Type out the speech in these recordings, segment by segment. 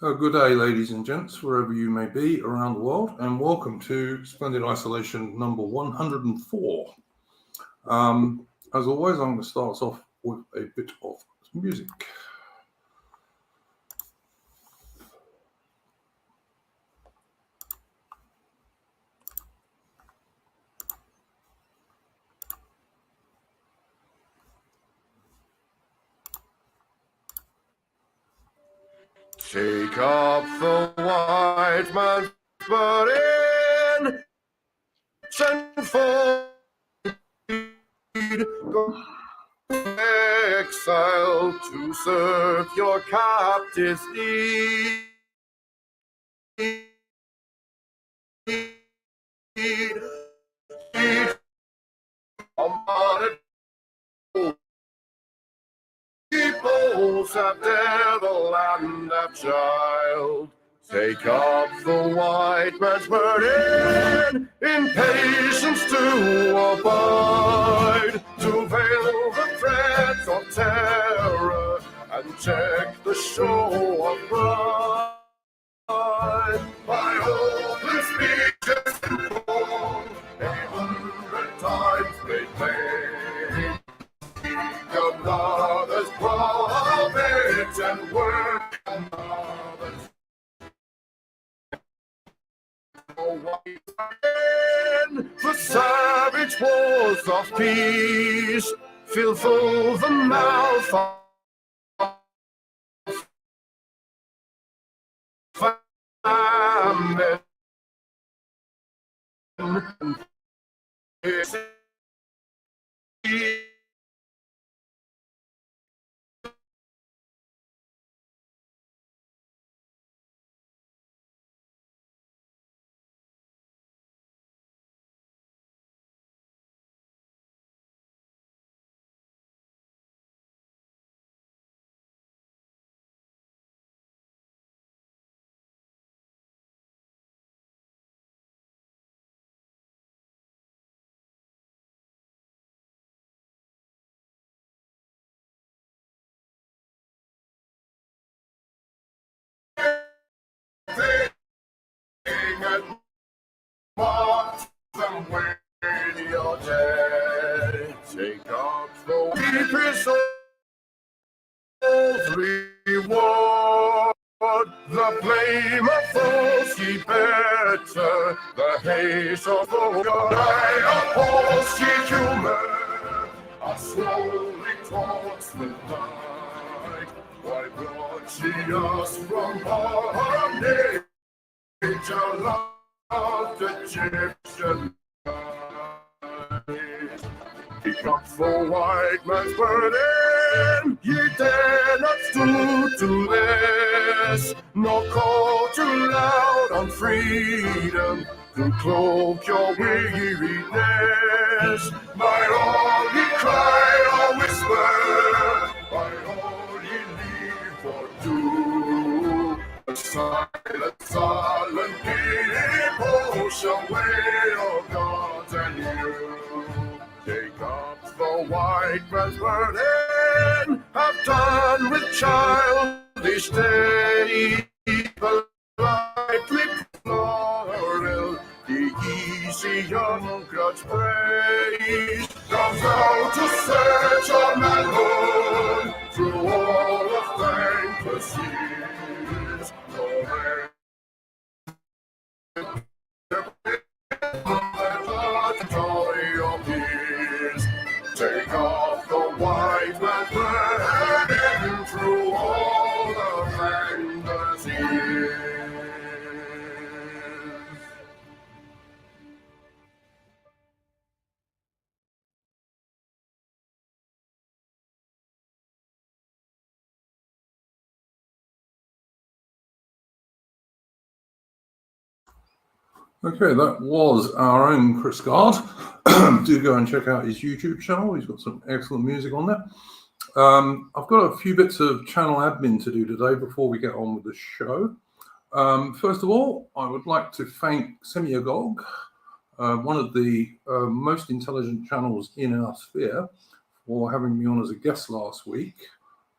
Good day, ladies and gents, wherever you may be around the world, and welcome to Splendid Isolation number 104. As always, I'm going to start us off with a bit of music. Take up the white man's burden, send for go exile to serve your captives' need. Peoples have devil and have child. Take up the white man's burden, in patience to abide, to veil the threats of terror and check the show of pride. By open speeches and call, 100 times made plain, your mother's prophets and work and mothers. The savage wars of peace fill full the mouth of famine. And march them when you're dead. Take up the deepest soul's reward. The blame of those ye better, the haste of the eye of false ye human, are slowly towards the light. Why brought she us from bondage? Nature loved Egyptian life. Pick up the white man's burden, ye dare not stoop to this, nor call too loud on freedom to cloak your weariness. By all ye cry or whisper, by all ye leave or do, the silent, silent people shall wail God and you. Take up the white man's burden, have done with childish day, politely plural, the easy young grudge praise, comes out to search on and on, through all of thankless years, take off the white man's burden through all the fantasies. Okay, that was our own Chris Gard. Do go and check out his YouTube channel. He's got some excellent music on there. I've got a few bits of channel admin to do today before we get on with the show. First of all, I would like to thank Semiagog, one of the most intelligent channels in our sphere, for having me on as a guest last week.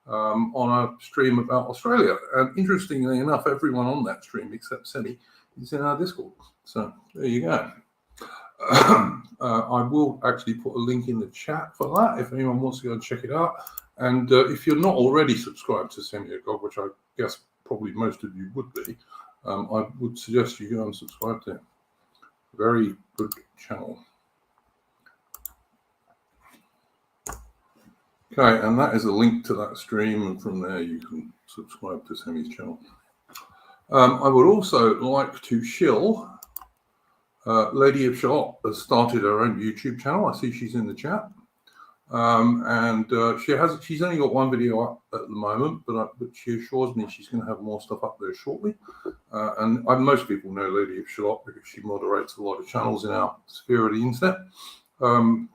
on a stream about Australia. And interestingly enough, everyone on that stream except Semi is in our Discord. So there you go. I will actually put a link in the chat for that if anyone wants to go and check it out. And if you're not already subscribed to Semi-God, which I guess probably most of you would be, I would suggest you go and subscribe to him. Very good channel. Okay, and that is a link to that stream, and from there you can subscribe to Semi's channel. I would also like to shill Lady of Shalott has started her own YouTube channel. I see she's in the chat. And she's only got one video up at the moment, but she assures me she's going to have more stuff up there shortly. And most people know Lady of Shalott because she moderates a lot of channels in our sphere of the internet.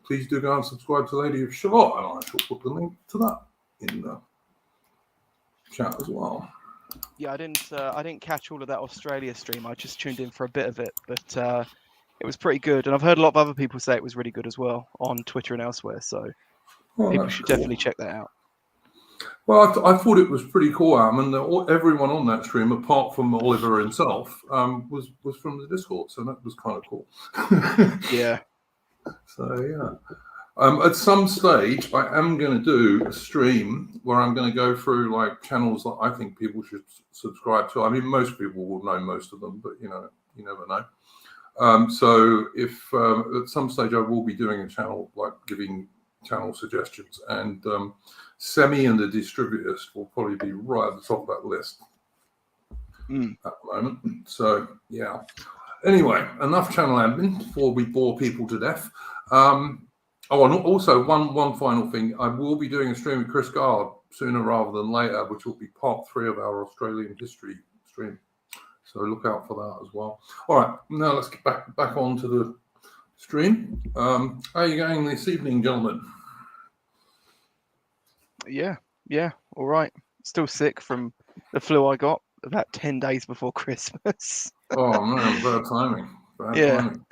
Please do go and subscribe to Lady of Shalott, and I shall put the link to that in the chat as well. Yeah, I didn't catch all of that Australia stream. I just tuned in for a bit of it, but it was pretty good. And I've heard a lot of other people say it was really good as well on Twitter and elsewhere. So people should definitely check that out. Well, I thought it was pretty cool, and everyone on that stream, apart from Oliver himself, was from the Discord. So that was kind of cool. Yeah. So yeah. At some stage, I am going to do a stream where I'm going to go through like channels that I think people should subscribe to. I mean, most people will know most of them, but you never know. So if at some stage I will be doing a channel, like giving channel suggestions, and Semi and the Distributist will probably be right at the top of that list at the moment. So yeah. Anyway, enough channel admin before we bore people to death. And also one final thing. I will be doing a stream with Chris Gard sooner rather than later, which will be part 3 of our Australian history stream. So look out for that as well. All right, now let's get back on to the stream. How are you going this evening, gentlemen? Yeah, all right. Still sick from the flu I got about 10 days before Christmas. Oh man, bad timing. Timing.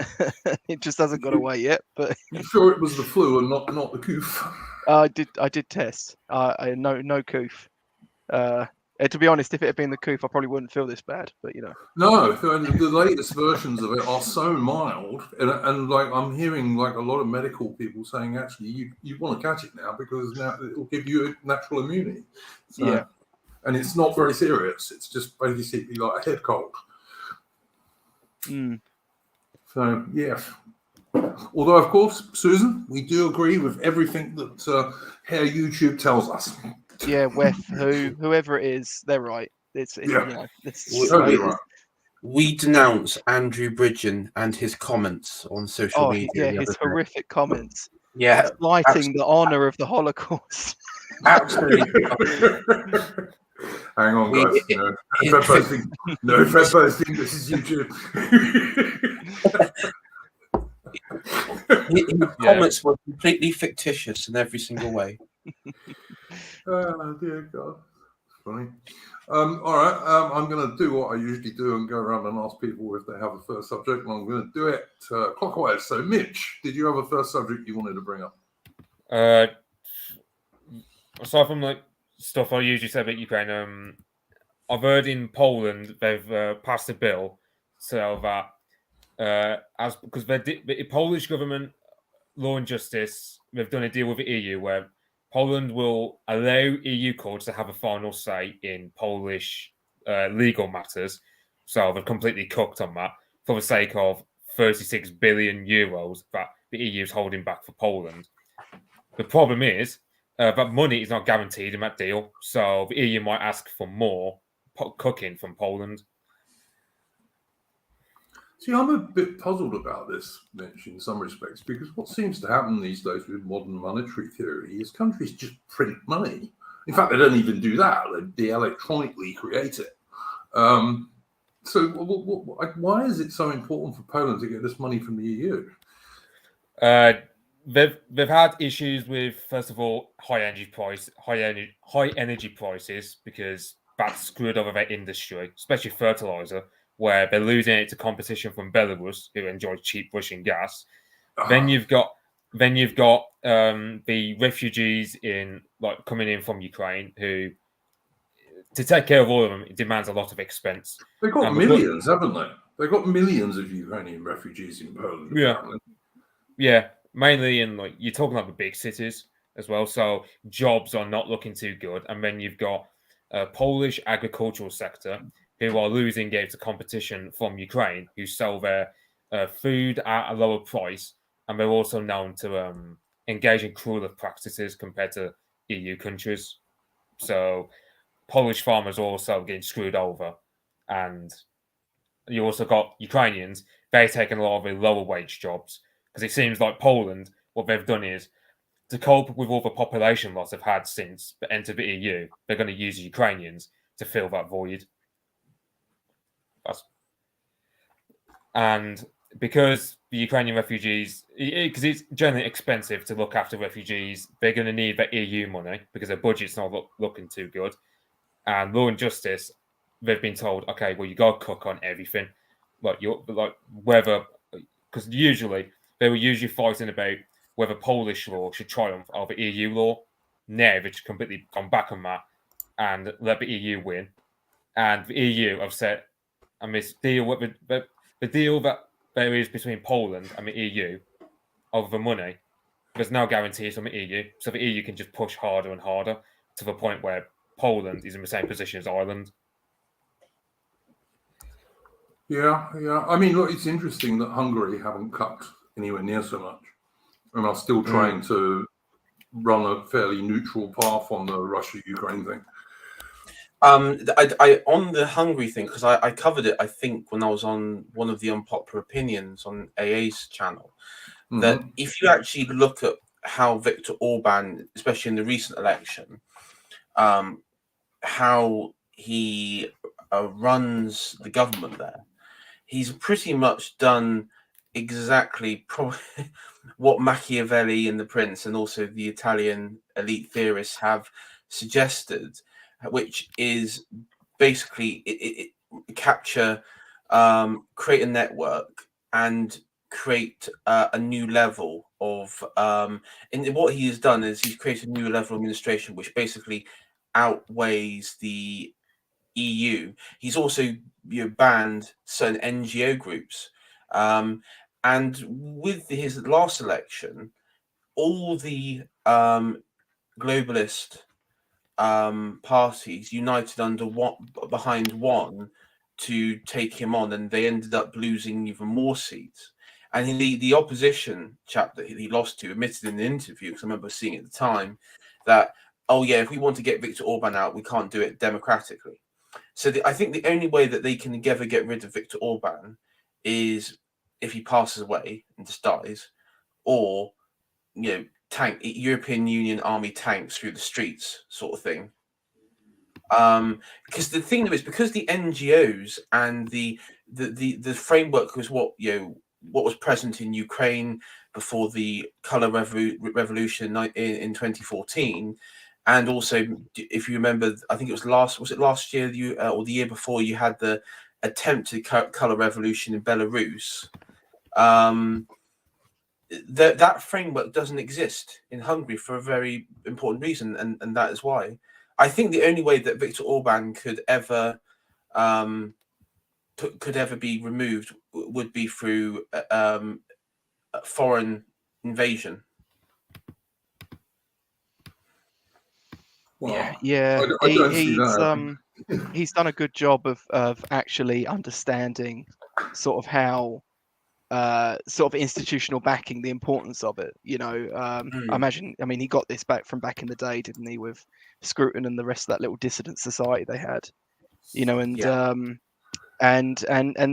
It just hasn't got away yet. But you sure it was the flu and not the coof? I did test. No coof. To be honest, if it had been the coof, I probably wouldn't feel this bad. But No, the latest versions of it are so mild, and like I'm hearing like a lot of medical people saying actually you want to catch it now because now it will give you a natural immunity. So, yeah, and it's not very serious. It's just basically like a head cold. So yes. Although of course, Susan, we do agree with everything that Hair YouTube tells us. Yeah, whoever it is, they're right. It's totally right. We denounce Andrew Bridgen and his comments on social media. Yeah, his horrific comments. Yeah, slighting the honor of the Holocaust. Absolutely. Hang on, guys. No Fred posting. This is YouTube. His comments were completely fictitious in every single way. Oh dear God, it's funny. All right, I'm going to do what I usually do and go around and ask people if they have a first subject, and I'm going to do it clockwise. So, Mitch, did you have a first subject you wanted to bring up? Aside from like stuff I usually say about Ukraine, I've heard in Poland they've passed a bill so that because the Polish government, Law and Justice, they've done a deal with the EU where Poland will allow EU courts to have a final say in Polish legal matters. So they've completely cooked on that for the sake of 36 billion euros that the EU is holding back for Poland. The problem is that money is not guaranteed in that deal, so the EU might ask for more cooking from Poland. See, I'm a bit puzzled about this, Mitch, in some respects, because what seems to happen these days with modern monetary theory is countries just print money. In fact, they don't even do that. They electronically create it. So why is it so important for Poland to get this money from the EU? They've had issues with, first of all, high energy prices, because that's screwed over their industry, especially fertilizer, where they're losing it to competition from Belarus, who enjoys cheap Russian gas. Then you've got then you've got the refugees coming in from Ukraine, who, to take care of all of them, it demands a lot of expense. They've got millions, haven't they? They've got millions of Ukrainian refugees in Poland. Apparently. Yeah, mainly in you're talking about the big cities as well. So jobs are not looking too good, and then you've got a Polish agricultural sector who are losing games to competition from Ukraine, who sell their food at a lower price, and they're also known to engage in crueler practices compared to EU countries. So Polish farmers are also getting screwed over, and you also got Ukrainians. They're taking a lot of the lower wage jobs because it seems like Poland, what they've done is to cope with all the population loss they've had since they entered the EU, they're going to use Ukrainians to fill that void. And because the Ukrainian refugees, because it's generally expensive to look after refugees, they're going to need the EU money because their budget's not looking too good. And Law and Justice, they've been told, okay, well, you got to cook on everything, whether, because usually they were usually fighting about whether Polish law should triumph over EU law. Now they've completely gone back on that and let the EU win. And the EU have said, and this deal with the deal that there is between Poland and the EU over the money, there's no guarantees from the EU, so the EU can just push harder and harder to the point where Poland is in the same position as Ireland. Yeah. I mean, look, it's interesting that Hungary haven't cut anywhere near so much, and are still trying to run a fairly neutral path on the Russia-Ukraine thing. I on the Hungary thing, because I covered it, I think, when I was on one of the Unpopular Opinions on AA's channel, that if you actually look at how Viktor Orban, especially in the recent election, how he runs the government there, he's pretty much done exactly probably what Machiavelli and the Prince and also the Italian elite theorists have suggested, which is basically capture, create a network and create a new level of and what he has done is he's created a new level of administration which basically outweighs the EU. He's also banned certain NGO groups, and with his last election, all the globalist parties united under behind one to take him on, and they ended up losing even more seats. And the opposition chap that he lost to admitted in the interview, because I remember seeing it at the time, that, oh yeah, if we want to get Viktor Orban out, we can't do it democratically. So I think the only way that they can ever get rid of Viktor Orban is if he passes away and just dies, or tank European Union army tanks through the streets, sort of thing. Because the thing is, because the NGOs and the framework was what was present in Ukraine before the color revolution in 2014, and also if you remember, I think it was last year or the year before, you had the attempted color revolution in Belarus. That framework doesn't exist in Hungary for a very important reason, and that is why I think the only way that Viktor Orban could ever be removed would be through foreign invasion. Well, yeah. I don't see that. He's done a good job of actually understanding sort of how sort of institutional backing, the importance of it. I imagine. I mean, he got this back from back in the day, didn't he, with Scruton and the rest of that little dissident society they had. And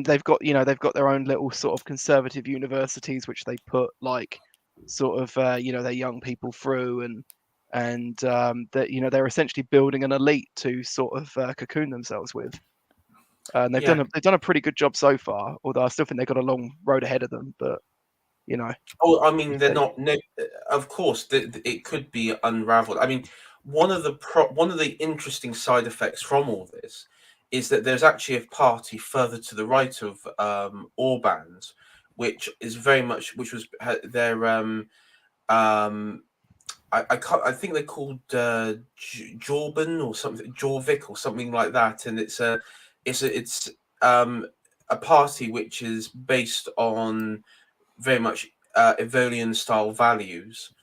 they've got their own little sort of conservative universities which they put sort of their young people through, and that they're essentially building an elite to sort of cocoon themselves with. And they've done a pretty good job so far, although I still think they've got a long road ahead of them. But oh, I mean, they're not. No, of course, it could be unraveled. I mean, one of the interesting side effects from all this is that there's actually a party further to the right of Orban's, which is very much, which was their I think they're called Jorban or something, Jorvik or something like that, and it's a party which is based on very much Evolian style values,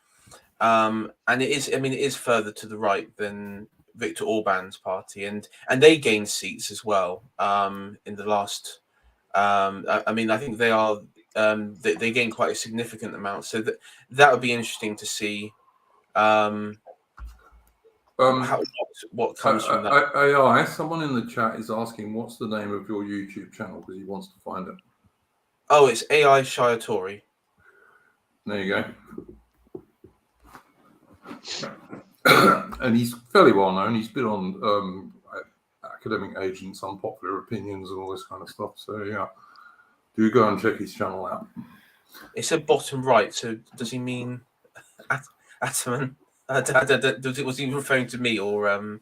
and it is further to the right than Viktor Orban's party, and they gained seats as well in the last. I think they are they gained quite a significant amount, so that would be interesting to see. What comes from that? AI, someone in the chat is asking, what's the name of your YouTube channel, because he wants to find it. Oh, it's AI Shiatori. There you go. And he's fairly well known. He's been on Academic Agents, Unpopular Opinions, and all this kind of stuff. So yeah, do go and check his channel out. It's at bottom right. So does he mean Ataman? Was he referring to me or? I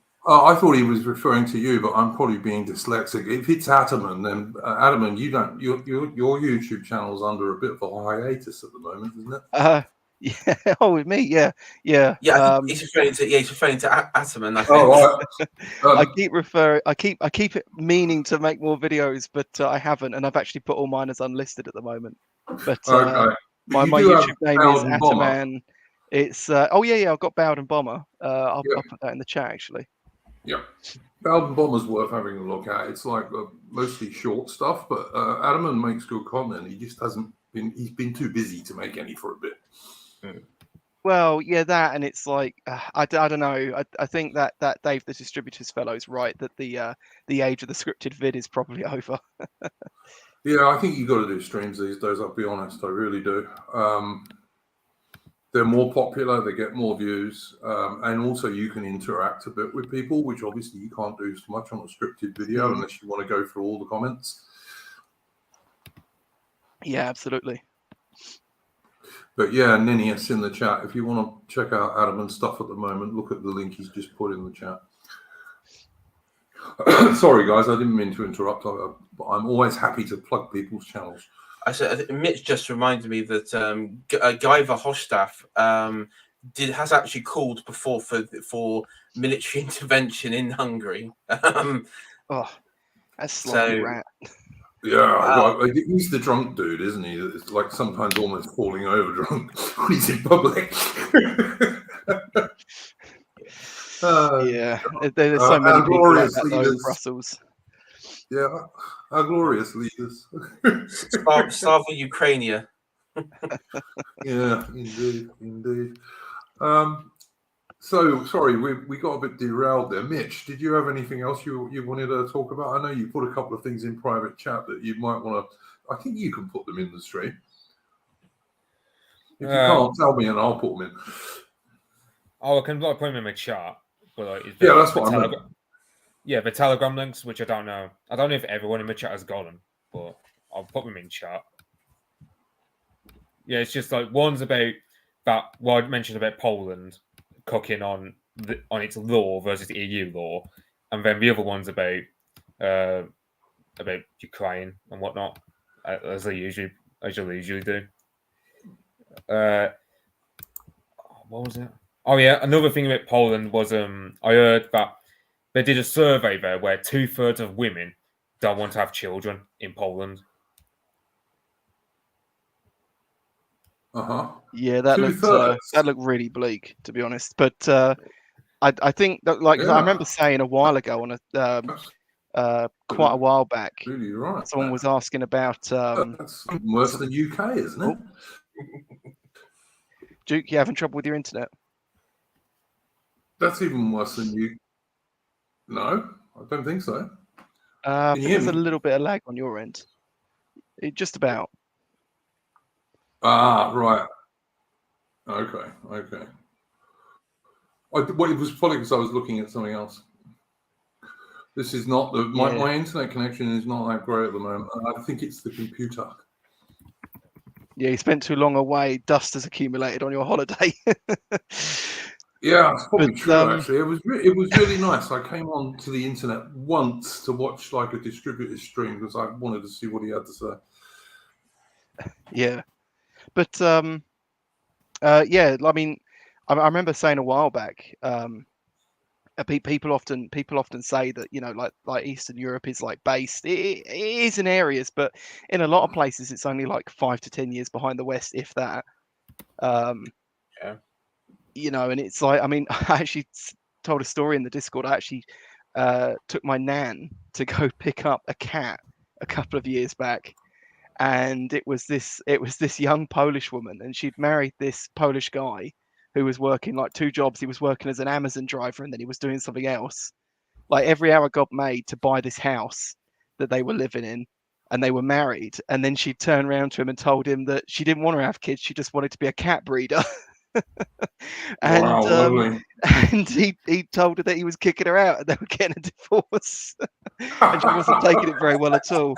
thought he was referring to you, but I'm probably being dyslexic. If it's Ataman, then Ataman, you don't. Your YouTube channel's under a bit of a hiatus at the moment, isn't it? Yeah. Oh, with me, yeah. He's referring to Ataman. I think. Oh, right. I keep it meaning to make more videos, but I haven't, and I've actually put all mine as unlisted at the moment. But okay. my YouTube name is Ataman. It's I've got Bowden Bomber. I'll put that in the chat actually. Yeah, Bowden Bomber's worth having a look at. It's like mostly short stuff, but Ataman makes good content. He just hasn't been. He's been too busy to make any for a bit. Well, yeah, that, and it's like I don't know. I think that Dave the Distributors fellow's right that the age of the scripted vid is probably over. Yeah, I think you got to do streams these days. I'll be honest, I really do. They're more popular, they get more views, and also you can interact a bit with people, which obviously you can't do so much on a scripted video unless you want to go through all the comments. Yeah, absolutely. But yeah, Ninius in the chat, if you want to check out Ataman's stuff at the moment, look at the link he's just put in the chat. Sorry, guys, I didn't mean to interrupt, but I'm always happy to plug people's channels. I said Mitch just reminded me that Guy Verhofstadt has actually called before for military intervention in Hungary. That's sloppy rat. Yeah, he's the drunk dude, isn't he? It's like sometimes almost falling over drunk when he's in public. Yeah, there's so many people like that in Brussels. Yeah, our glorious leaders. Slava Ukrainia. Yeah, indeed. So sorry, we got a bit derailed there. Mitch, did you have anything else you wanted to talk about? I know you put a couple of things in private chat that you might want to. I think you can put them in the stream. If you can't, tell me and I'll put them in. Oh, I can put them in my chat. But that's what I meant. Yeah, the Telegram links, which I don't know. I don't know if everyone in the chat has got them, but I'll put them in chat. Yeah, it's just like one's about that. What I mentioned about Poland cooking on its law versus EU law, and then the other one's about Ukraine and whatnot, as they usually do. What was it? Oh yeah, another thing about Poland was I heard that they did a survey there where 2/3 of women don't want to have children in Poland. Yeah, that looked really bleak, to be honest. But I think that, like, I remember saying a while ago on quite a while back, really right. Someone was asking about. That's worse than UK, isn't it? Duke, you having trouble with your internet? That's even worse than you. No, I don't think so. There's a little bit of lag on your end. Just about. Right. Okay. It was probably because I was looking at something else. This is not my internet connection is not that great at the moment. I think it's the computer. Yeah, you spent too long away. Dust has accumulated on your holiday. Yeah, it's probably true. Actually, it was really nice. I came on to the internet once to watch like a distributor stream because I wanted to see what he had to say. Yeah, but Yeah, I mean, I remember saying a while back. People often say that, you know, like Eastern Europe is like based. It is in areas, but in a lot of places it's only like 5 to 10 years behind the West, if that. Yeah. You know, and it's like, I mean, I actually told a story in the Discord. I actually took my nan to go pick up a cat a couple of years back, and it was this young Polish woman, and she'd married this Polish guy who was working like 2 jobs. He was working as an Amazon driver, and then he was doing something else. Like every hour got made to buy this house that they were living in, and they were married. And then she turned around to him and told him that she didn't want to have kids, she just wanted to be a cat breeder. and Wow, lovely. and he told her that he was kicking her out and they were getting a divorce. And she wasn't taking it very well at all.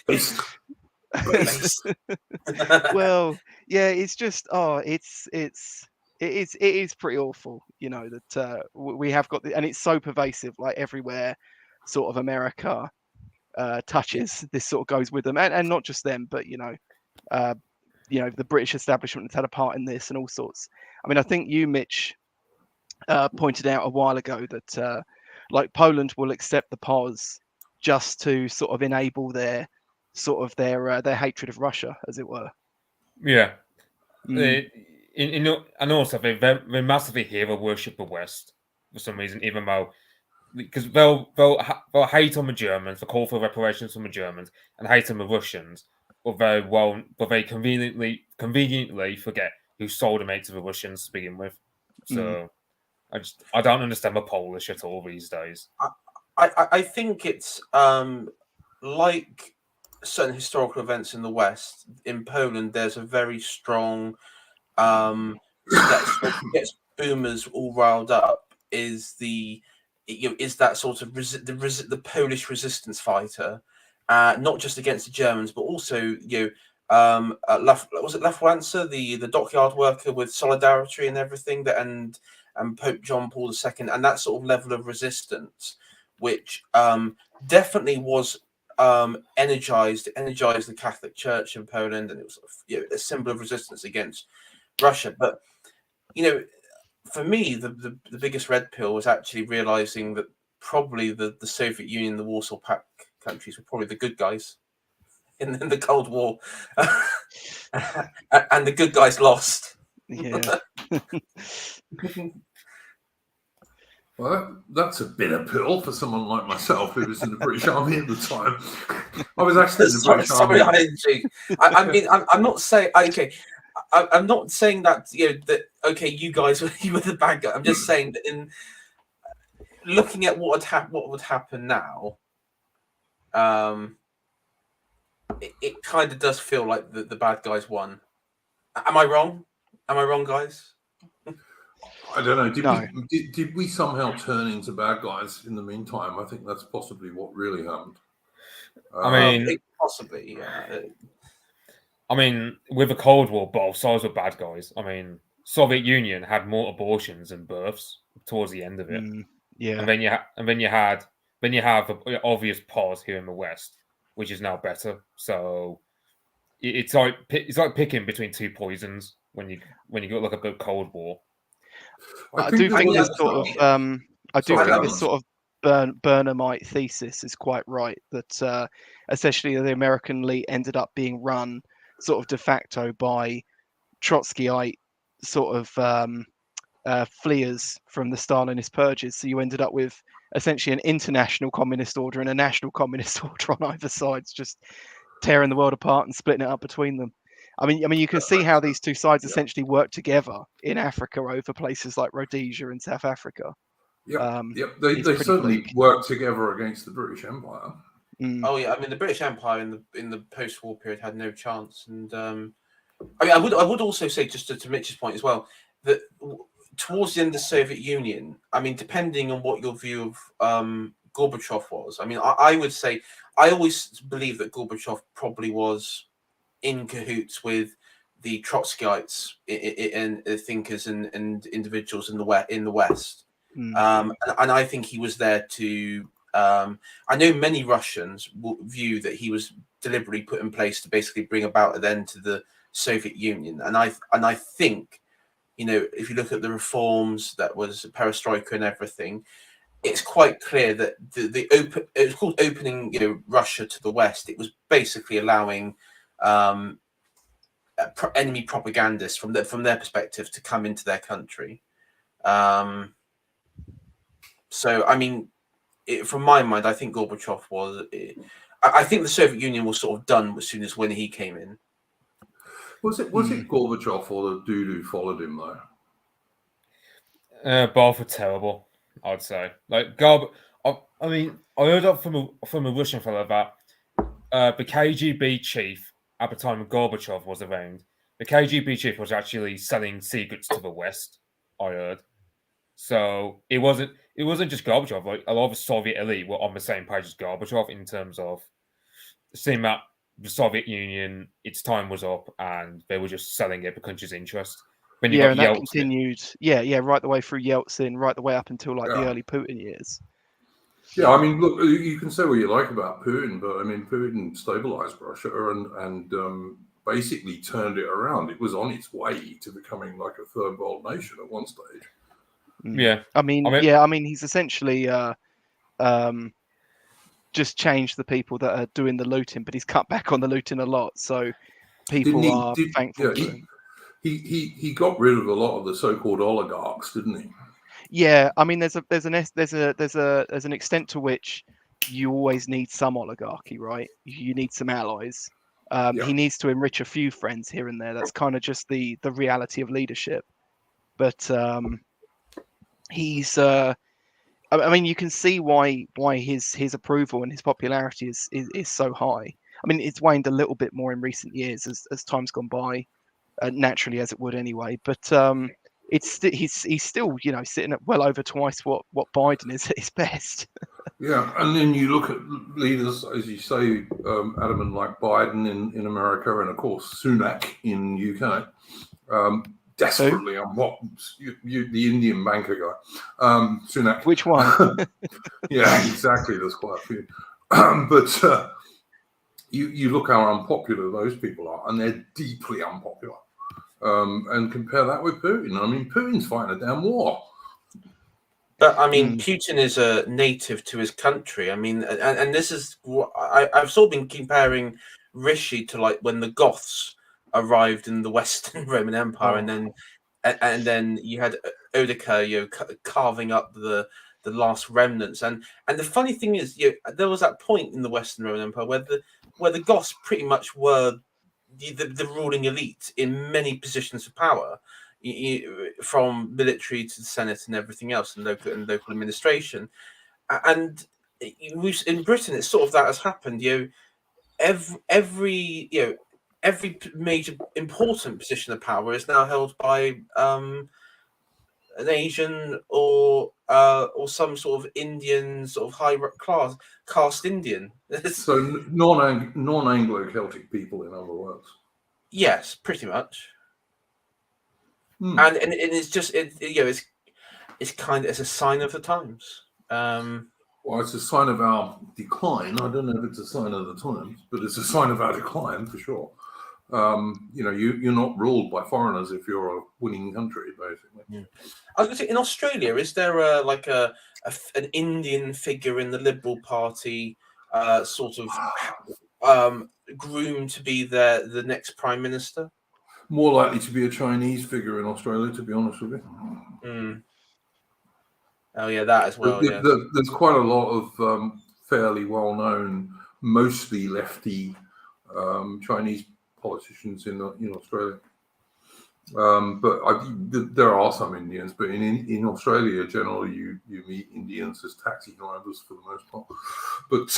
Based. Well, yeah, it's just it is pretty awful, you know, that we have got and it's so pervasive, like everywhere sort of America touches, this sort of goes with them, and not just them, but you know, the British establishment has had a part in this and all sorts. I mean, I think you, Mitch, pointed out a while ago that like Poland will accept the pause just to sort of enable their hatred of Russia, as it were. Yeah. Mm. And also they massively hero worship the West for some reason, even though because they'll hate on the Germans, they'll call for reparations from the Germans, and hate on the Russians, but they conveniently forget who sold them out to the Russians to begin with. So I don't understand the Polish at all these days. I think it's like certain historical events in the West. In Poland, there's a very strong that gets boomers all riled up. Is that sort of the Polish resistance fighter, not just against the Germans, but also was it Lufthansa, the dockyard worker with solidarity and everything that and Pope John Paul II, and that sort of level of resistance, which definitely was energized the Catholic Church in Poland, and it was a symbol of resistance against Russia. But for me, the biggest red pill was actually realizing that probably the Soviet Union, the Warsaw Pact countries, were probably the good guys in the Cold War, and the good guys lost. Yeah. Well, that's a bitter pill for someone like myself who was in the British Army at the time. I was actually in the British Army. I mean, I'm not saying okay. I'm not saying that that okay, you guys you were the bad guy. I'm just saying that in looking at what would happen now, it kind of does feel like the bad guys won. Am I wrong? Am I wrong, guys? I don't know. Did we somehow turn into bad guys in the meantime? I think that's possibly what really happened. I mean, possibly, yeah. I mean, with the Cold War, both sides were bad guys. I mean, Soviet Union had more abortions than births towards the end of it. Yeah, and then you have the obvious pause here in the West, which is now better. So it's like picking between 2 poisons when you look at the Cold War. I do think this sort of Burnhamite thesis is quite right, that essentially the American elite ended up being run sort of de facto by Trotskyite sort of fleers from the Stalinist purges. So you ended up with essentially an international communist order and a national communist order on either sides, just tearing the world apart and splitting it up between them. I mean, you can see how these two sides essentially work together in Africa over places like Rhodesia and South Africa. Yep. They certainly work together against the British Empire. Oh yeah, I mean the British Empire in the post-war period had no chance, and I mean I would also say, just to Mitch's point as well, that towards the end of the Soviet Union, I mean, depending on what your view of Gorbachev was, I mean, I would say I always believe that Gorbachev probably was in cahoots with the Trotskyites and thinkers and individuals in the West. And I think he was there to. I know many Russians will view that he was deliberately put in place to basically bring about an end to the Soviet Union. And I think, if you look at the reforms that was perestroika and everything, it's quite clear that it was called opening, Russia to the West. It was basically allowing enemy propagandists from their perspective to come into their country. So, I mean, from my mind, I think Gorbachev was. I think the Soviet Union was sort of done as soon as when he came in. Was it Gorbachev or the dude who followed him though? Both were terrible, I'd say. Like I heard that from a Russian fellow that the KGB chief at the time Gorbachev was around. The KGB chief was actually selling secrets to the West, I heard. So it wasn't just Gorbachev. Like, a lot of the Soviet elite were on the same page as Gorbachev in terms of seeing that the Soviet Union, its time was up, and they were just selling it for country's interest. When you got and that Yeltsin, continued. Right the way through Yeltsin, right the way up until the early Putin years. Yeah, I mean, look, you can say what you like about Putin, but I mean, Putin stabilized Russia and basically turned it around. It was on its way to becoming like a third world nation at one stage. Yeah, I mean, he's essentially just changed the people that are doing the looting, but he's cut back on the looting a lot. So people are thankful to him. He got rid of a lot of the so-called oligarchs, didn't he? Yeah, I mean, there's an extent to which you always need some oligarchy, right? You need some allies. He needs to enrich a few friends here and there. That's kind of just the reality of leadership. But he's I mean, you can see why his approval and his popularity is so high. I mean, it's waned a little bit more in recent years as time's gone by, naturally, as it would anyway. But he's still sitting at well over twice what Biden is at his best. Yeah, and then you look at leaders, as you say, Ataman, like Biden in America, and of course Sunak in UK. Desperately the Indian banker guy, Sunak. Which one? Yeah, exactly. There's quite a few, but you look how unpopular those people are, and they're deeply unpopular. And compare that with Putin. I mean, Putin's fighting a damn war. But I mean, Putin is a native to his country. I mean, and this is what I've sort of been comparing Rishi to like when the Goths arrived in the Western Roman Empire, and then you had Odoacer, carving up the last remnants. And the funny thing is, there was that point in the Western Roman Empire where the Goths pretty much were the ruling elite in many positions of power, from military to the Senate and everything else, and local administration. And in Britain, it's sort of that has happened. Every major important position of power is now held by an Asian or some sort of Indian, sort of high class caste Indian. So non-Anglo-Celtic people, in other words. Yes, pretty much. And it's just it's kind of, it's a sign of the times. Well, it's a sign of our decline. I don't know if it's a sign of the times, but it's a sign of our decline for sure. You're not ruled by foreigners if you're a winning country, basically. Yeah. I was going to say, in Australia, is there an Indian figure in the Liberal Party, sort of groomed to be the next Prime Minister? More likely to be a Chinese figure in Australia, to be honest with you. Oh yeah, that as well. There's quite a lot of fairly well-known, mostly lefty Chinese politicians in Australia. But there are some Indians, but in Australia, generally, you meet Indians as taxi drivers for the most part. But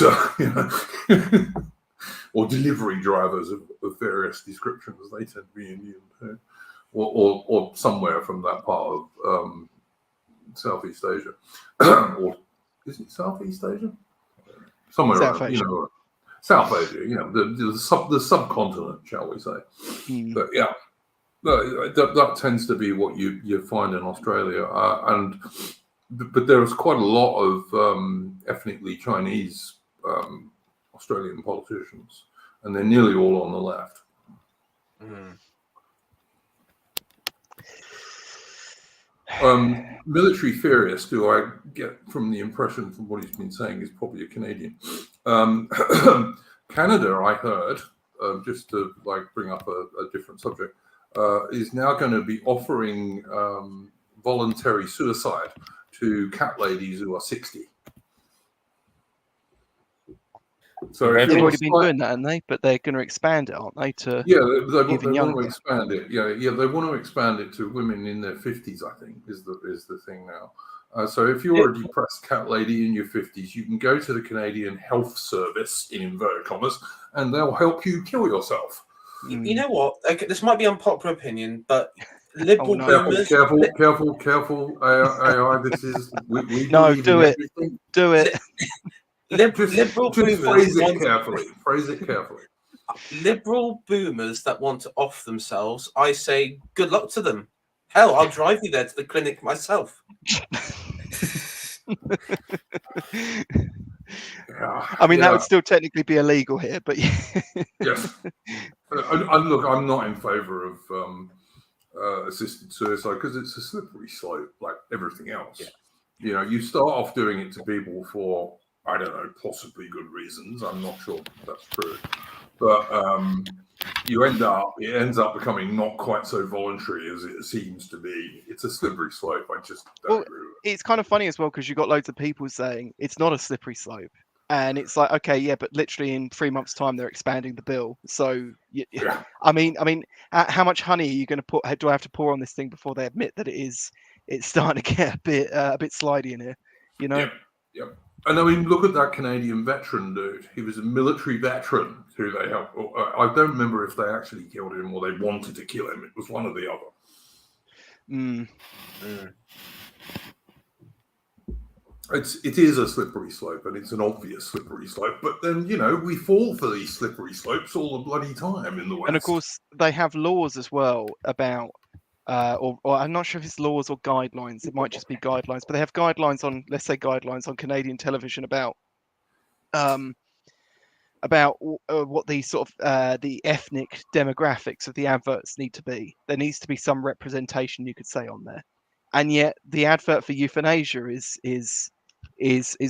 or delivery drivers of various descriptions, they tend to be Indian too, or somewhere from that part of Southeast Asia, or is it Southeast Asia? Somewhere South around, Asia. South Asia, the subcontinent, shall we say? But yeah, that tends to be what you find in Australia, but there's quite a lot of ethnically Chinese Australian politicians, and they're nearly all on the left. Military theorist, who I get from the impression from what he's been saying is probably a Canadian. Canada, I heard, just to like bring up a different subject, is now going to be offering voluntary suicide to cat ladies who are 60. So they've already been doing that, haven't they? But they're going to expand it, aren't they? To they want younger. to expand it. Yeah, they want to expand it to women in their 50s. I think is the thing now. So if you're a depressed cat lady in your 50s, you can go to the Canadian Health Service in inverted commas, and they'll help you kill yourself. You know what? Okay, this might be unpopular opinion, but liberal boomers. Careful, AI. This is we no, do it. Everything. Do it. Liberal boomers. Phrase it carefully. Liberal boomers that want to off themselves, I say good luck to them. Hell, I'll drive you there to the clinic myself. I mean, that would still technically be illegal here, but yes. Look, I'm not in favour of assisted suicide because it's a slippery slope, like everything else. Yeah. You start off doing it to people for, I don't know, possibly good reasons. I'm not sure that's true, but it ends up becoming not quite so voluntary as it seems to be. It's a slippery slope. I just don't agree with it. It's kind of funny as well because you've got loads of people saying it's not a slippery slope, and it's like, okay, yeah, but literally in 3 months' time they're expanding the bill. So, I mean, how much honey are you going to put? Do I have to pour on this thing before they admit that it's starting to get a bit slidey in here? Yep. And I mean, look at that Canadian veteran dude. He was a military veteran who they helped. I don't remember if they actually killed him or they wanted to kill him. It was one or the other. It is a slippery slope, and it's an obvious slippery slope. But then, we fall for these slippery slopes all the bloody time in the West. And of course, they have laws as well about, or I'm not sure if it's laws or guidelines. It might just be guidelines, but they have guidelines on, let's say, guidelines on Canadian television about what the sort of the ethnic demographics of the adverts need to be. There needs to be some representation, you could say, on there. And yet, the advert for euthanasia is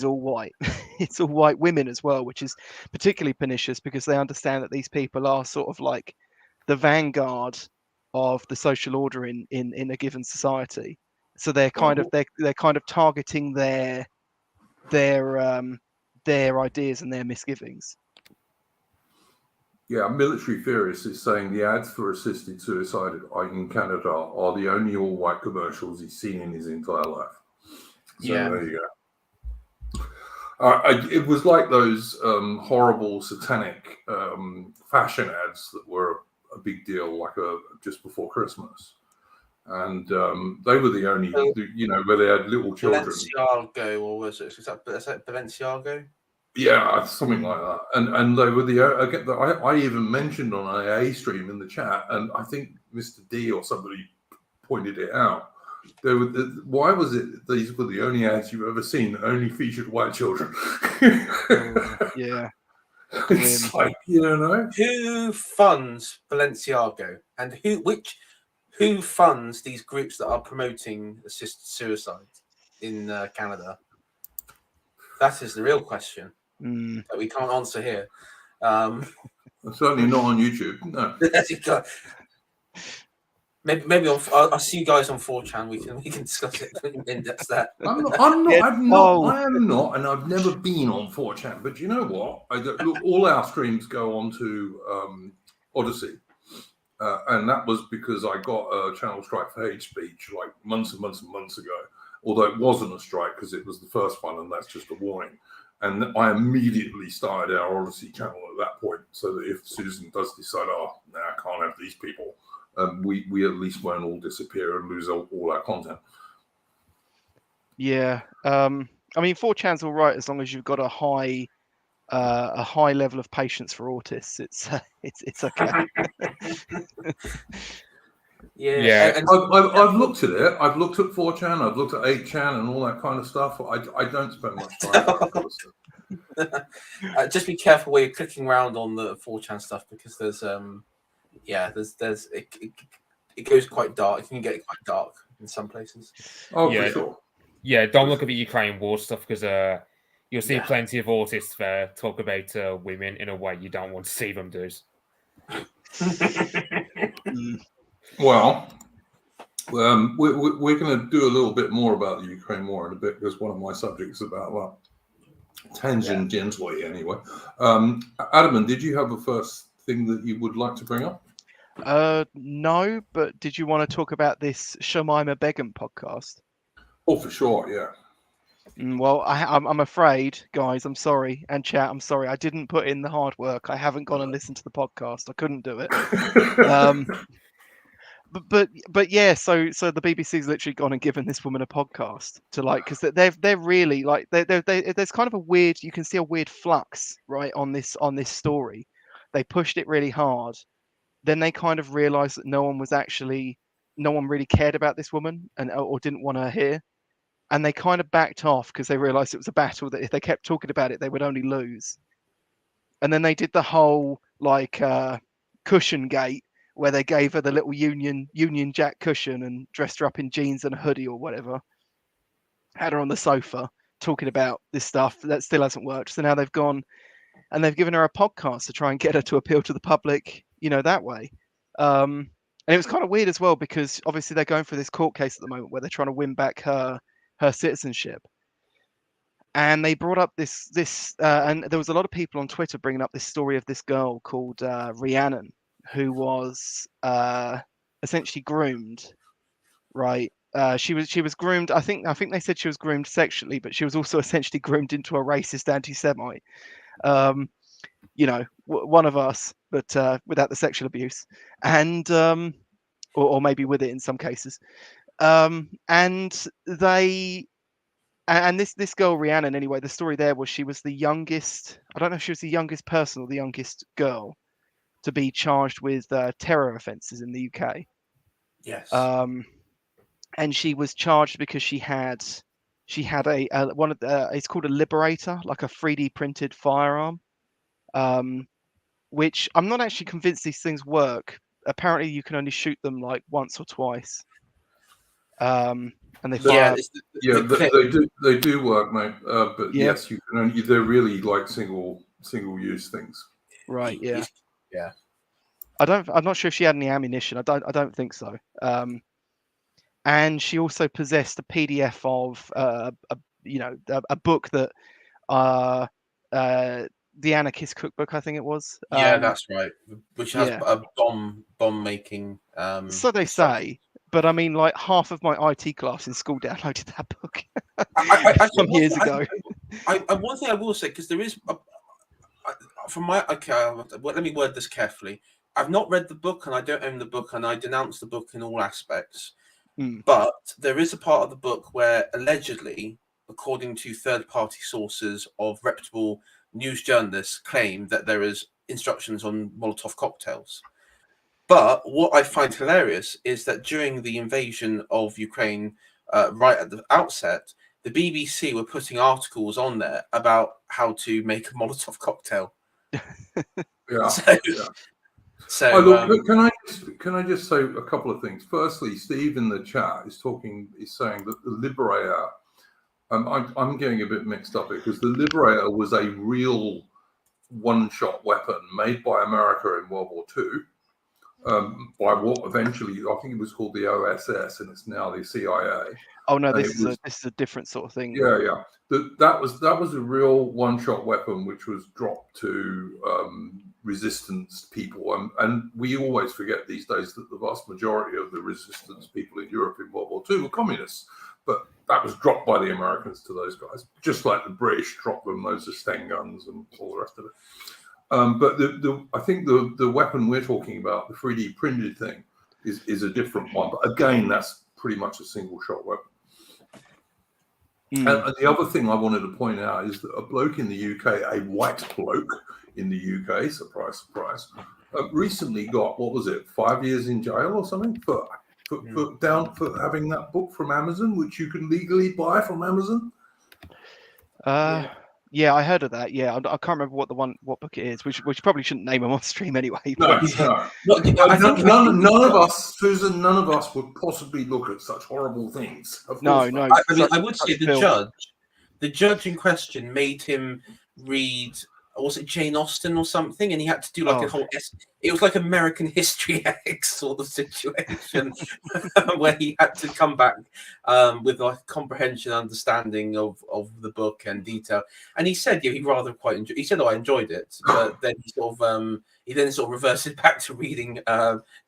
all white. It's all white women as well, which is particularly pernicious because they understand that these people are sort of like the vanguard of the social order in a given society. So they're kind of targeting their ideas and their misgivings. Yeah, military theorist is saying the ads for assisted suicide in Canada are the only all-white commercials he's seen in his entire life. So there you go. It was like those horrible satanic fashion ads that were a big deal, like just before Christmas, and they were the only, where they had little children. Balenciaga, or was that Balenciaga? Yeah, something like that. And they were I even mentioned on an AA stream in the chat, and I think Mr. D or somebody pointed it out. Why was it these were the only ads you've ever seen that only featured white children? Yeah. It's like, who funds Balenciaga, and who funds these groups that are promoting assisted suicide in Canada? That is the real question that we can't answer here. Certainly not on YouTube. No. Maybe I'll see you guys on 4chan. We can discuss it in depth there. I am not, and I've never been on 4chan. But you know what? All our streams go on to Odyssey, and that was because I got a channel strike for hate speech like months and months and months ago. Although it wasn't a strike because it was the first one, and that's just a warning. And I immediately started our Odyssey channel at that point, so that if Susan does decide, I can't have these people, we at least won't all disappear and lose all our content. Yeah, I mean, 4chan's all right as long as you've got a high level of patience for autists. It's okay. Yeah. I've looked at it. I've looked at 4chan. I've looked at 8chan and all that kind of stuff. I don't spend much time. Just be careful where you're clicking around on the 4chan stuff because there's it goes quite dark. It can get quite dark. in some places. Oh, Yeah. for sure. Yeah, don't look at the Ukraine war stuff because you'll see Yeah. plenty of autists there talk about women in a way you don't want to see them do. Well, we're going to do a little bit more about the Ukraine war in a bit because one of my subjects is about that. Tangentially, anyway. Ataman, did you have a first thing that you would like to bring up? No, but did you want to talk about this Shamima Begum podcast? Oh, for sure, yeah. Well, I'm afraid, guys, I'm sorry, and chat, I'm sorry, I didn't put in the hard work. I haven't gone and listened to the podcast. I couldn't do it. But yeah, so the BBC's literally gone and given this woman a podcast to because they're really like there's kind of a weird, you can see a weird flux right on this story. They pushed it really hard, then they kind of realized that no one really cared about this woman or didn't want to hear. And they kind of backed off because they realized it was a battle that if they kept talking about it, they would only lose. And then they did the whole cushion gate where they gave her the little Union Jack cushion and dressed her up in jeans and a hoodie or whatever. Had her on the sofa talking about this stuff. That still hasn't worked. So now they've gone and they've given her a podcast to try and get her to appeal to the public, that way. And it was kind of weird as well because obviously they're going through this court case at the moment where they're trying to win back her citizenship, and they brought up this and there was a lot of people on Twitter bringing up this story of this girl called Rhiannon, who was essentially groomed, right? She was groomed. I think they said she was groomed sexually, but she was also essentially groomed into a racist anti-Semite. One of us, but without the sexual abuse, and or maybe with it in some cases. And this girl Rhiannon, anyway, the story there was she was the youngest. I don't know if she was the youngest person or the youngest girl to be charged with terror offences in the UK. Yes. And she was charged because she had a one of the it's called a Liberator, like a 3D printed firearm, which I'm not actually convinced these things work. Apparently, you can only shoot them like once or twice. And they fire. They do work, mate. But yes, you can only. They're really like single use things. Right. Yeah. Yeah. I'm not sure if she had any ammunition. I don't think so. And she also possessed a PDF of a book that the Anarchist Cookbook, I think it was. Yeah, that's right. Which has a bomb making. So they say. But I mean, like half of my IT class in school downloaded that book some years ago. One thing I will say, because there is, let me word this carefully. I've not read the book, and I don't own the book, and I denounce the book in all aspects. But there is a part of the book where allegedly, according to third-party sources of reputable news journalists, claim that there is instructions on Molotov cocktails. But what I find hilarious is that during the invasion of Ukraine, right at the outset, the BBC were putting articles on there about how to make a Molotov cocktail. Can I just say a couple of things? Firstly, Steve in the chat is saying that the Liberator. I'm getting a bit mixed up here because the Liberator was a real one-shot weapon made by America in World War II. By what eventually I think it was called the OSS, and it's now the CIA. Oh no, this is a different sort of thing. Yeah. That was a real one-shot weapon which was dropped to resistance people, and we always forget these days that the vast majority of the resistance people in Europe in World War II were communists. But that was dropped by the Americans to those guys, just like the British dropped them those Sten guns and all the rest of it. But I think the weapon we're talking about, the 3D printed thing, is a different one. But again, that's pretty much a single shot weapon. And the other thing I wanted to point out is that a bloke in the UK, a white bloke in the UK, surprise, surprise, recently got, 5 years in jail or something for having that book from Amazon, which you can legally buy from Amazon. Yeah, I heard of that. Yeah, I can't remember what book it is, which probably shouldn't name them on stream anyway. No, But, no. Well, I think None of us, Susan, none of us would possibly look at such horrible things. Of no, course no. not. I mean, such- I would say such filth. the judge in question made him read, was it Jane Austen or something? And he had to do like Oh. a whole, it was like American History X sort of situation where he had to come back with like comprehension, understanding of the book and detail. And he said, yeah, he rather quite enjoyed. He said, oh, I enjoyed it, but then he sort of reverted back to reading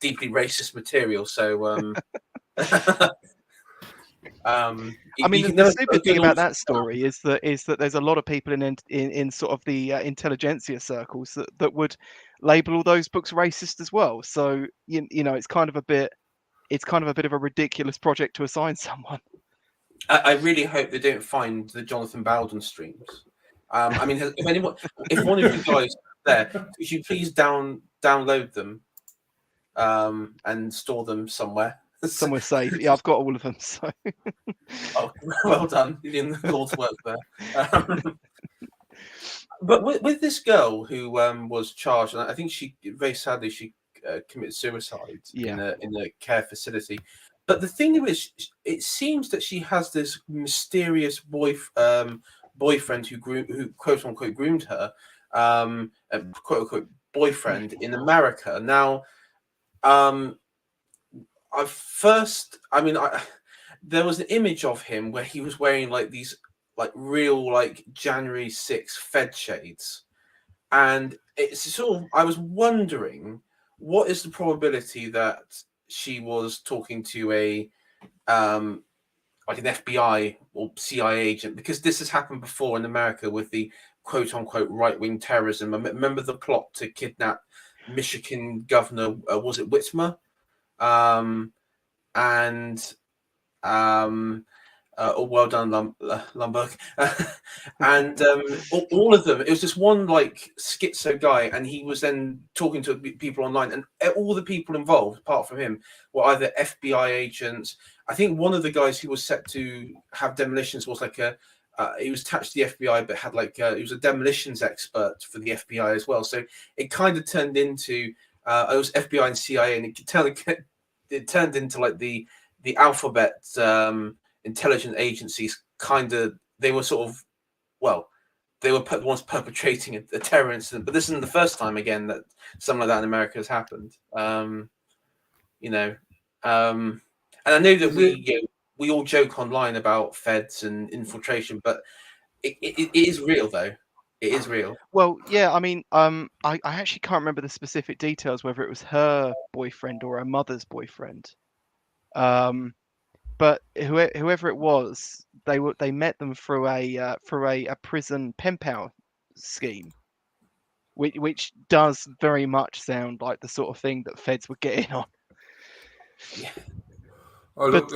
deeply racist material. So. I mean, the stupid thing about that story is that there's a lot of people in sort of the intelligentsia circles that would label all those books racist as well. So you know, it's kind of a bit of a ridiculous project to assign someone. I really hope they don't find the Jonathan Bowden streams. I mean, if one of you guys there, could you please download them and store them somewhere? Somewhere safe. Yeah, I've got all of them. So. Oh, well done. You're doing the Lord's work there. But with this girl who was charged, and I think she very sadly committed suicide in a care facility. But the thing is, it seems that she has this mysterious boyfriend who quote unquote groomed her, a quote unquote boyfriend in America. Now, there was an image of him where he was wearing like these like real like January 6th Fed shades, and it's sort of, I was wondering what is the probability that she was talking to a like an FBI or CIA agent, because this has happened before in America with the quote unquote right-wing terrorism. Remember the plot to kidnap Michigan governor, was it Whitmer? Well done, Lumberg. And all of them, it was just one like schizo guy, and he was then talking to people online, and all the people involved, apart from him, were either FBI agents. I think one of the guys who was set to have demolitions was like he was attached to the FBI, but had like he was a demolitions expert for the FBI as well. So it kind of turned into it was FBI and CIA, and it turned into like the alphabet intelligence agencies. Kind of, they were sort of, well, they were the ones perpetrating a terror incident. But this isn't the first time again that something like that in America has happened. You know, and I know that we all joke online about feds and infiltration, but it is real though. It is real. Well, yeah, I mean, I actually can't remember the specific details, whether it was her boyfriend or her mother's boyfriend. But whoever it was, they met them through a prison pen pal scheme, which does very much sound like the sort of thing that feds would get in on. Yeah. But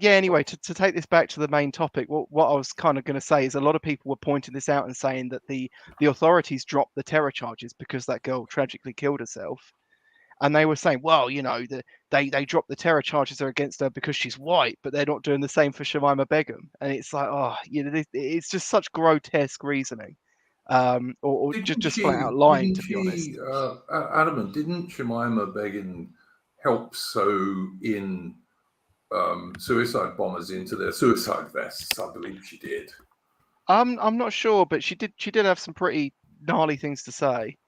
yeah, anyway, to take this back to the main topic, what I was kind of going to say is a lot of people were pointing this out and saying that the authorities dropped the terror charges because that girl tragically killed herself. And they were saying, well, you know, they dropped the terror charges against her because she's white, but they're not doing the same for Shamima Begum. And it's like, oh, you know, it's just such grotesque reasoning, or just flat out lying, to be honest. Ataman, didn't Shamima Begum help sew in suicide bombers into their suicide vests? I believe she did. I'm not sure, but she did have some pretty gnarly things to say.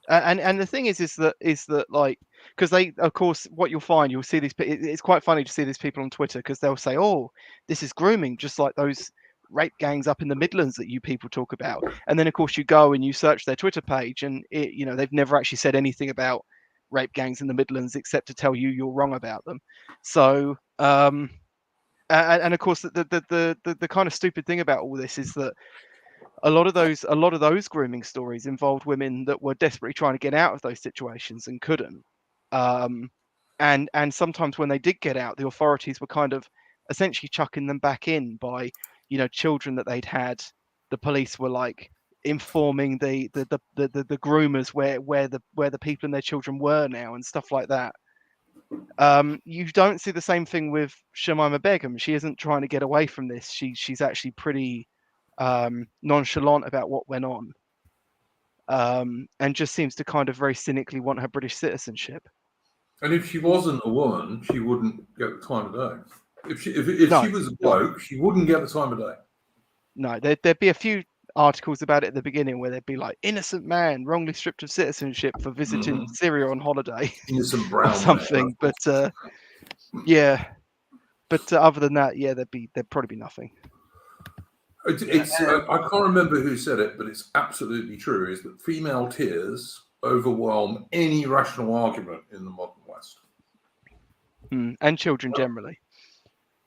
And the thing is that like, because they, of course, what you'll see these, it's quite funny to see these people on Twitter, because they'll say, oh, this is grooming, just like those rape gangs up in the Midlands that you people talk about. And then of course you go and you search their Twitter page, and you know, they've never actually said anything about rape gangs in the Midlands except to tell you you're wrong about them. So and of course the kind of stupid thing about all this is that a lot of those grooming stories involved women that were desperately trying to get out of those situations and couldn't. And sometimes when they did get out, the authorities were kind of essentially chucking them back in by, you know, children that they'd had. The police were like informing the groomers where the people and their children were now and stuff like that. You don't see the same thing with Shamima Begum. She isn't trying to get away from this. She's actually pretty nonchalant about what went on, and just seems to kind of very cynically want her British citizenship. And if she wasn't a woman, she wouldn't get the time of day. If she was a bloke, she wouldn't get the time of day. No, there'd be a few articles about it at the beginning where they'd be like, innocent man wrongly stripped of citizenship for visiting Syria on holiday. Innocent brown or something. man. But yeah. But other than that, yeah, there'd probably be nothing. I can't remember who said it, but it's absolutely true, is that female tears overwhelm any rational argument in the modern West. And children generally.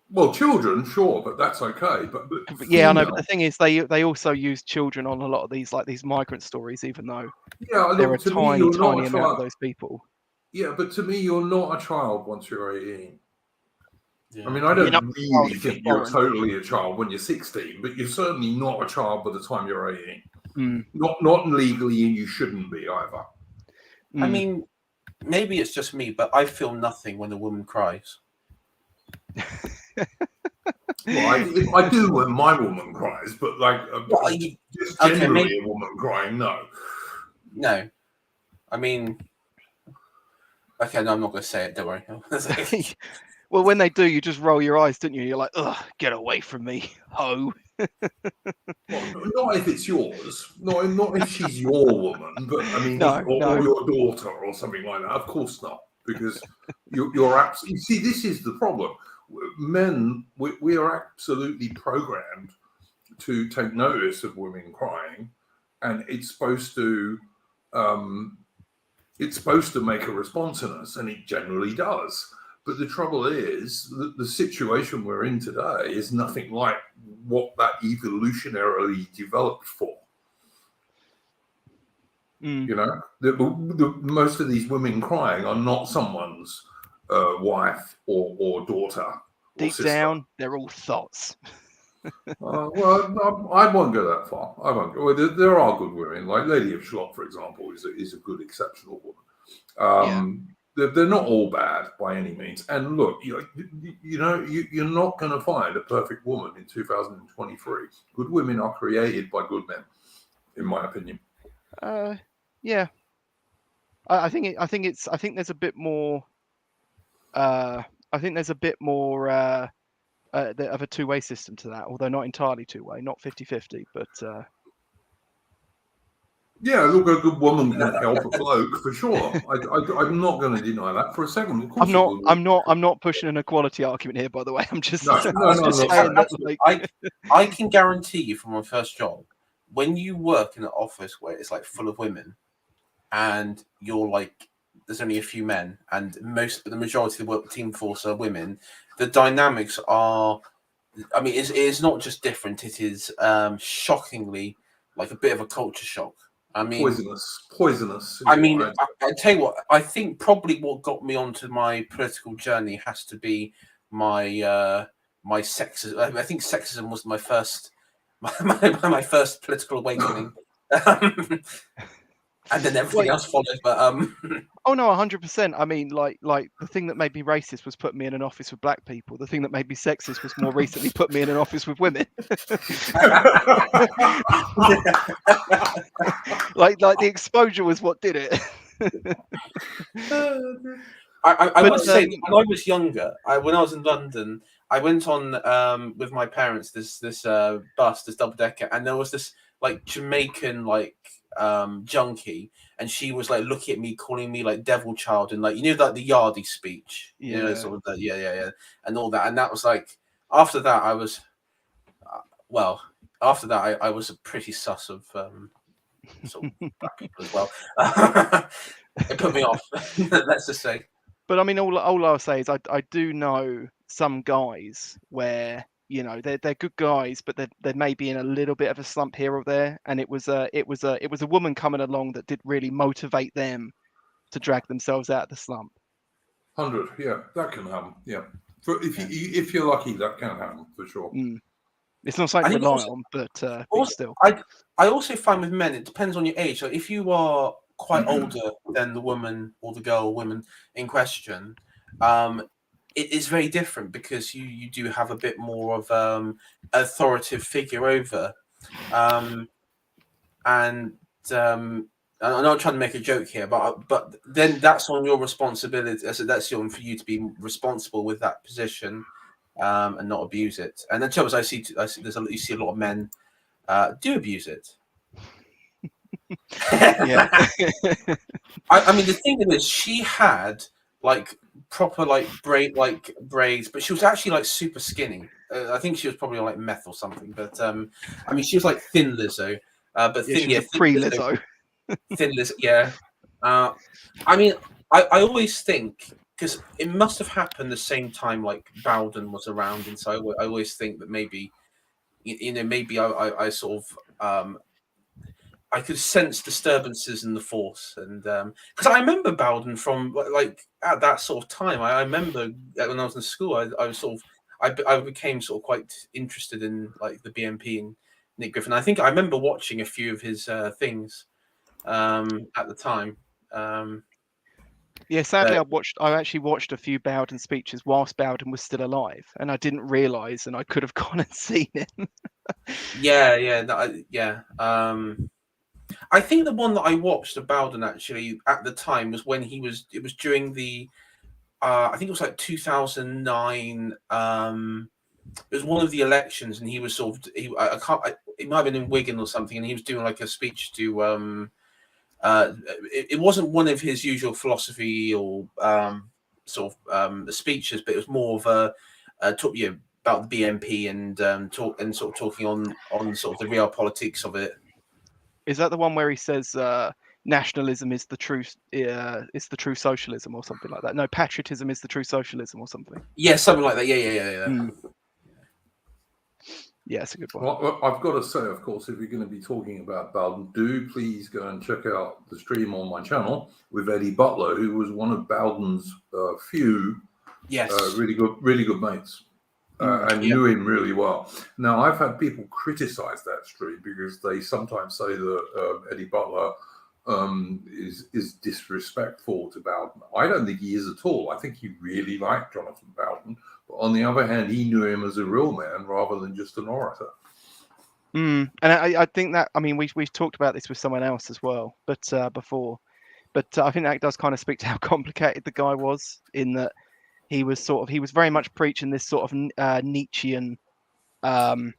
Well, children, sure, but that's okay. But yeah, I know. But the thing is, they also use children on a lot of these migrant stories, even though there are tiny amount of those people. Yeah, but to me, you're not a child once you're 18. Yeah. I mean, I don't really think you're totally a child when you're 16, but you're certainly not a child by the time you're 18. Not legally, and you shouldn't be either. I mean, maybe it's just me, but I feel nothing when a woman cries. Well, I do when my woman cries, but like just generally a woman crying, no. No. I mean, okay, no, I'm not going to say it, don't worry. Well, when they do, you just roll your eyes, don't you? You're like, ugh, get away from me, ho. Well, not if it's yours. Not if she's your woman, but I mean, or your daughter or something like that. Of course not, because you're absolutely. You see, this is the problem. Men, we are absolutely programmed to take notice of women crying, and it's supposed to make a response in us, and it generally does. But the trouble is that the situation we're in today is nothing like what that evolutionarily developed for. You know, the most of these women crying are not someone's wife or daughter. Or deep sister. Down, they're all thoughts. Well, I won't go that far. I won't. Well, there are good women, like Lady of Shalott, for example, is a good, exceptional woman. They're not all bad by any means. And look, you're not going to find a perfect woman in 2023. Good women are created by good men, in my opinion. Yeah. I think there's a bit more. I think there's a bit more of a two-way system to that, although not entirely two-way, not 50-50, but. Yeah, look, a good woman can help a bloke for sure. I'm not going to deny that for a second. Of course I'm not pushing an equality argument here, by the way. I'm just saying that I can guarantee you from my first job, when you work in an office where it's like full of women, and you're like, there's only a few men, and the majority of the team force are women. The dynamics are, I mean, it's not just different. It is shockingly like a bit of a culture shock. I mean, poisonous. I mean, I tell you what. I think probably what got me onto my political journey has to be my my sexism. I think sexism was my first my first political awakening, and then everything else followed. But oh no, 100%. I mean, like the thing that made me racist was put me in an office with black people. The thing that made me sexist was more recently put me in an office with women. like the exposure was what did it. I must say, when I was younger, when I was in London, I went on with my parents this bus, this double decker, and there was this like Jamaican junkie, and she was like looking at me, calling me like devil child, and like like the Yardie speech, sort of that, yeah, and all that, and that was like after that I was, I was pretty sus of sort of black people as well. It put me off. Let's just say. But I mean, all I'll say is I do know some guys where they're good guys, but they may be in a little bit of a slump here or there, and it was a woman coming along that did really motivate them to drag themselves out of the slump. 100, yeah, that can happen. Yeah, but if you're lucky, that can happen for sure. It's not something to rely on, but still. I also find with men, it depends on your age. So if you are quite older than the woman or the girl or woman in question, it is very different because you do have a bit more of authoritative figure over. And I'm not trying to make a joke here, but then that's on your responsibility. So that's for you to be responsible with that position, and not abuse it. And then, I see you see a lot of men do abuse it. Yeah. I mean, the thing is, she had like proper braids, but she was actually like super skinny. I think she was probably on like meth or something. But I mean, she was like thin Lizzo, but Yeah, thin, she was a thin pre-Lizzo. Thin Lizzo, yeah. I mean, I always think, because it must have happened the same time like Bowden was around, and so I always think that maybe, maybe I sort of I could sense disturbances in the force, and because I remember Bowden from like at that sort of time. I remember when I was in school, I was sort of I became sort of quite interested in like the BNP and Nick Griffin. I think I remember watching a few of his things at the time. Yeah, sadly, But I actually watched a few Bowden speeches whilst Bowden was still alive, and I didn't realise, and I could have gone and seen him. yeah. I think the one that I watched of Bowden actually at the time was when it was during the I think it was like 2009. It was one of the elections, and he was sort of it might have been in Wigan or something, and he was doing like a speech to it wasn't one of his usual philosophy or sort of speeches, but it was more of a talk, about the BNP and sort of talking on sort of the real politics of it. Is that the one where he says nationalism is the true socialism or something like that? No, patriotism is the true socialism or something. Yeah, something like that. Yeah. Yeah, it's a good one. Well, I've got to say, of course, if you're going to be talking about Bowden, do please go and check out the stream on my channel with Eddie Butler, who was one of Bowden's few really good mates. And knew him really well. Now, I've had people criticize that stream because they sometimes say that Eddie Butler is disrespectful to Bowden. I don't think he is at all. I think he really liked Jonathan Bowden. But on the other hand, he knew him as a real man rather than just an orator. And I think that, I mean, we've talked about this with someone else as well, but before. But I think that does kind of speak to how complicated the guy was, in that he was very much preaching this sort of Nietzschean sort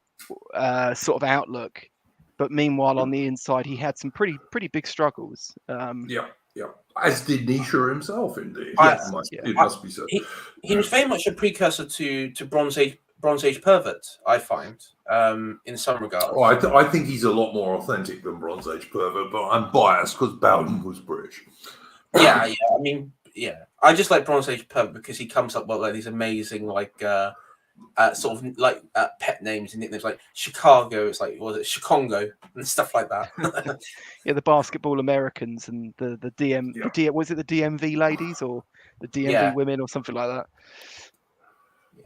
of outlook, but meanwhile on the inside he had some pretty big struggles. Yeah, as did Nietzsche himself, indeed. It must be said. He was very much a precursor to Bronze Age pervert, I find, in some regards. Oh, I think he's a lot more authentic than Bronze Age pervert, but I'm biased because Bowden was British. Yeah. I mean, yeah. I just like Bronze Age pervert because he comes up with like these amazing sort of like pet names and nicknames, like Chicago. It's like, what was it, Chicongo and stuff like that. Yeah, the basketball Americans and the was it the DMV ladies or the DMV women or something like that?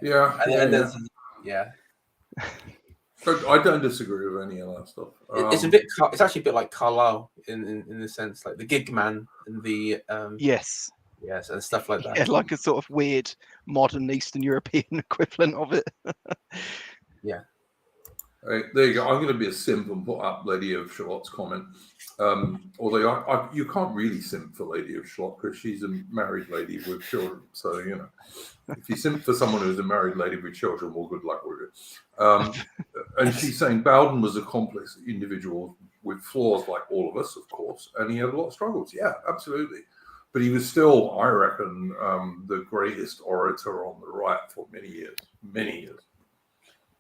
Yeah. I don't disagree with any of that stuff. It's actually a bit like Carlisle in the sense, like the gig man and the yes, and stuff like that. Yeah, like a sort of weird modern Eastern European equivalent of it. Yeah. There you go. I'm going to be a simp and put up Lady of Shalot's comment. Although you can't really simp for Lady of Shalot because she's a married lady with children. So, if you simp for someone who's a married lady with children, well, good luck with it. And she's saying Bowden was a complex individual with flaws like all of us, of course, and he had a lot of struggles. Yeah, absolutely. But he was still, I reckon, the greatest orator on the right for many years.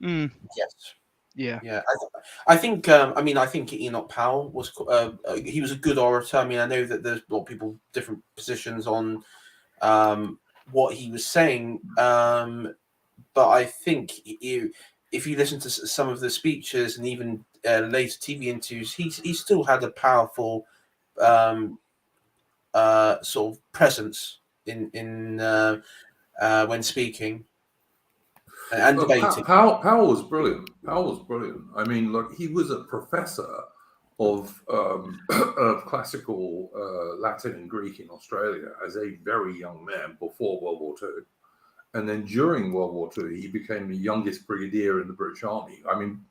Yes. Yeah. I think. I think Enoch Powell was. He was a good orator. I mean, I know that there's a lot of people different positions on what he was saying, but I think if you listen to some of the speeches and even later TV interviews, he still had a powerful sort of presence in when speaking and debating. Powell was brilliant. I mean, look, he was a professor of classical Latin and Greek in Australia as a very young man before World War II. And then during World War II, he became the youngest brigadier in the British Army. I mean,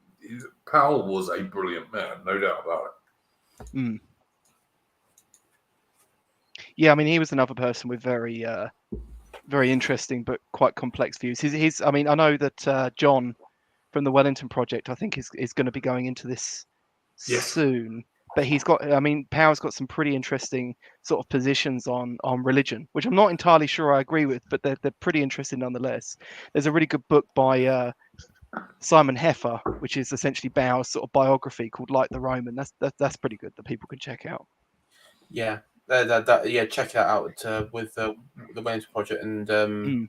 Powell was a brilliant man, no doubt about it. Mm. Yeah, I mean, he was another person with very interesting but quite complex views. His I mean, I know that John from the Wellington Project, I think, is going to be going into this soon. But he's got, I mean, Powell's got some pretty interesting sort of positions on religion, which I'm not entirely sure I agree with, but they're pretty interesting nonetheless. There's a really good book by Simon Heffer, which is essentially Bow's sort of biography called Like the Roman. That's pretty good that people can check out. Yeah, check that out with the Wellington Project and the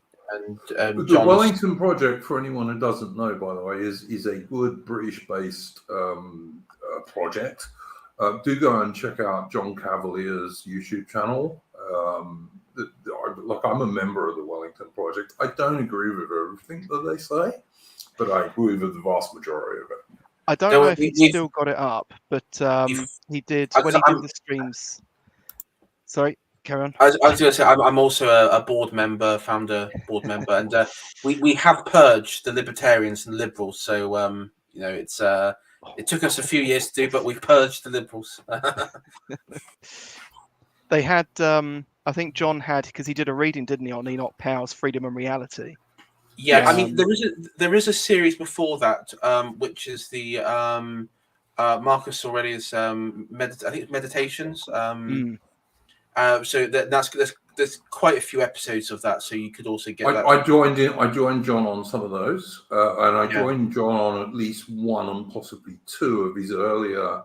John's... Wellington Project, for anyone who doesn't know, by the way, is a good British-based project. Do go and check out John Cavalier's YouTube channel. Look, I'm a member of the Wellington Project. I don't agree with everything that they say, but I agree with the vast majority of it. I don't know if he's still got it up, but he did when he did the streams. Sorry, carry on. I was going to say I'm also a board member, board member, and we have purged the libertarians and liberals. So it's it took us a few years to do, but we've purged the liberals. They had, I think John had, because he did a reading, didn't he, on Enoch Powell's Freedom and Reality. Yeah, I mean there is a series before that, which is the Marcus Aurelius I think it's Meditations. So there's quite a few episodes of that, so you could also get that. I joined John on some of those, and I joined John on at least one and possibly two of his earlier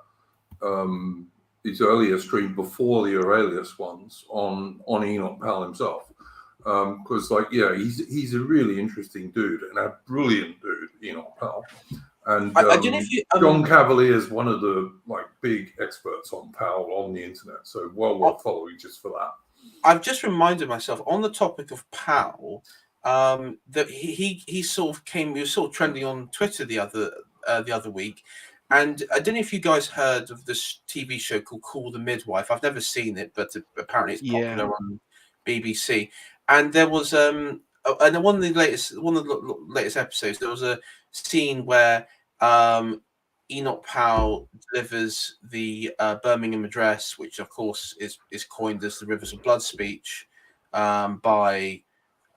stream before the Aurelius ones on Enoch Powell himself. Because he's a really interesting dude and a brilliant dude, Enoch Powell. And John Cavalier is one of the big experts on Powell on the internet, so well worth following just for that. I've just reminded myself on the topic of Powell that he sort of he was sort of trending on Twitter the other week, and I don't know if you guys heard of this TV show called Call the Midwife. I've never seen it, but apparently it's popular on BBC. And there was and one of the latest episodes, there was a scene where Enoch Powell delivers the Birmingham Address, which of course is coined as the Rivers of Blood speech by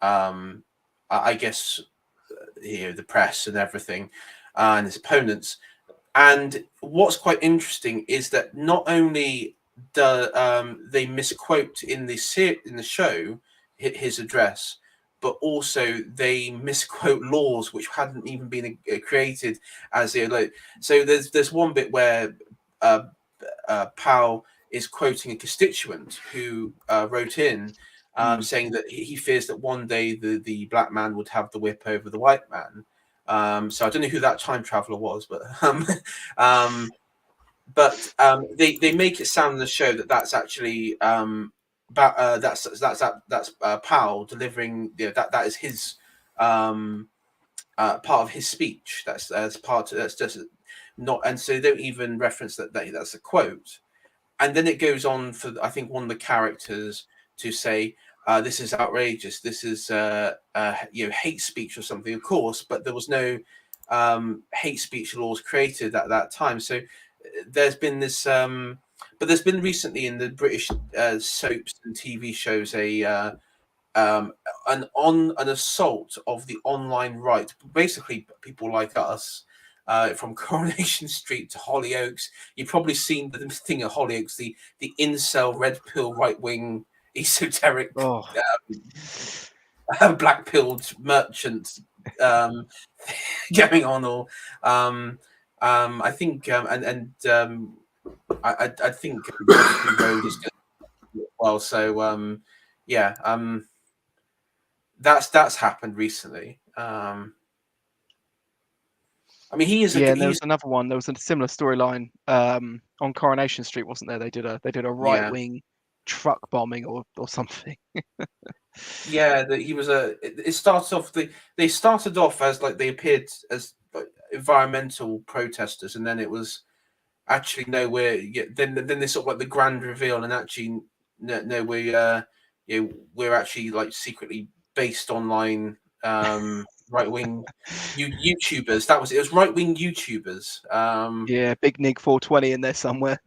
I guess the press and everything and his opponents. And what's quite interesting is that not only do they misquote in the show his address, but also they misquote laws which hadn't even been created as the. So there's one bit where Powell is quoting a constituent who wrote in saying that he fears that one day the black man would have the whip over the white man. So I don't know who that time traveler was, but they make it sound in the show that that's actually that's Powell delivering. That is his part of his speech. That's just not, and so they don't even reference that's a quote. And then it goes on for I think one of the characters to say this is outrageous. This is hate speech or something, of course. But there was no hate speech laws created at that time. So there's been this. But there's been recently in the British soaps and TV shows an assault of the online right. Basically, people like us, from Coronation Street to Hollyoaks. You've probably seen the thing at Hollyoaks, the incel red pill right wing esoteric black pilled merchants going on. Or I think I think road is good well. So that's happened recently. I mean, he is. And there was another one. There was a similar storyline on Coronation Street, wasn't there? They did a right wing truck bombing or something. That he was It started off. They started off as they appeared as environmental protesters, and then it was actually nowhere. Then they sort of the grand reveal, and actually no, we're actually secretly based online right wing YouTubers. It was right wing YouTubers. Yeah, Big Nig 420 in there somewhere.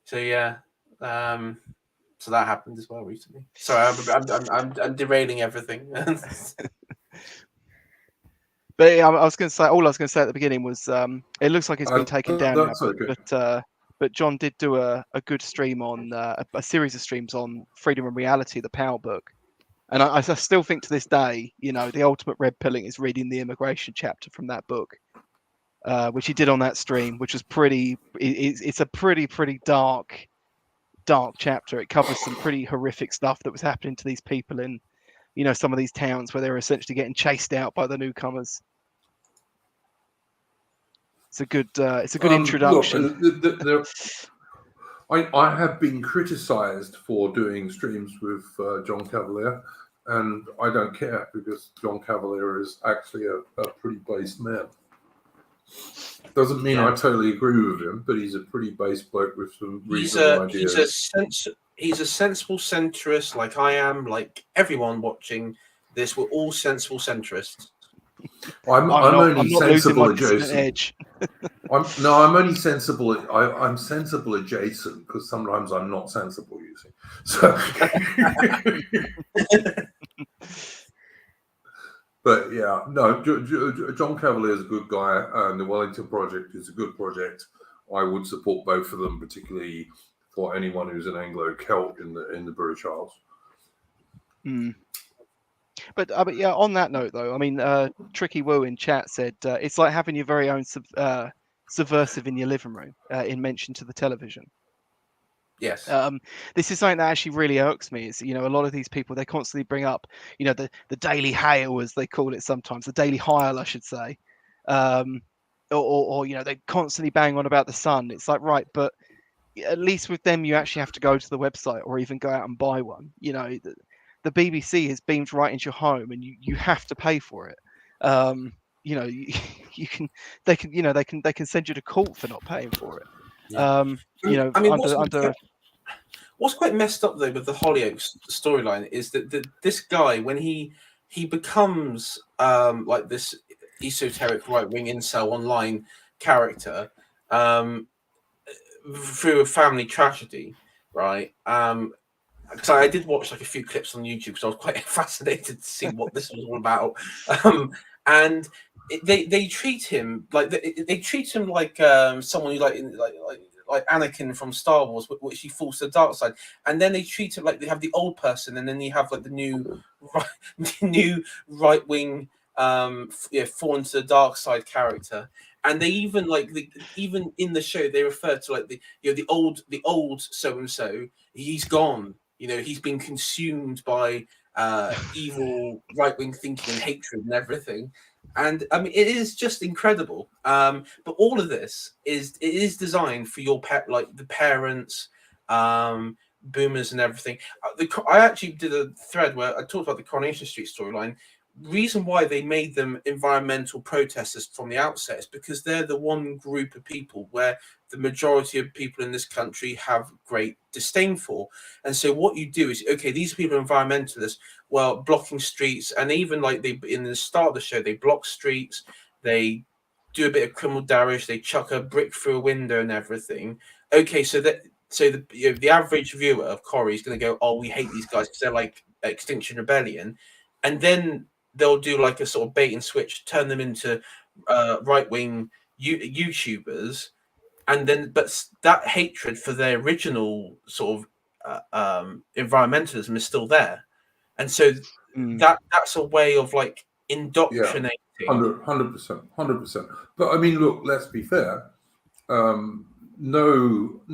So yeah, so that happened as well recently. Sorry, I'm derailing everything. But yeah, I was going to say, all I was going to say at the beginning was, it looks like it's been taken down now, That's okay. but John did do a good stream on a series of streams on Freedom and Reality, the Power book, and I still think to this day, you know, the ultimate red pilling is reading the immigration chapter from that book, which he did on that stream, which was pretty. It's a pretty dark chapter. It covers some pretty horrific stuff that was happening to these people in, you know, some of these towns where they were essentially getting chased out by the newcomers. It's a good introduction. Look, I have been criticised for doing streams with John Cavalier, and I don't care because John Cavalier is actually a pretty based man. Doesn't mean I totally agree with him, but he's a pretty base bloke with some reasonable ideas. He's a sensible centrist, like I am, like everyone watching this. We're all sensible centrists. I'm only sensible adjacent. I'm only sensible. I'm sensible adjacent because sometimes I'm not sensible. You see, so. But yeah, no, John Cavalier is a good guy, and the Wellington Project is a good project. I would support both of them, particularly for anyone who's an Anglo-Celt in the British Isles. But yeah, on that note though, I mean, Tricky Woo in chat said it's like having your very own subversive in your living room, in mention to the television. Yes. This is something that actually really irks me. Is, you know, a lot of these people, they constantly bring up, you know, the Daily Hail, as they call it sometimes, the Daily Heil, I should say, or you know, they constantly bang on about the Sun. It's like, right, but at least with them, you actually have to go to the website or even go out and buy one. You know, the BBC is beamed right into your home, and you have to pay for it. You know, they can send you to court for not paying for it. Yeah. You know, I mean, what's quite messed up though with the Hollyoaks storyline is that this guy, when he becomes like this esoteric right wing incel online character through a family tragedy, right? Because I did watch like a few clips on YouTube because I was quite fascinated to see what this was all about, and they treat him like someone who like Anakin from Star Wars, which he falls to the dark side, and then they treat him like they have the old person, and then you have like the new right wing fallen to the dark side character, and they even even in the show they refer to like the old so and so, he's gone, you know, he's been consumed by evil right wing thinking and hatred and everything. And I mean, it is just incredible. But all of this is designed for your pet, like the parents, boomers, and everything. I actually did a thread where I talked about the Coronation Street storyline. Reason why they made them environmental protesters from the outset is because they're the one group of people where the majority of people in this country have great disdain for. And so what you do is, okay, these people are environmentalists, well, blocking streets, and even like they in the start of the show, they block streets, they do a bit of criminal damage, they chuck a brick through a window and everything. Okay, so the average viewer of Corrie is going to go, oh, we hate these guys because they're like Extinction Rebellion, and then they'll do like a sort of bait and switch, turn them into right-wing YouTubers, and then but that hatred for their original sort of environmentalism is still there, and so that's a way of like indoctrinating. 100%. But I mean, look, let's be fair. None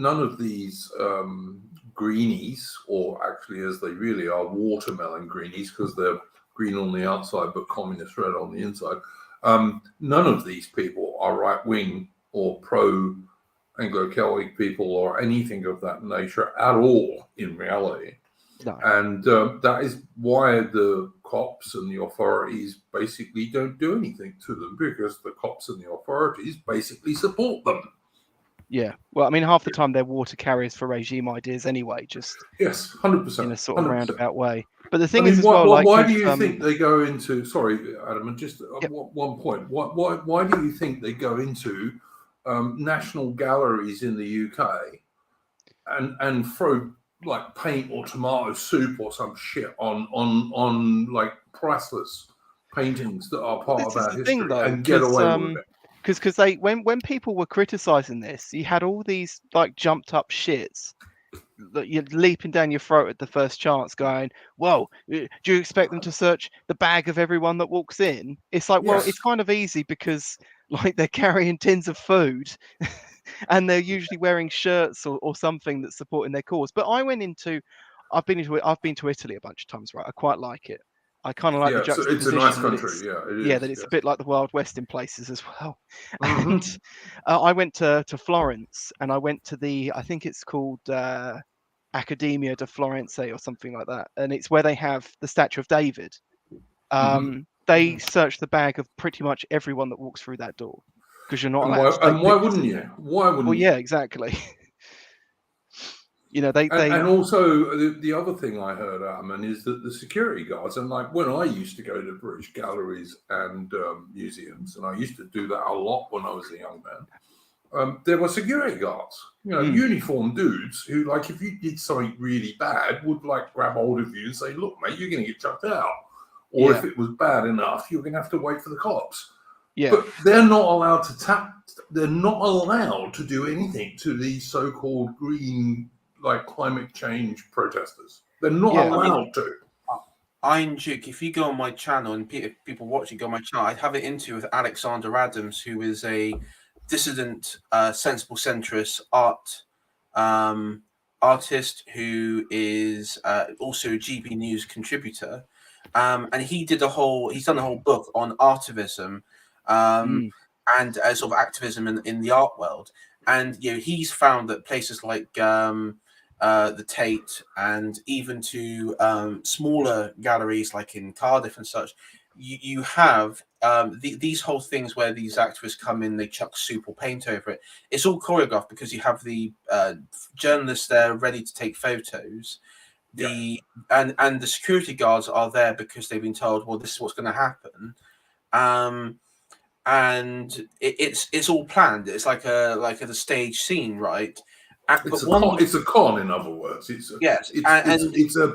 of these greenies, or actually as they really are, watermelon greenies, because they're green on the outside but communist red on the inside. None of these people are right wing or pro Anglo-Celtic people or anything of that nature at all in reality. No. And that is why the cops and the authorities basically don't do anything to them, because the cops and the authorities basically support them. Yeah. Well, I mean, half the time they're water carriers for regime ideas anyway, just Yes, 100%. in a sort of 100%. roundabout way. But the I thing mean, is as well, like, why with, do you think they go into? Sorry, Adam, and just Yep. one point. Why do you think they go into national galleries in the UK and throw like paint or tomato soup or some shit on like priceless paintings that are part this of is our the history thing though, and get away with it? because they when people were criticizing this, you had all these like jumped up shits that you're leaping down your throat at the first chance, going, "Whoa, do you expect them to search the bag of everyone that walks in?" It's like, well, Yes. it's kind of easy because like they're carrying tins of food, and they're usually wearing shirts or something that's supporting their cause. But I've been to Italy a bunch of times, right? I quite like it. I kind of like the Yeah, so it's a nice juxtaposition that country. it's Yeah, it yeah, is. that it's Yes. a bit like the Wild West in places as well. Mhm. And I went to Florence, and I went to I think it's called Accademia di Florence or something like that, and it's where they have the statue of David. They search the bag of pretty much everyone that walks through that door because you're not And allowed to take why pictures wouldn't in you? there. Why wouldn't Well, you? yeah, exactly. You know, they And also the other thing I heard, Atman, is that the security guards, and like when I used to go to British galleries and museums, and I used to do that a lot when I was a young man, there were security guards, uniformed dudes who, like, if you did something really bad, would like grab hold of you and say, "Look, mate, you're going to get chucked out," or if it was bad enough, you're going to have to wait for the cops. yeah, But they're not allowed to They're not allowed to do anything to these so-called green, like climate change protesters. They're not Yeah. allowed to. Iron Duke, if you go on my channel and if people watch it, go on my channel, I'd have it into with Alexander Adams, who is a dissident, sensible centrist artist who is also a GB News contributor. And he's done a whole book on artivism and sort of activism in the art world. And he's found that places like the Tate and even to smaller galleries like in Cardiff and such, you have these whole things where these activists come in, they chuck soup or paint over it. It's all choreographed because you have the journalists there ready to take photos. And the security guards are there because they've been told, well, this is what's going to happen. And it's all planned. It's like a stage scene, right? It's a con, in other words. It's a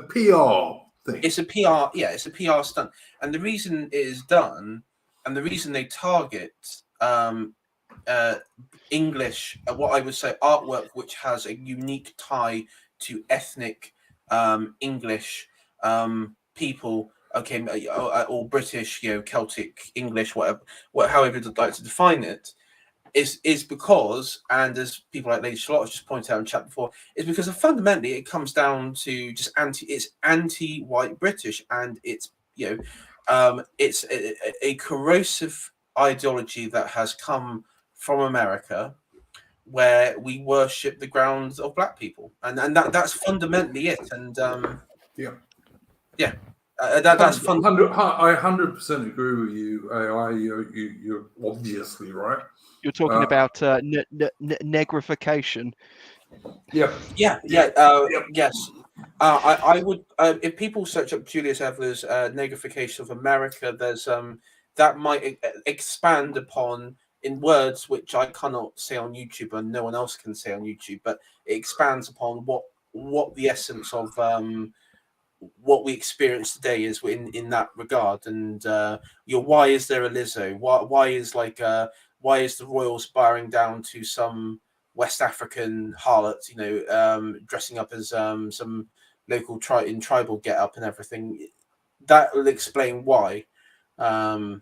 PR thing. It's a PR, it's a PR stunt. And the reason it is done, and the reason they target English, what I would say, artwork which has a unique tie to ethnic English people, okay, or British, Celtic, English, whatever, however you'd like to define it, is because, and as people like Lady Charlotte just pointed out in chat before, is because fundamentally it comes down to just anti-white British, and it's it's a corrosive ideology that has come from America, where we worship the grounds of black people, and that's fundamentally it. And that's fun. I 100% agree with you. You're obviously right. You're talking about negrification. Yes. I would, if people search up Julius Evolar's negrification of America, there's that might expand upon, in words which I cannot say on YouTube and no one else can say on YouTube, but it expands upon what the essence of what we experience today is in that regard. And why is there a Lizzo? Why is the royals bowing down to some West African harlot, dressing up as some local tribal get up and everything? That will explain why. And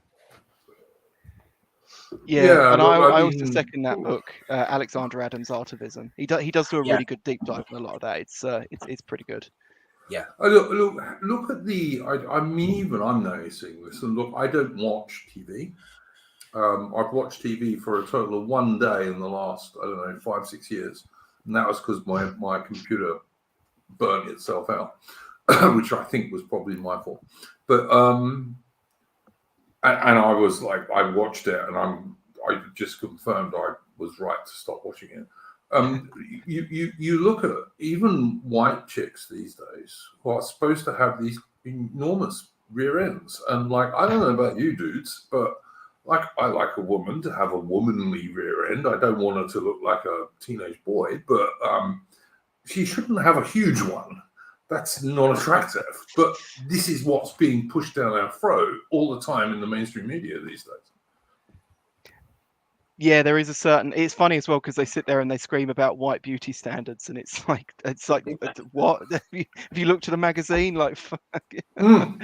look, I also second that book, Alexander Adams' Artivism. He does do a really good deep dive on a lot of that. It's pretty good. Yeah. Look at the. I mean, even I'm noticing this. And look, I don't watch TV. I've watched TV for a total of one day in the last, 5-6 years, and that was because my computer burned itself out, which I think was probably my fault. But and I was like, I watched it, and I just confirmed I was right to stop watching it. You look at even white chicks these days who are supposed to have these enormous rear ends, and like, I don't know about you dudes, but like, I like a woman to have a womanly rear end. I don't want her to look like a teenage boy, but she shouldn't have a huge one. That's not attractive. But this is what's being pushed down our throat all the time in the mainstream media these days. Yeah, there is a certain. It's funny as well because they sit there and they scream about white beauty standards, and it's like what? Have you looked at a magazine? Like, fuck. And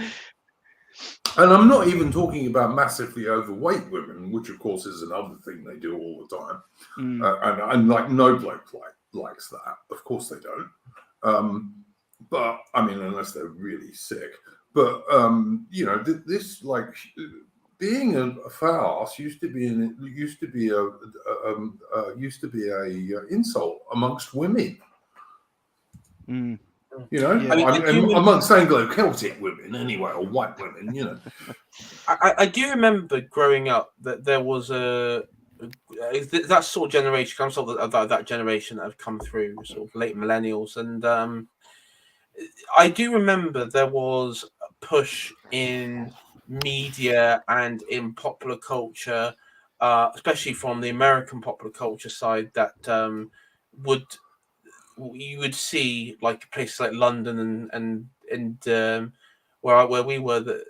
I'm not even talking about massively overweight women, which of course is another thing they do all the time. And like, no bloke likes that. Of course they don't. But I mean, unless they're really sick. But you know, this like. Being a fat ass used to be a insult amongst women. You know, Yeah. amongst Anglo-Celtic women anyway, or white women. You know, I do remember growing up that there was that sort of generation. I'm sort of that generation that have come through, sort of late millennials, and I do remember there was a push in media and in popular culture, especially from the American popular culture side, that you would see like places like London and where we were, that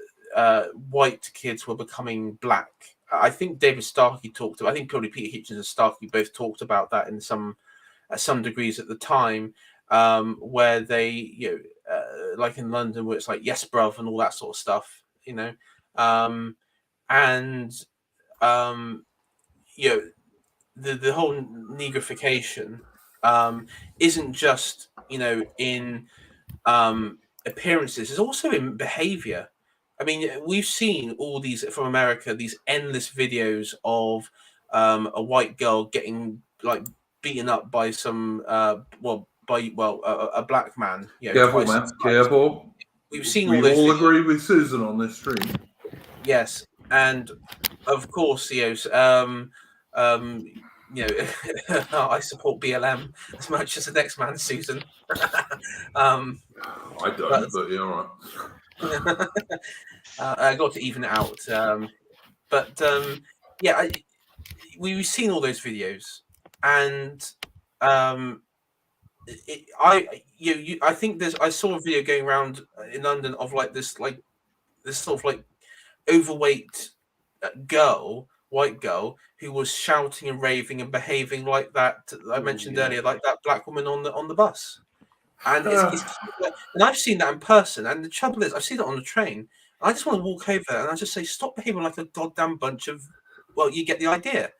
white kids were becoming black. I think David Starkey talked about. I think probably Peter Hitchens and Starkey both talked about that in some degrees at the time, where they, you know, like in London, where it's like yes, bruv, and all that sort of stuff, you know. You know, the whole negrification isn't just, you know, in appearances, it's also in behavior. I mean, we've seen all these from America, these endless videos of a white girl getting like beaten up by some a black man. You know, careful, man, careful. We've seen we all those. We all videos. agree with Susan on this stream. Yes, and of course, you know, I support BLM as much as the next man, Susan. I don't, but yeah, all right. I got to even it out. Yeah, we've seen all those videos, and I think I saw a video going around in London of like this sort of like overweight white girl, who was shouting and raving and behaving like that I mentioned earlier, like that black woman on the bus. And and I've seen that in person. And the trouble is, I've seen it on the train. I just want to walk over and I just say, stop behaving like a goddamn bunch of. Well, you get the idea.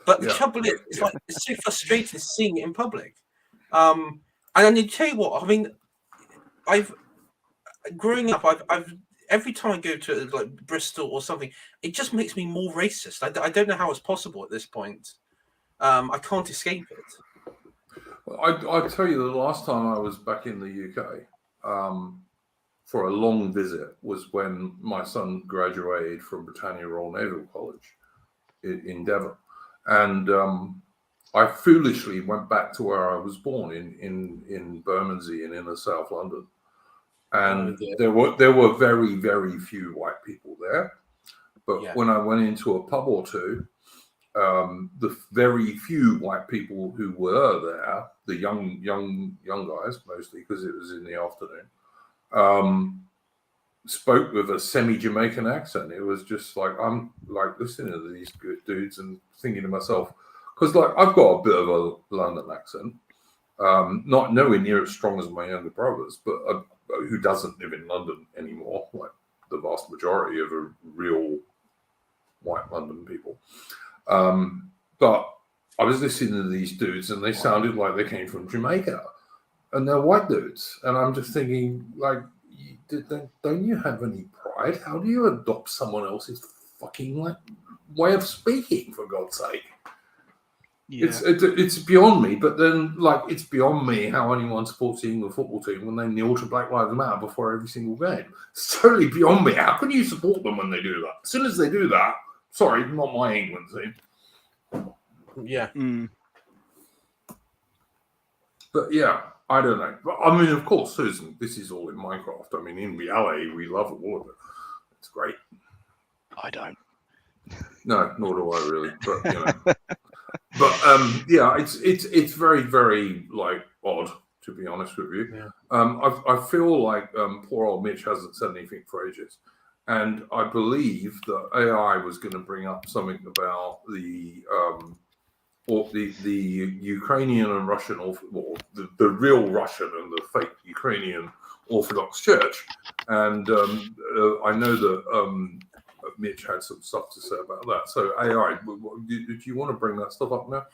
But the trouble is, it's like it's so frustrating seeing it in public. And I need to tell you what, I mean, growing up, I've every time I go to like Bristol or something, it just makes me more racist. I don't know how it's possible at this point. I can't escape it. I'll tell you, the last time I was back in the UK for a long visit was when my son graduated from Britannia Royal Naval College in Devon. And I foolishly went back to where I was born in Bermondsey in inner South London. And there were very, very few white people there. But when I went into a pub or two, the very few white people who were there, the young guys mostly, because it was in the afternoon, spoke with a semi-Jamaican accent. It was just like, I'm like listening to these good dudes and thinking to myself, because like I've got a bit of a London accent, not nowhere near as strong as my younger brothers, but who doesn't live in London anymore, like the vast majority of a real white London people. But I was listening to these dudes and they sounded like they came from Jamaica, and they're white dudes. And I'm just thinking, like, don't you have any pride? How do you adopt someone else's fucking like way of speaking, for God's sake? Yeah. It's beyond me. But then, like, it's beyond me how anyone supports the England football team when they kneel to Black Lives Matter before every single game. It's totally beyond me. How can you support them when they do that? As soon as they do that, sorry, not my England team. Yeah. But yeah, I don't know. But I mean, of course, Susan, this is all in Minecraft. I mean, in reality, we love all of it. It's great. I don't. No, nor do I really. But you know, but yeah, it's very, very like odd, to be honest with you. Yeah. I feel like poor old Mitch hasn't said anything for ages, and I believe that AI was going to bring up something about the Ukrainian and Russian, or the real Russian and the fake Ukrainian Orthodox Church, and I know that Mitch had some stuff to say about that. So AI, do you want to bring that stuff up now?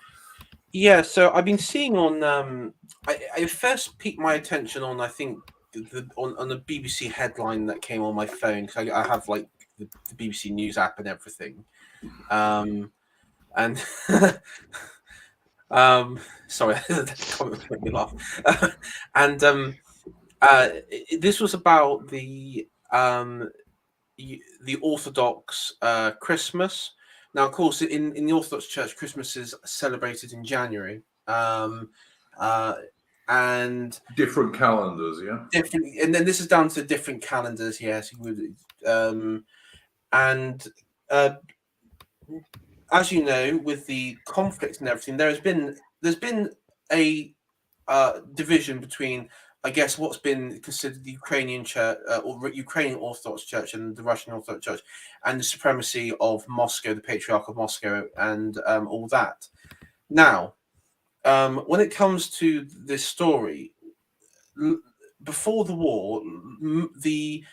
Yeah, so I've been seeing on. I first piqued my attention on, I think, on the BBC headline that came on my phone, because I have like the BBC News app and everything, and sorry, that comment made me laugh. And this was about the Orthodox Christmas. Now, of course, in the Orthodox Church, Christmas is celebrated in January, and Different calendars, yeah. different. And then this is down to different calendars. Yes, and as you know, with the conflict and everything, there's been a division between, I guess, what's been considered the Ukrainian Church or Ukrainian Orthodox Church and the Russian Orthodox Church, and the supremacy of Moscow, the Patriarch of Moscow, and all that. Now, when it comes to this story, before the war, the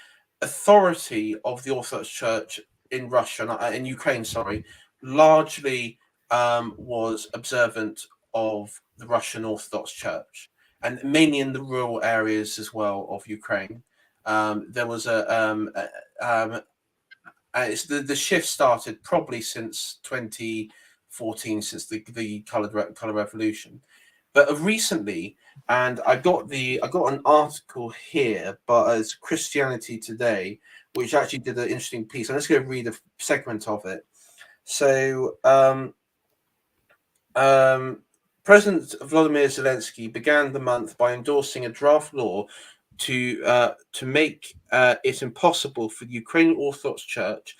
authority of the Orthodox Church in Russia, in Ukraine, sorry, largely was observant of the Russian Orthodox Church, and mainly in the rural areas as well of Ukraine. There was the shift started probably since 2014, since the color revolution, but recently, and I got an article here, but it's Christianity Today, which actually did an interesting piece. I'm just going to read a segment of it. So, President Volodymyr Zelensky began the month by endorsing a draft law to make it impossible for the Ukrainian Orthodox Church,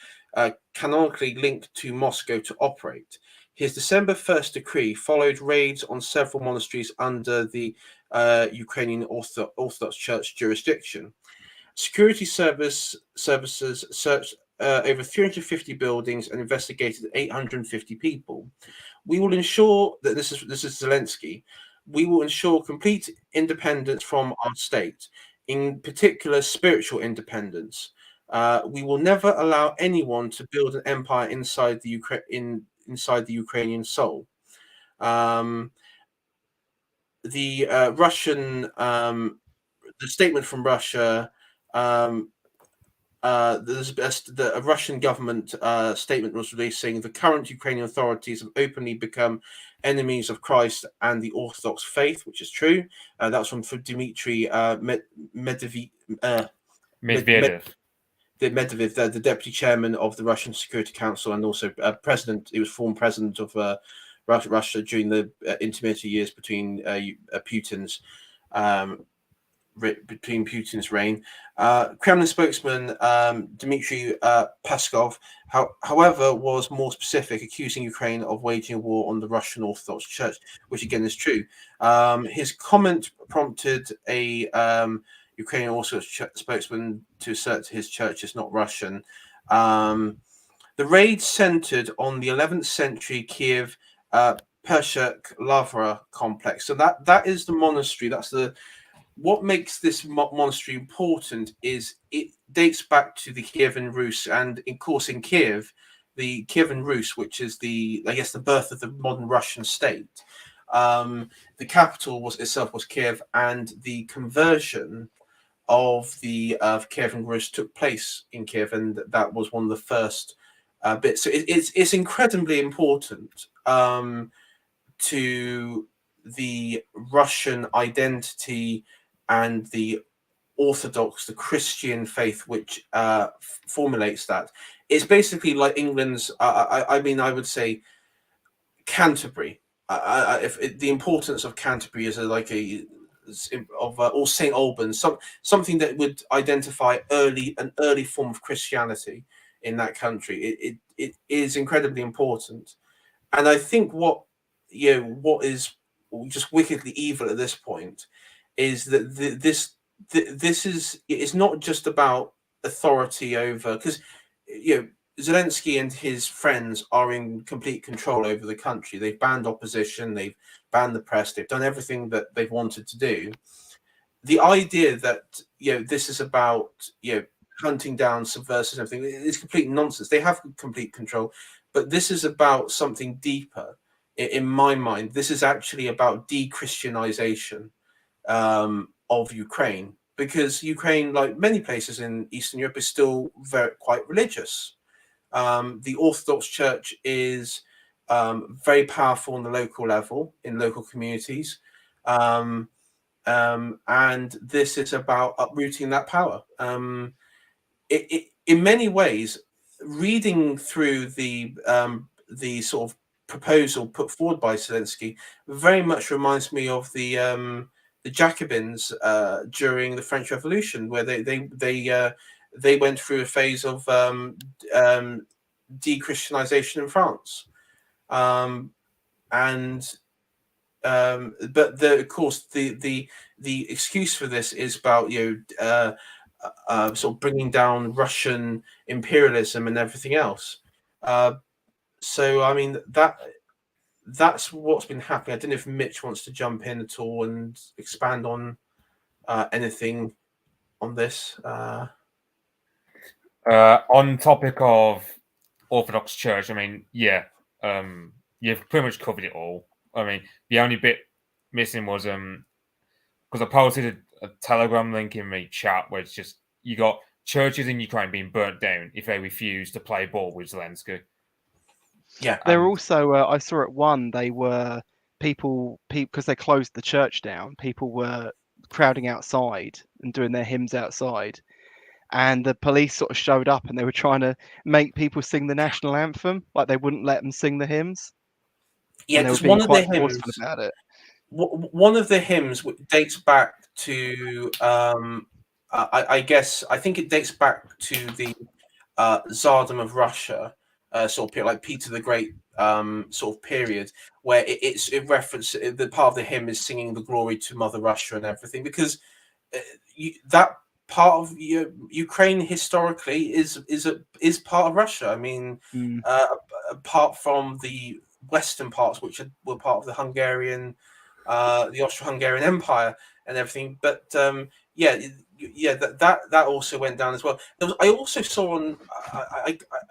canonically linked to Moscow, to operate. His December 1st decree followed raids on several monasteries under the Ukrainian Orthodox Church jurisdiction. Security services searched over 350 buildings and investigated 850 people. We will ensure that this is Zelensky. We will ensure complete independence from our state, in particular spiritual independence. We will never allow anyone to build an empire inside the Ukrainian soul. The statement from Russia. A Russian government statement was released saying the current Ukrainian authorities have openly become enemies of Christ and the Orthodox faith, which is true. That was from Dmitry Medvedev, the deputy chairman of the Russian Security Council, and also president. He was former president of Russia during the intermediate years between Putin's reign. Kremlin spokesman Dmitry Peskov, however, was more specific, accusing Ukraine of waging a war on the Russian Orthodox Church, which again is true. His comment prompted a Ukrainian Orthodox spokesman to assert his church is not Russian. The raid centered on the 11th century Kiev Pershik Lavra complex. So that is the monastery. What makes this monastery important is it dates back to the Kievan Rus, and of course in Kiev, the Kievan Rus, which is the birth of the modern Russian state. The capital was Kiev, and the conversion of the Kievan Rus took place in Kiev, and that was one of the first bits. So it's incredibly important to the Russian identity and the Orthodox, the Christian faith, which formulates that. It's basically like England's, I would say, Canterbury. the importance of Canterbury as or St Albans, something that would identify an early form of Christianity in that country. It is incredibly important, and I think what is just wickedly evil at this point is that this is, it's not just about authority over, because Zelensky and his friends are in complete control over the country. They've banned opposition, they've banned the press, they've done everything that they've wanted to do. The idea that this is about hunting down subversives and everything is complete nonsense. They have complete control, but this is about something deeper. In my mind, this is actually about de-Christianization of Ukraine, because Ukraine, like many places in Eastern Europe, is still quite religious. The Orthodox Church is very powerful on the local level, in local communities. And this is about uprooting that power. In many ways, reading through the sort of proposal put forward by Zelensky very much reminds me of the Jacobins during the French Revolution, where they went through a phase of de-Christianization in France, but of course the excuse for this is about sort of bringing down Russian imperialism and everything else. So I mean that's what's been happening. I don't know if Mitch wants to jump in at all and expand on anything on this. On topic of Orthodox Church, I mean, you've pretty much covered it all. I mean, the only bit missing was because I posted a Telegram link in my chat where it's just you got churches in Ukraine being burnt down if they refuse to play ball with Zelensky. Yeah, there were also I saw at one they were people because they closed the church down. People were crowding outside and doing their hymns outside, and the police sort of showed up and they were trying to make people sing the national anthem, like they wouldn't let them sing the hymns. Yeah, and they were because being one of the quite hymns forceful about it. One of the hymns dates back to I guess I think it dates back to the Tsardom of Russia, sort of period, like Peter the Great sort of period, where it references the part of the hymn is singing the glory to Mother Russia and everything, because that part of Ukraine historically is part of Russia. I mean, apart from the western parts, which were part of the Hungarian, the Austro-Hungarian Empire and everything, but that also went down as well. I also saw on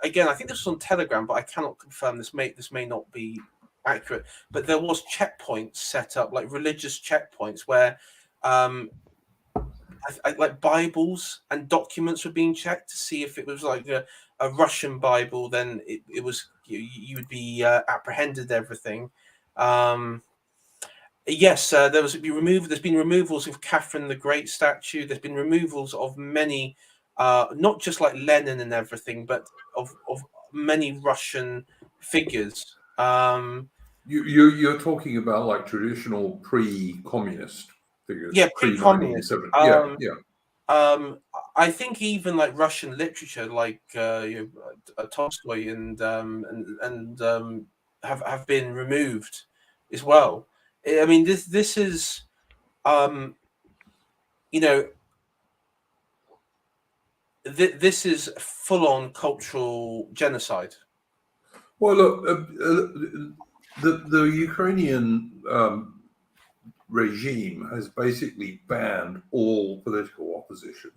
again, I think this was on Telegram, but I cannot confirm this may not be accurate, but there was checkpoints set up, like religious checkpoints, where like Bibles and documents were being checked to see if it was like a Russian Bible, then it was you would be apprehended, everything. Yes, there's been removals of Catherine the Great statue. There's been removals of many, not just like Lenin and everything, but of many Russian figures. You're talking about like traditional pre-communist figures, Yeah, pre-communist. I think even like Russian literature, like Tolstoy and have been removed as well. I mean, this is, this is full-on cultural genocide. Well, look, the Ukrainian regime has basically banned all political opposition,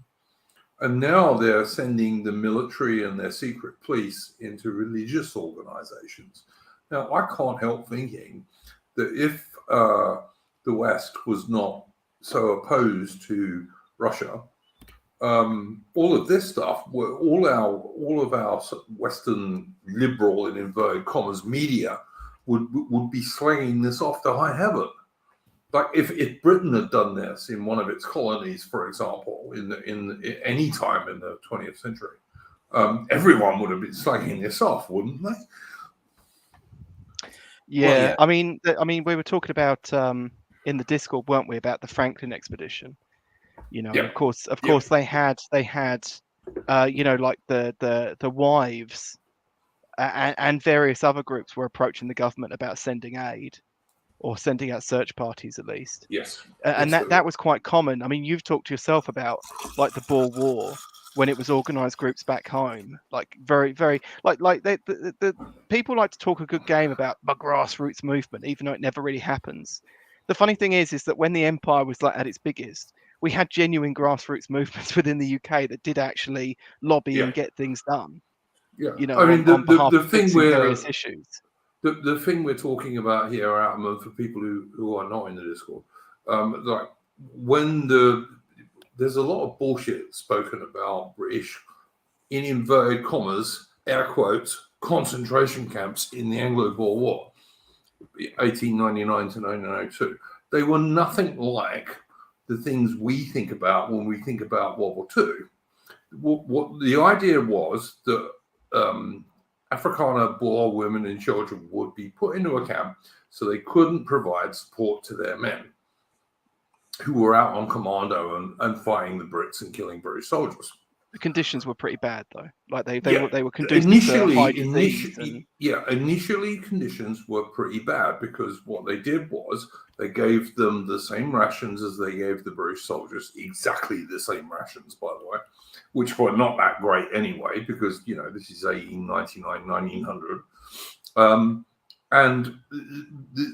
and now they're sending the military and their secret police into religious organizations. Now, I can't help thinking that if the West was not so opposed to Russia, all of this stuff, all of our Western liberal, in inverted commas, media would be slinging this off to high heaven. Like if Britain had done this in one of its colonies, for example, in any time in the 20th century, everyone would have been slanging this off, wouldn't they? Yeah, yeah. I mean, we were talking about in the Discord, weren't we, about the Franklin expedition? You know, and Yeah. of course, Yeah. they had, you know, like the wives and various other groups were approaching the government about sending aid or sending out search parties at least. Yes. And Yes, that was quite common. I mean, you've talked yourself about like the Boer War when it was organized groups back home, like very like the people like to talk a good game about the grassroots movement, even though it never really happens. The funny thing is that when the empire was like at its biggest, we had genuine grassroots movements within the UK that did actually lobby Yeah. and get things done, Yeah. you know, I mean, on behalf the of thing fixing various issues. the thing we're talking about here, Ataman, for people who are not in the Discord, like when there's a lot of bullshit spoken about British, in inverted commas, air quotes, concentration camps in the Anglo-Boer War, 1899 to 1902. They were nothing like the things we think about when we think about World War II. What the idea was that Afrikaner Boer women and children would be put into a camp so they couldn't provide support to their men who were out on commando and fighting the Brits and killing British soldiers. The conditions were pretty bad though. Like they Yeah. were conducive to high disease. Initially conditions were pretty bad because what they did was they gave them the same rations as they gave the British soldiers, exactly the same rations, by the way, which were not that great anyway, because, you know, this is 1899, 1900. And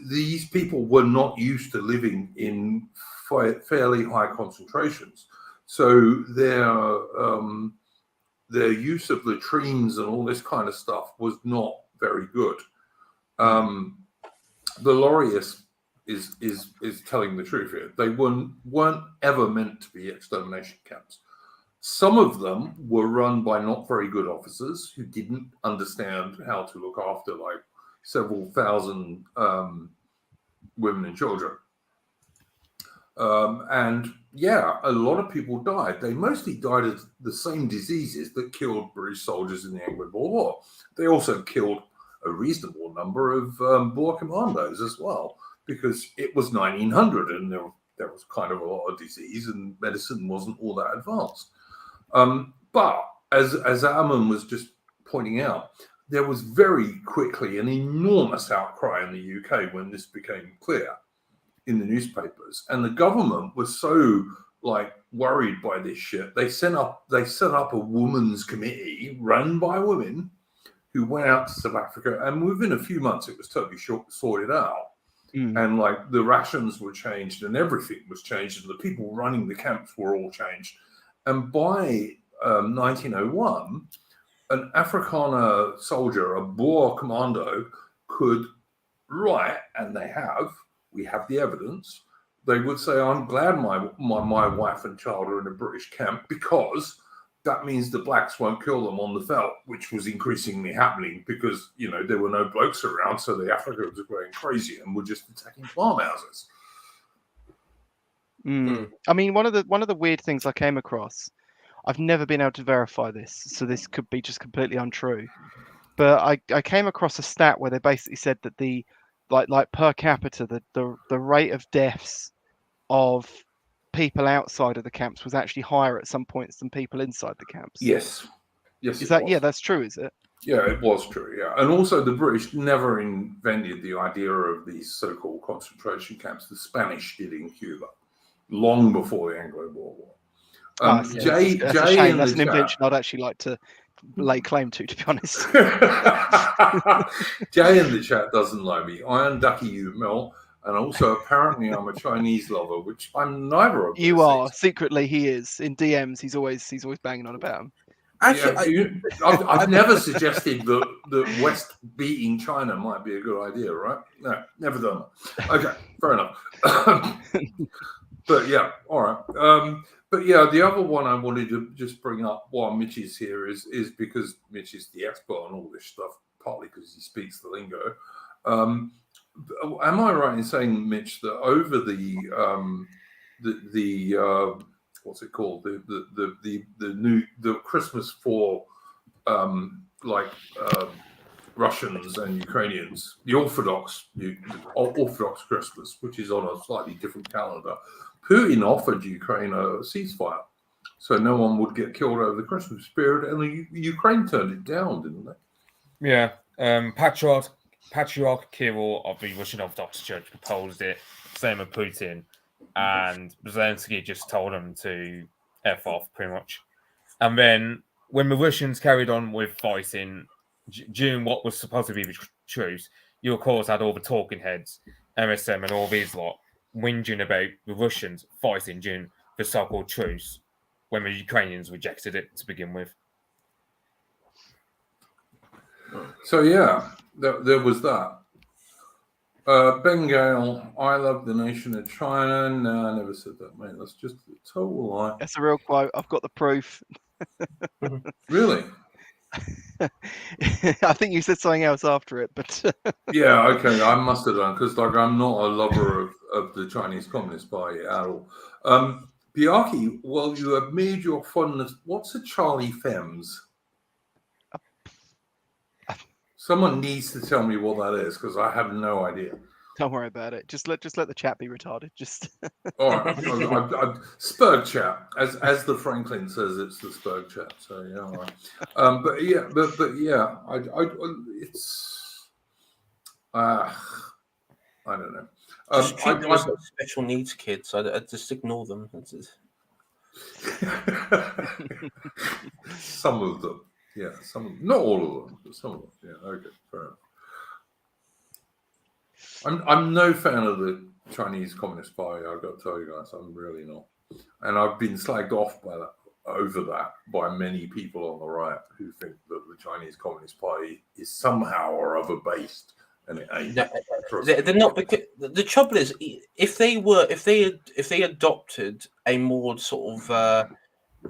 these people were not used to living in fairly high concentrations. So their use of latrines and all this kind of stuff was not very good. The Laureus is telling the truth here. They weren't ever meant to be extermination camps. Some of them were run by not very good officers who didn't understand how to look after like several thousand women and children. And yeah, a lot of people died. They mostly died of the same diseases that killed British soldiers in the Anglo-Boer War. They also killed a reasonable number of Boer commandos as well, because it was 1900 and there was kind of a lot of disease and medicine wasn't all that advanced. But as Ataman was just pointing out, there was very quickly an enormous outcry in the UK when this became clear in the newspapers, and the government was so like worried by this shit. They set up a women's committee run by women who went out to South Africa, and within a few months it was totally sorted out. And like the rations were changed and everything was changed and the people running the camps were all changed. And by 1901, an Afrikaner soldier, a Boer commando, could write, and we have the evidence, they would say, I'm glad my wife and child are in a British camp because that means the blacks won't kill them on the veldt, which was increasingly happening because, you know, there were no blokes around, so the Africans were going crazy and were just attacking farmhouses. I mean, one of the weird things I came across, I've never been able to verify this, so this could be just completely untrue, but I came across a stat where they basically said that the like per capita the rate of deaths of people outside of the camps was actually higher at some points than people inside the camps. Yes, is that was. That's true, is it? Yeah, it was true. Yeah, and also the British never invented the idea of these so-called concentration camps. The Spanish did in Cuba long before the Anglo-Boer War. That's a shame. That's an invention I'd actually like to lay claim to be honest. Jay in the chat doesn't know me. Iron Ducky you, Mel, and also apparently I'm a Chinese lover, which I'm neither of those You are things. secretly. He is in DMs. He's always banging on about him. Actually, I've never suggested that West beating China might be a good idea, right? No, never done that. Okay, fair enough. But yeah, all right. But yeah, the other one I wanted to just bring up while Mitch is here is because Mitch is the expert on all this stuff, partly because he speaks the lingo. Am I right in saying, Mitch, that over the what's it called, the Christmas for Russians and Ukrainians, the Orthodox Christmas, which is on a slightly different calendar, Putin offered Ukraine a ceasefire, so no one would get killed over the Christmas period, and the Ukraine turned it down, didn't they? Yeah. Patriarch Kirill of the Russian Orthodox Church proposed it, same with Putin, and Zelensky just told him to F off, pretty much. And then when the Russians carried on with fighting during what was supposed to be the truce, you of course had all the talking heads, MSM and all these lot, whinging about the Russians fighting during the so-called truce when the Ukrainians rejected it to begin with. So yeah, there was that. Ben Gale, I love the nation of China. No, I never said that, mate. That's just a total lie. That's a real quote. I've got the proof. Really? I think you said something else after it, but Yeah, okay, I must have done, because like I'm not a lover of the Chinese Communist Party at all. Biaki, well, you have made your fondness. What's a Charlie Fems? Someone needs to tell me what that is, because I have no idea. don't worry about it. Just let the chat be retarded. Just All right, Spurg chat, as the Franklin says, it's the Spurg chat. So yeah, all right. But yeah, it's I don't know. Just treat them as like special needs kids. I just ignore them. Some of them, yeah, not all of them, but some of them. Yeah, okay, fair enough. I'm no fan of the Chinese Communist Party. I've got to tell you guys, I'm really not, and I've been slagged off over that by many people on the right who think that the Chinese Communist Party is somehow or other based, and it ain't. No, they're not, because the trouble is, if they adopted a more sort of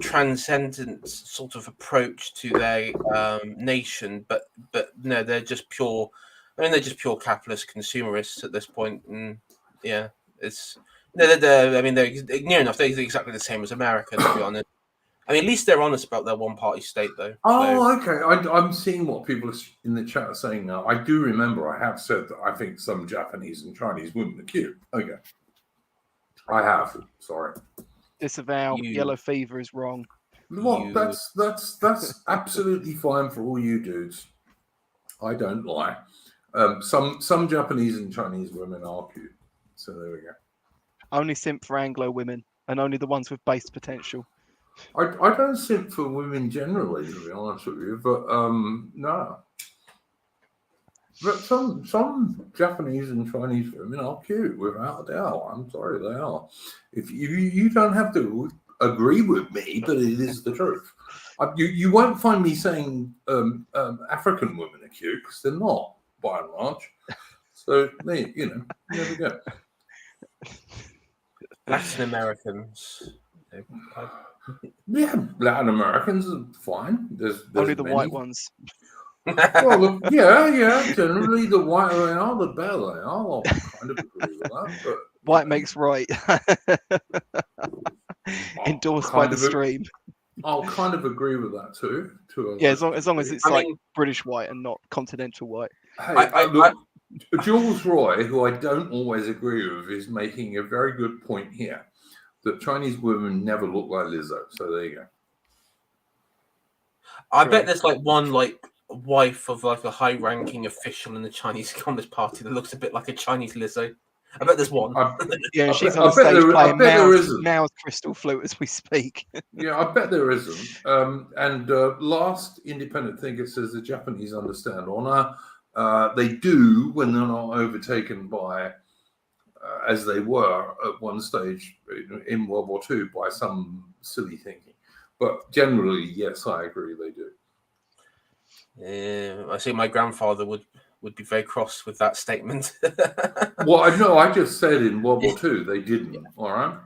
transcendent sort of approach to their nation, but no, they're just pure. I mean, they're just pure capitalist consumerists at this point, and yeah, it's they're I mean, they're near enough. They're exactly the same as America, to be honest. I mean, at least they're honest about their one-party state, though. Oh, okay. I'm seeing what people in the chat are saying now. I do remember I have said that I think some Japanese and Chinese women are cute. Okay, I have. Sorry. disavow yellow fever is wrong. Well, that's absolutely fine for all you dudes. I don't lie. Some Japanese and Chinese women are cute. So there we go. Only simp for Anglo women, and only the ones with base potential. I don't simp for women generally, to be honest with you, but no. But some Japanese and Chinese women are cute, without a doubt. I'm sorry, they are. If you don't have to agree with me, but it is the truth. You won't find me saying African women are cute, because they're not, by and large. So there we go. Latin Americans. Yeah, Latin Americans are fine. There's Only the many. white ones. Well, yeah. Generally, the whiter they are, the better they are. I'll kind of agree with that. But White makes right. Endorsed by the stream. I'll kind of agree with that too. Yeah, as long as it's like British white and not continental white. Hey, look, Jules Roy, who I don't always agree with, is making a very good point here. That Chinese women never look like Lizzo. So there you go. I bet there's like one wife of like a high-ranking official in the Chinese Communist Party that looks a bit like a Chinese Lizzo. I bet there's one. Yeah, she's on the stage playing Mao's crystal flute as we speak. Yeah, I bet there isn't. And last independent thinker says the Japanese understand honor. They do when they're not overtaken by, as they were at one stage in World War II, by some silly thinking. But generally, yes, I agree, they do. I see my grandfather would be very cross with that statement. Well, no, I just said in World War II they didn't. All right.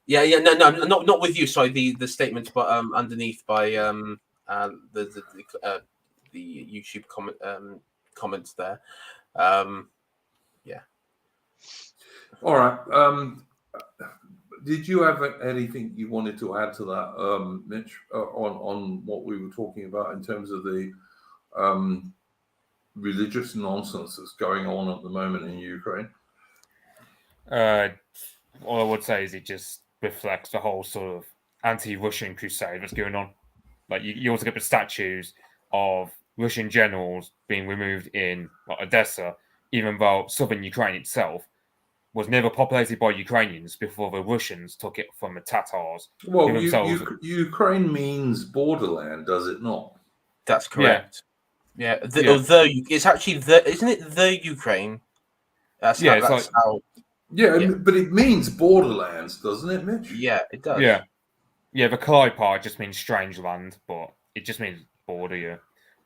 Yeah, no, not with you. Sorry, the statement, but underneath by the YouTube comments there. Yeah. All right. Did you have anything you wanted to add to that, Mitch, on what we were talking about in terms of the religious nonsense that's going on at the moment in Ukraine? All I would say is it just reflects the whole sort of anti-Russian crusade that's going on. Like you also get the statues of Russian generals being removed in Odessa, even though southern Ukraine itself was never populated by Ukrainians before the Russians took it from the Tatars. Well, Ukraine means borderland, does it not? That's correct. Yeah. It's actually isn't it the Ukraine? That's how. Yeah, but it means borderlands, doesn't it, Mitch? Yeah, it does. Yeah. The Kalai part just means strange land, but it just means border. Yeah,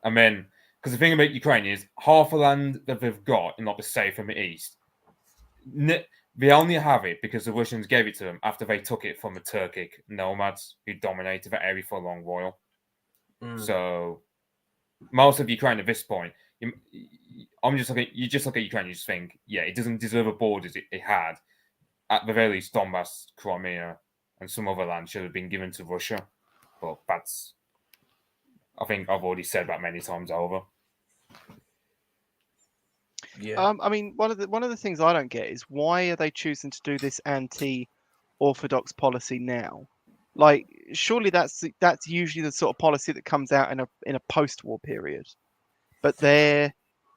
and then because the thing about Ukraine is half the land that they've got in the south from the east, they only have it because the Russians gave it to them after they took it from the Turkic nomads who dominated the area for a long while. So most of Ukraine at this point, you just look at Ukraine, you just think, yeah, it doesn't deserve the borders it had. At the very least, Donbass, Crimea, and some other land should have been given to Russia. But I think I've already said that many times over. Yeah. I mean, one of the things I don't get is why are they choosing to do this anti-orthodox policy now? Like, surely that's usually the sort of policy that comes out in a post-war period. But they're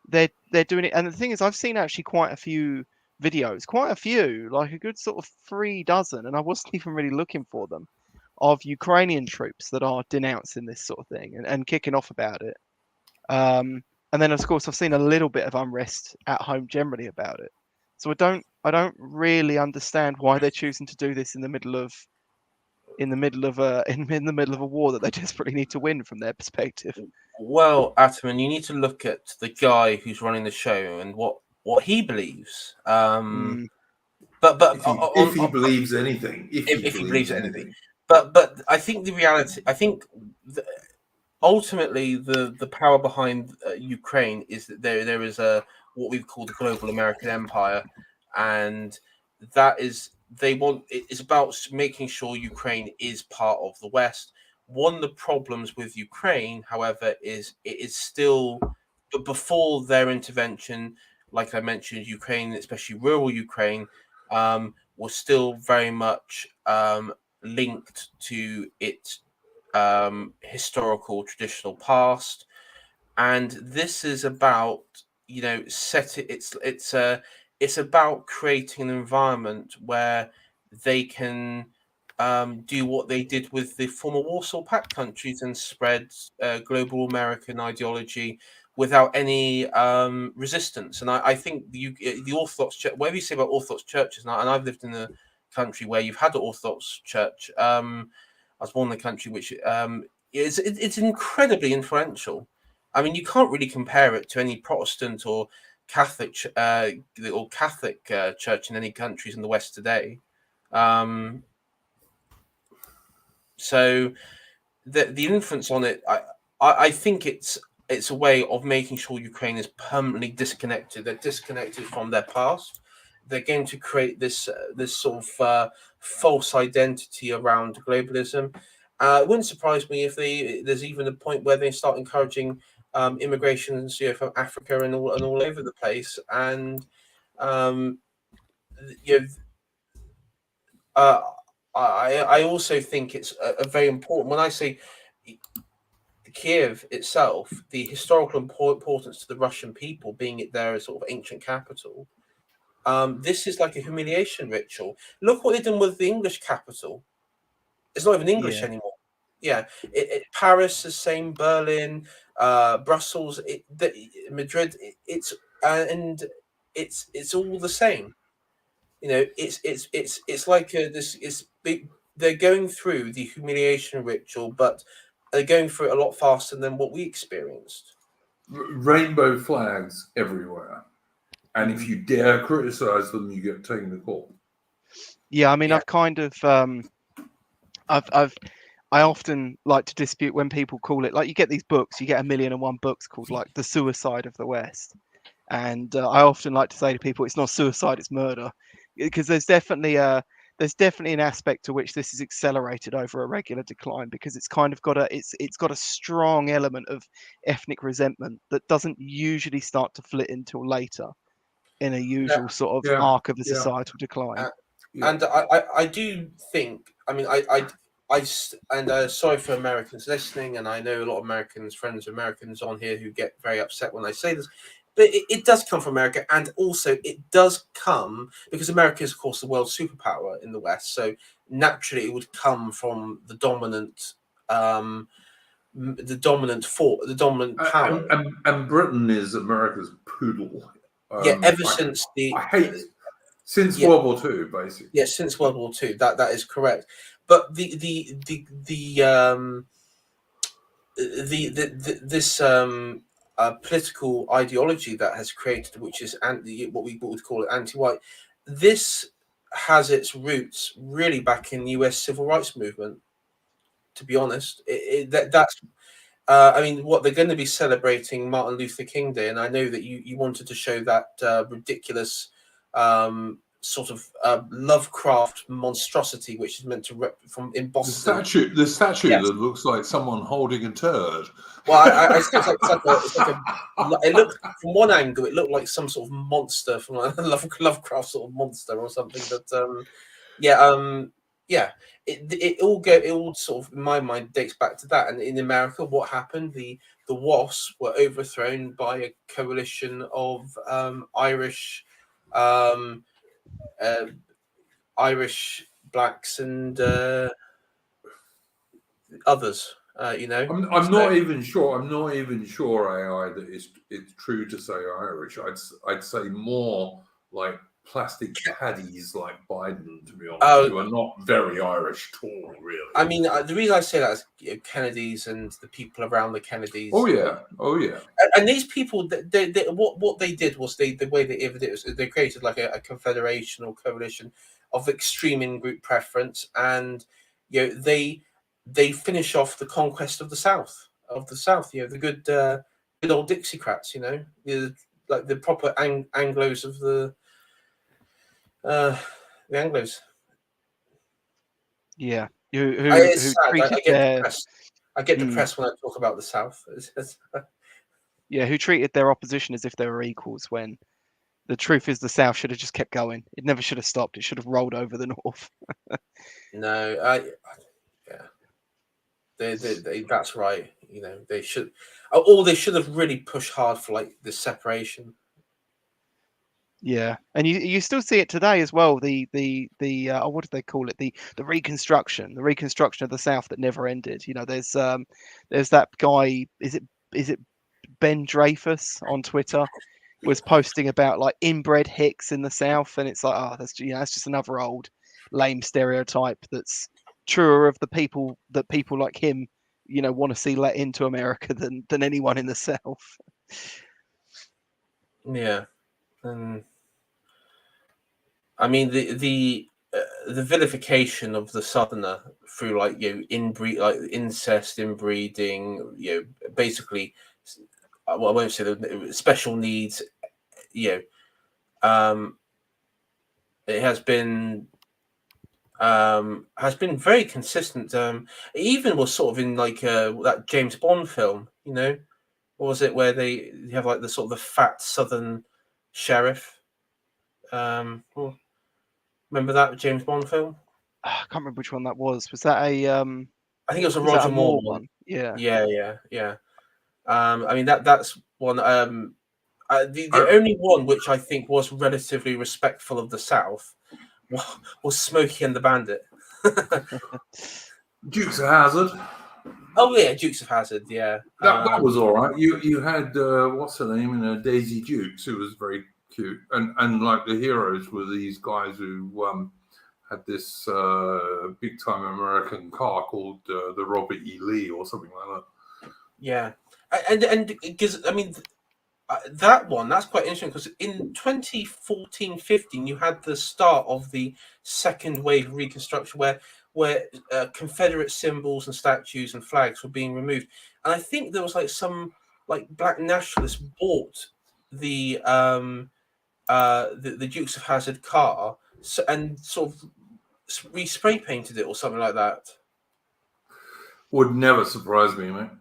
doing it, and the thing is, I've seen actually quite a few videos, like a good sort of 3 dozen, and I wasn't even really looking for them, of Ukrainian troops that are denouncing this sort of thing and kicking off about it. And then, of course, I've seen a little bit of unrest at home generally about it. So I don't really understand why they're choosing to do this in the middle of a war that they desperately need to win from their perspective. Well, Ataman, you need to look at the guy who's running the show and what he believes. But if he believes anything, if he believes anything. But I think the reality, ultimately, the power behind Ukraine is that there is what we call the global American empire, and that is it's about making sure Ukraine is part of the West. One of the problems with Ukraine, however, is it is still, but before their intervention, like I mentioned, Ukraine, especially rural Ukraine, was still very much linked to its historical traditional past, and this is about it's about creating an environment where they can do what they did with the former Warsaw Pact countries and spread global American ideology without any resistance. And I think the Orthodox Church, whatever you say about Orthodox churches, and I've lived in a country where you've had an Orthodox church. I was born in a country which it's incredibly influential. I mean, you can't really compare it to any Protestant or Catholic church in any countries in the West today. So the influence on it, I think it's a way of making sure Ukraine is permanently disconnected. They're disconnected from their past. They're going to create this sort of false identity around globalism. It wouldn't surprise me if there's even a point where they start encouraging immigration from Africa and all over the place. And I also think it's a very important. When I say Kiev itself, the historical importance to the Russian people, being it their sort of ancient capital. This is like a humiliation ritual. Look what they've done with the English capital. It's not even English anymore. Yeah, Paris the same, Berlin, Brussels, Madrid. It's all the same. It's like this. They're going through the humiliation ritual, but they're going through it a lot faster than what we experienced. Rainbow flags everywhere. And if you dare criticize them, you get taken to court. Yeah, I mean, I've kind of, I often like to dispute when people call it, like, you get these books, you get 1,000,001 books called like The Suicide of the West. And I often like to say to people, it's not suicide, it's murder. Because there's definitely there's definitely an aspect to which this is accelerated over a regular decline, because it's kind of got it's got a strong element of ethnic resentment that doesn't usually start to flit until later in a usual sort of arc of a societal decline. And I do think, I mean, sorry for Americans listening, and I know a lot of Americans, friends of Americans on here who get very upset when I say this, but it does come from America, and also it does come because America is, of course, the world superpower in the West, so naturally it would come from the dominant power. And Britain is America's poodle. Ever since since World War II, basically. Yes, since World War II, that is correct. But this political ideology that has created, which is what we would call it anti-white, this has its roots really back in the U.S. civil rights movement. To be honest, that's. I mean, what they're going to be celebrating Martin Luther King Day, and I know that you wanted to show that ridiculous sort of Lovecraft monstrosity, which is meant to from in Boston. The statue that looks like someone holding a turd. Well, it looked from one angle, it looked like some sort of monster from a Lovecraft sort of monster or something. But it all sort of in my mind dates back to that. And in America, what happened? The WASP were overthrown by a coalition of Irish blacks and others. I'm not even sure. I'm not even sure, AI, that it's true to say Irish. I'd say more like plastic caddies like Biden, to be honest, who are not very Irish at all, really. I mean, the reason I say that is Kennedys and the people around the Kennedys. Oh yeah. And these people, what they did was the way they did it was they created like a confederation or coalition of extreme in-group preference, and they finish off the conquest of the South. The good old Dixiecrats, like the proper Anglos of the Anglos. Yeah, I get depressed when I talk about the South. Yeah, who treated their opposition as if they were equals, when the truth is the South should have just kept going. It never should have stopped. It should have rolled over the North. No, that's right. They should, or they should have really pushed hard for like the separation. Yeah, and you still see it today as well. The what do they call it? The reconstruction of the South that never ended. There's that guy. Is it Ben Dreyfus on Twitter was posting about like inbred hicks in the South, and it's like, that's just another old lame stereotype that's truer of the people like him want to see let into America than anyone in the South. Yeah. I mean the vilification of the Southerner through like incest, inbreeding, basically, I won't say the special needs. It has been very consistent. It even was sort of in like that James Bond film. What was it where they have like the sort of the fat Southern sheriff? Remember that James Bond film? I can't remember which one that was. Was that a? I think it was a Roger Moore one. Yeah. I mean that's one. The only one which I think was relatively respectful of the South was Smokey and the Bandit. Dukes of Hazzard. Oh yeah, Dukes of Hazzard. Yeah, that was all right. You had what's her name in Daisy Dukes, who was very cute, and like the heroes were these guys who had this big time American car called the Robert E. Lee or something like that. Yeah, and because I mean that one, that's quite interesting, because in 2014-15 you had the start of the second wave of Reconstruction where Confederate symbols and statues and flags were being removed, and I think there was like some like black nationalists bought the Dukes of Hazzard car, and sort of spray painted it or something like that. Would never surprise me, mate.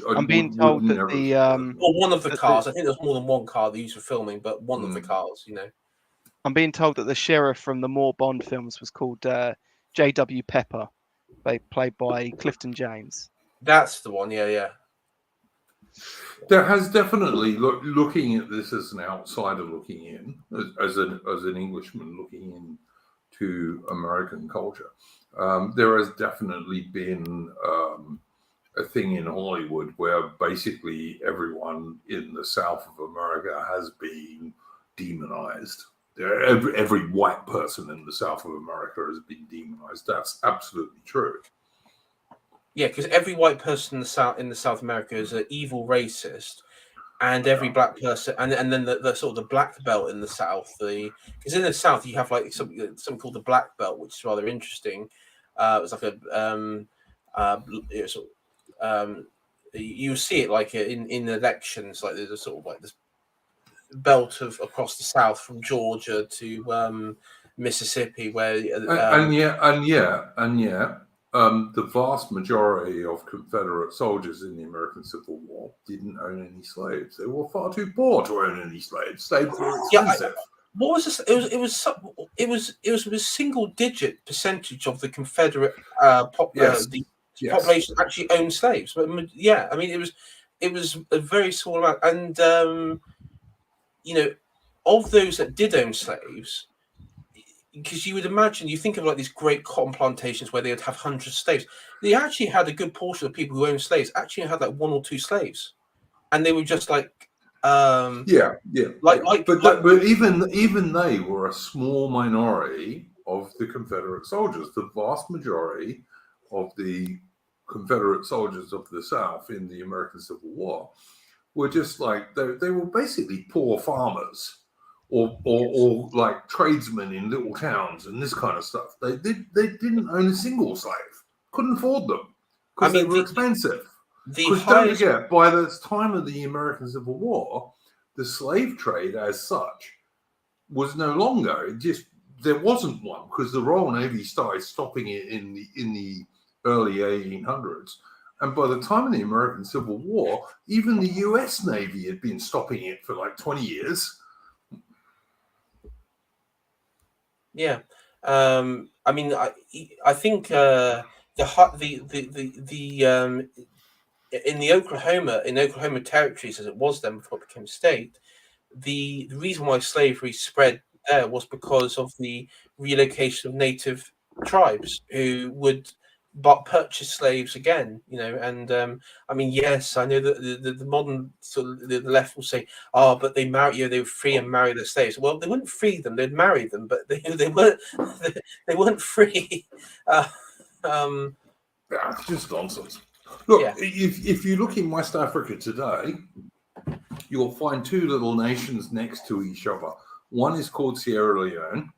I'm being told that never the surprise me. Or one of the that cars. I think there's more than one car they used for filming, but one of the Mm. cars, you know. I'm being told that the sheriff from the Moore Bond films was called J.W. Pepper, played by Clifton James. That's the one. Yeah. There has definitely, looking at this as an outsider looking in, as an Englishman looking in to American culture, there has definitely been a thing in Hollywood where basically everyone in the South of America has been demonized. Every white person in the South of America has been demonized. That's absolutely true. Yeah, because every white person in the South America is an evil racist, and every black person, and then the sort of the black belt in the South, because in the South you have like something called the black belt, which is rather interesting. It's like you see it like in elections, like there's a sort of like this belt of across the South from Georgia to Mississippi, where and yet, the vast majority of Confederate soldiers in the American Civil War didn't own any slaves. They were far too poor to own any slaves. Slaves were expensive. What was this? It was a single digit percentage of the Confederate population actually owned slaves. But yeah, I mean it was a very small amount, and of those that did own slaves, because you would imagine, you think of like these great cotton plantations where they would have hundreds of slaves. They actually had a good portion of people who owned slaves actually had like one or two slaves, and they were just like. But even they were a small minority of the Confederate soldiers. The vast majority of the Confederate soldiers of the South in the American Civil War were just like they were basically poor farmers or like tradesmen in little towns and this kind of stuff. They didn't own a single slave, couldn't afford them because they were expensive. Because don't forget, by the time of the American Civil War, the slave trade as such was no longer. There wasn't one because the Royal Navy started stopping it in the early 1800s, and by the time of the American Civil War, even the U.S. Navy had been stopping it for like 20 years. Yeah, I mean, I think in Oklahoma territories, as it was then before it became a state, the reason why slavery spread there was because of the relocation of native tribes who would purchase slaves again, and I mean, yes, I know that the modern sort of the left will say, oh, but they were free and marry their slaves. Well, they wouldn't free them; they'd marry them, but they weren't free. That's just nonsense. Look, if you look in West Africa today, you'll find two little nations next to each other. One is called Sierra Leone,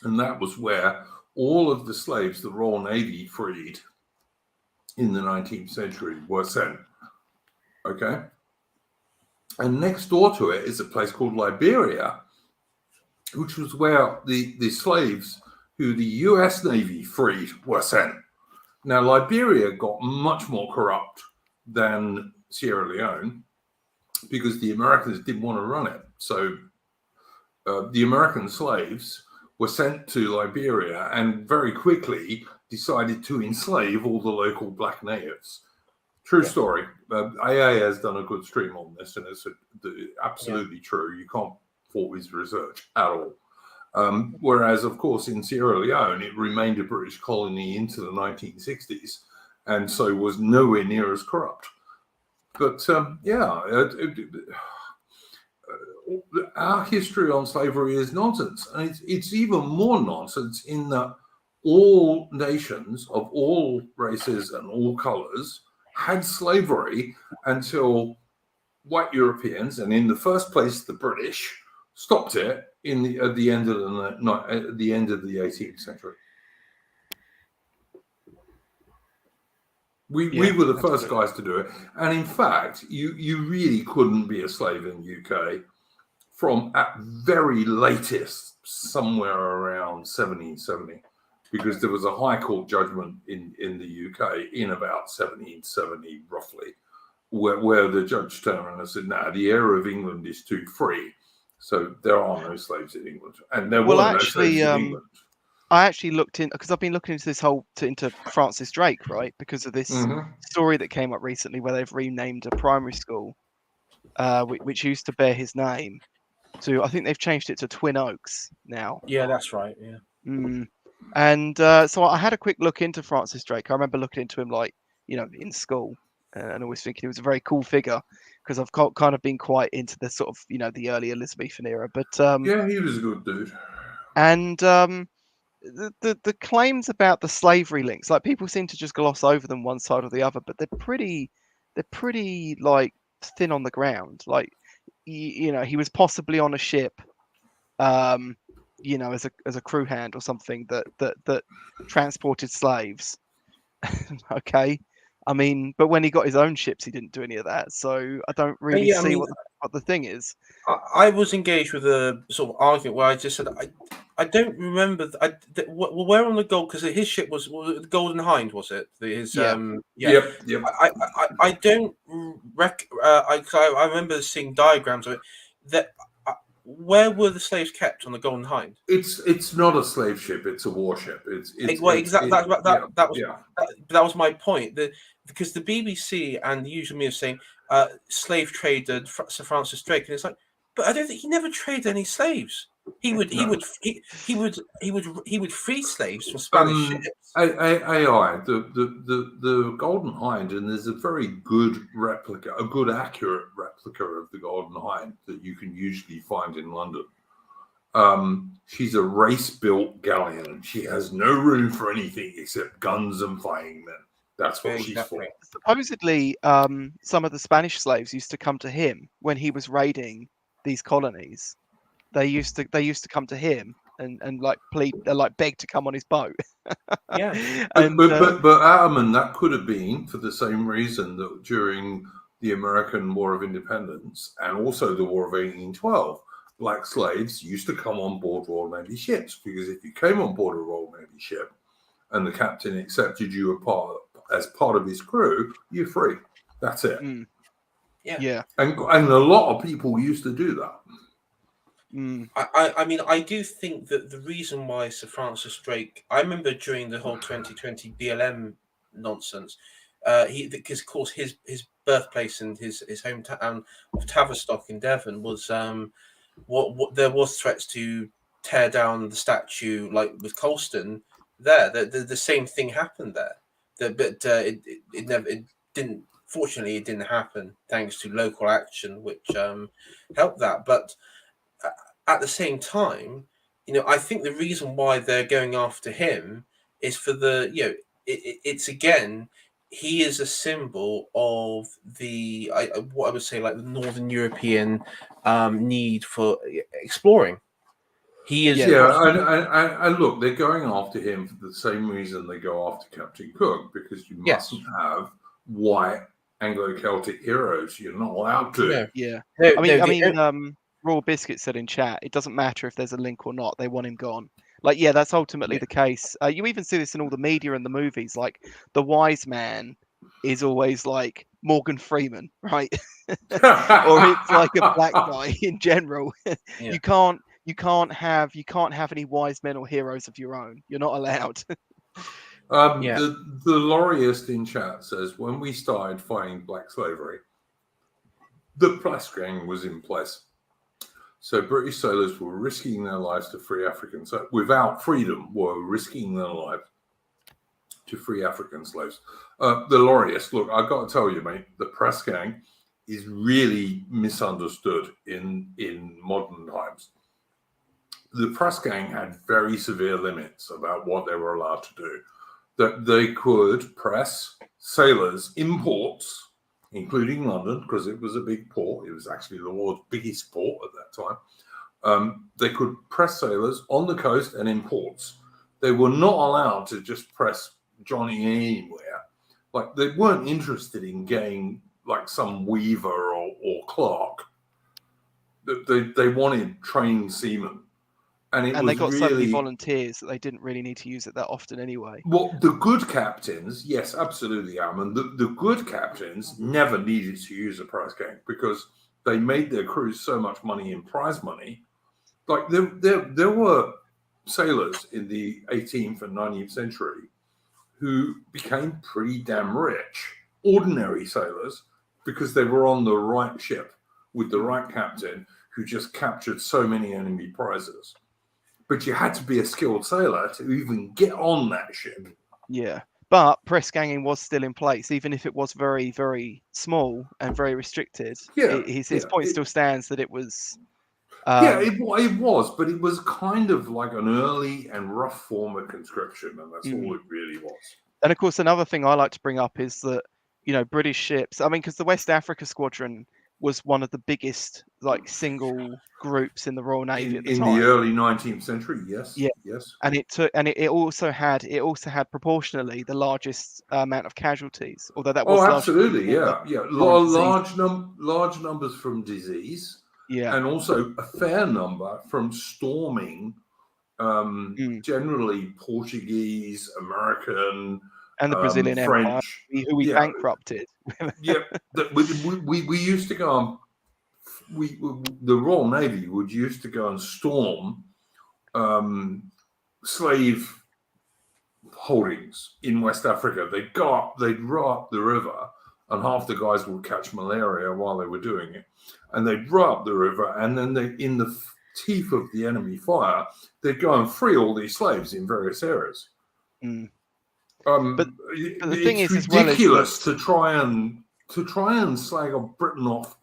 and that was where all of the slaves the Royal Navy freed in the 19th century were sent. Okay? And next door to it is a place called Liberia, which was where the slaves who the US Navy freed were sent. Now, Liberia got much more corrupt than Sierra Leone because the Americans didn't want to run it. So the American slaves were sent to Liberia and very quickly decided to enslave all the local black natives. True story. AA has done a good stream on this, and it's absolutely true. You can't fault his research at all. Whereas, of course, in Sierra Leone, it remained a British colony into the 1960s, and so was nowhere near as corrupt. But our history on slavery is nonsense. And it's even more nonsense in that all nations of all races and all colors had slavery until white Europeans, and in the first place, the British, stopped it at the end of the 18th century. We were the first guys to do it. And in fact, you really couldn't be a slave in the UK from at very latest somewhere around 1770. because there was a High Court judgment in the UK in about 1770, roughly, where the judge turned around and said, "No, the air of England is too free, so there are no slaves in England," and there were no slaves in England. I actually looked in because I've been looking into this into Francis Drake, right? Because of this story that came up recently where they've renamed a primary school, which used to bear his name, to I think they've changed it to Twin Oaks now. Yeah, that's right. Yeah. And so I had a quick look into Francis Drake. I remember looking into him in school, and always thinking he was a very cool figure because I've kind of been quite into the sort of the early Elizabethan era. But yeah, he was a good dude. And the claims about the slavery links, like people seem to just gloss over them one side or the other, but they're pretty like thin on the ground. Like he was possibly on a ship, as a crew hand or something that transported slaves. Okay, I mean, but when he got his own ships, he didn't do any of that. So I don't really see what the thing is. I was engaged with a sort of argument where I just said I don't remember. Where on the Gold, because his ship was the Golden Hind, was it? Yep. I don't I remember seeing diagrams of it. That where were the slaves kept on the Golden Hind? It's not a slave ship; it's a warship. That was my point. Because the BBC and the usual media saying slave trader Sir Francis Drake, and it's like, but I don't think he never traded any slaves. He would free slaves from Spanish ships. AI, the Golden Hind, and there's a very good replica, a good accurate replica of the Golden Hind that you can usually find in London. She's a race-built galleon, and she has no room for anything except guns and fighting men. That's what she's for. Supposedly, some of the Spanish slaves used to come to him when he was raiding these colonies. They used to come to him and like plead, like beg to come on his boat. Yeah, but Ataman, that could have been for the same reason that during the American War of Independence and also the War of 1812, black slaves used to come on board Royal Navy ships, because if you came on board a Royal Navy ship and the captain accepted you as part of his crew, you're free. That's it. Yeah. And a lot of people used to do that. I mean, I do think that the reason why Sir Francis Drake, I remember during the whole 2020 BLM nonsense, because of course his birthplace and his hometown of Tavistock in Devon was what there was threats to tear down the statue, like with Colston. The same thing happened there. But it didn't. Fortunately, it didn't happen thanks to local action, which helped that. But at the same time, I think the reason why they're going after him is for it's again, he is a symbol of what I would say, like the Northern European need for exploring. He is, and look, they're going after him for the same reason they go after Captain Cook, because you mustn't have white Anglo-Celtic heroes. You're not allowed to. Yeah. I mean, Raw Biscuit said in chat, it doesn't matter if there's a link or not, they want him gone. Like, yeah, that's ultimately the case. You even see this in all the media and the movies. Like, the wise man is always like Morgan Freeman, right? Or it's like a black guy in general. Yeah. You can't have any wise men or heroes of your own. You're not allowed. The Laurierist in chat says, when we started fighting black slavery, the press gang was in place. So British sailors were risking their lives to free Africans. So without freedom, were risking their lives to free African slaves. The Laurierist, look, I've got to tell you, mate, the press gang is really misunderstood in modern times. The press gang had very severe limits about what they were allowed to do. That they could press sailors' imports, including London, because it was a big port. It was actually the world's biggest port at that time. They could press sailors on the coast and imports. They were not allowed to just press Johnny anywhere. Like, they weren't interested in getting like some weaver or clerk. They wanted trained seamen. And they got so many volunteers that they didn't really need to use it that often anyway. Well, the good captains, yes, absolutely, Ammon. The good captains never needed to use a prize gang because they made their crews so much money in prize money. Like there were sailors in the 18th and 19th century who became pretty damn rich, ordinary sailors, because they were on the right ship with the right captain who just captured so many enemy prizes. But you had to be a skilled sailor to even get on that ship. Yeah, but press ganging was still in place, even if it was very, very small and very restricted. Yeah, his point still stands that it was. It was, but it was kind of like an early and rough form of conscription, and that's all it really was. And of course, another thing I like to bring up is that, British ships, I mean, because the West Africa Squadron was one of the biggest, single groups in the Royal Navy at the time. In the early 19th century, yes. Yeah. Yes. And it also had proportionally the largest amount of casualties, although that was absolutely, large numbers from disease. Yeah. And also a fair number from storming, generally Portuguese, American, and the Brazilian French, Empire, who we bankrupted. We used to go on. The Royal Navy would used to go and storm slave holdings in West Africa. They'd row up the river, and half the guys would catch malaria while they were doing it. And they'd row up the river, and then in the teeth of the enemy fire, they'd go and free all these slaves in various areas. But the thing is, it's ridiculous to try and slag Britain off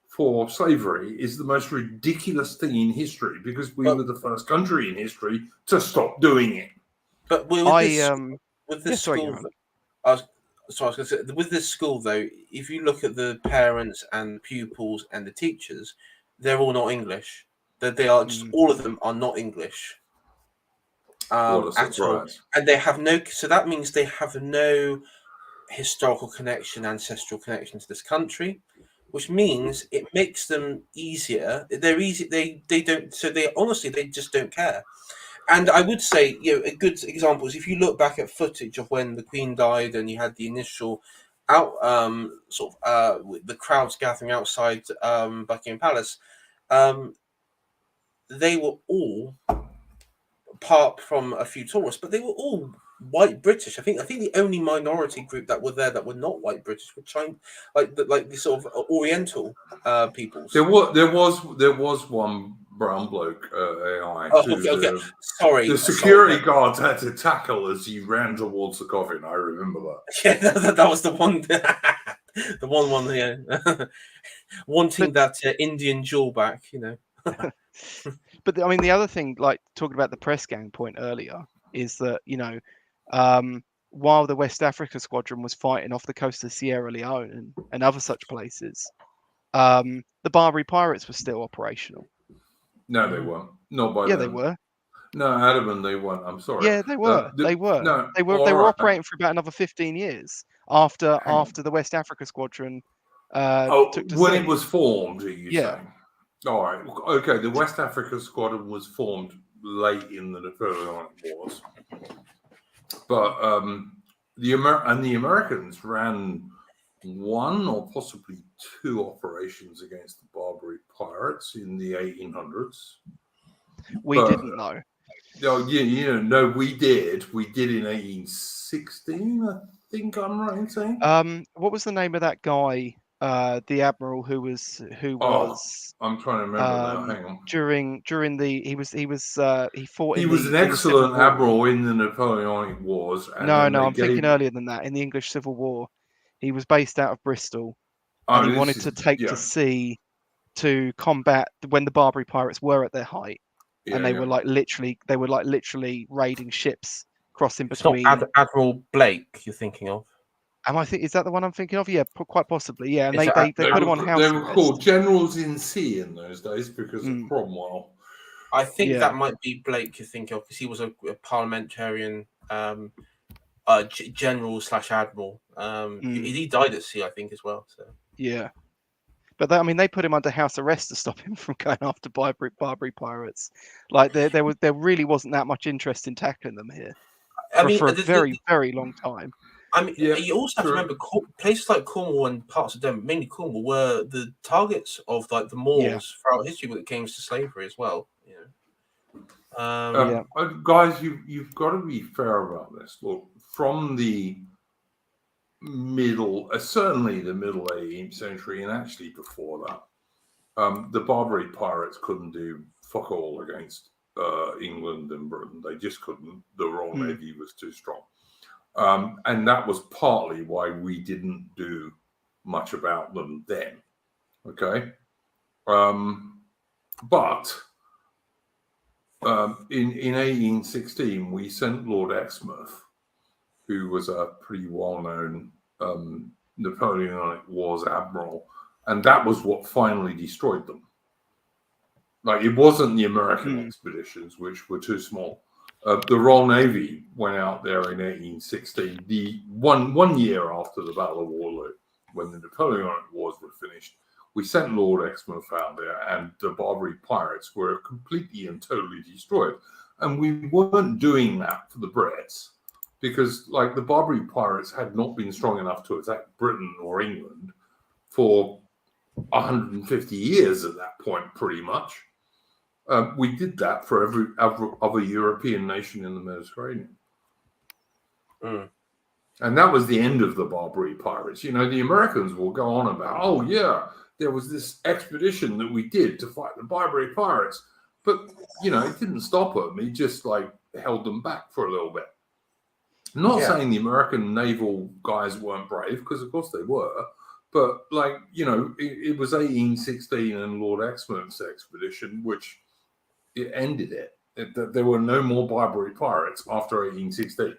for slavery is the most ridiculous thing in history because we were the first country in history to stop doing it. But with this school, I was going to say, with this school though, if you look at the parents and pupils and the teachers, they're all not English. They are just all of them are not English. At all. And they have no. So that means they have no historical connection, ancestral connection to this country, which means it makes them easier. They're easy. They don't. So they honestly they just don't care. And I would say, a good example is if you look back at footage of when the Queen died and you had the initial the crowds gathering outside Buckingham Palace, they were all, apart from a few tourists, but they were all white British. I think the only minority group that were there that were not white British were China, like the sort of Oriental peoples. There was one brown bloke, AI. Okay. Sorry. The security guards had to tackle as he ran towards the coffin. I remember that. Yeah, that was the one. The one here, wanting that Indian jewel back, But I mean, the other thing, like talking about the press gang point earlier, is that while the West Africa Squadron was fighting off the coast of Sierra Leone and other such places, the Barbary pirates were still operational. No, they weren't. Not by then. they were. No, Ataman, they weren't. I'm sorry. Yeah, they were. They were. No, they were operating for about another 15 years after the West Africa Squadron. Took to when sea. It was formed, are you saying? All right. Okay. The West Africa Squadron was formed late in the Napoleonic Wars, but the Americans ran one or possibly two operations against the Barbary pirates in the 1800s. We didn't know. Oh, no, we did. We did in 1816, I think I'm right in saying. What was the name of that guy? The admiral who was. I'm trying to remember now. Hang on. During the he fought. He was an excellent admiral in the Napoleonic Wars. No, I'm thinking earlier than that. In the English Civil War, he was based out of Bristol, and he wanted to take to sea to combat when the Barbary pirates were at their height, and they were literally raiding ships crossing between. It's not Admiral Blake you're thinking of. Is that the one I'm thinking of? Yeah, quite possibly. Yeah, and they put him on house arrest. They were called generals in sea in those days because of Cromwell. I think that might be Blake you think of because he was a parliamentarian general / admiral. He died at sea, I think, as well. So yeah, But I mean, they put him under house arrest to stop him from going after Barbary pirates. Like there really wasn't that much interest in tackling them here for a very, very long time. I mean, you also have to remember places like Cornwall and parts of Devon, mainly Cornwall, were the targets of like the Moors throughout history when it came to slavery as well. Guys, you've got to be fair about this. Look, from the certainly the middle 18th century, and actually before that, the Barbary pirates couldn't do fuck all against England and Britain. They just couldn't. The Royal Navy was too strong. And that was partly why we didn't do much about them then. Okay. But in 1816, we sent Lord Exmouth, who was a pretty well-known Napoleonic Wars admiral, and that was what finally destroyed them. Like, it wasn't the American expeditions, which were too small. The Royal Navy went out there in 1816, the one year after the Battle of Waterloo, when the Napoleonic Wars were finished. We sent Lord Exmouth out there, and the Barbary pirates were completely and totally destroyed. And we weren't doing that for the Brits, because like the Barbary pirates had not been strong enough to attack Britain or England for 150 years at that point, pretty much. We did that for every other European nation in the Mediterranean. And that was the end of the Barbary pirates. You know, the Americans will go on about, oh, yeah, there was this expedition that we did to fight the Barbary pirates. But, you know, it didn't stop them. It just, like, held them back for a little bit. I'm not saying the American naval guys weren't brave, because, of course, they were. But, like, you know, it was 1816 and Lord Exmouth's expedition, which it ended it. There were no more Barbary pirates after 1816.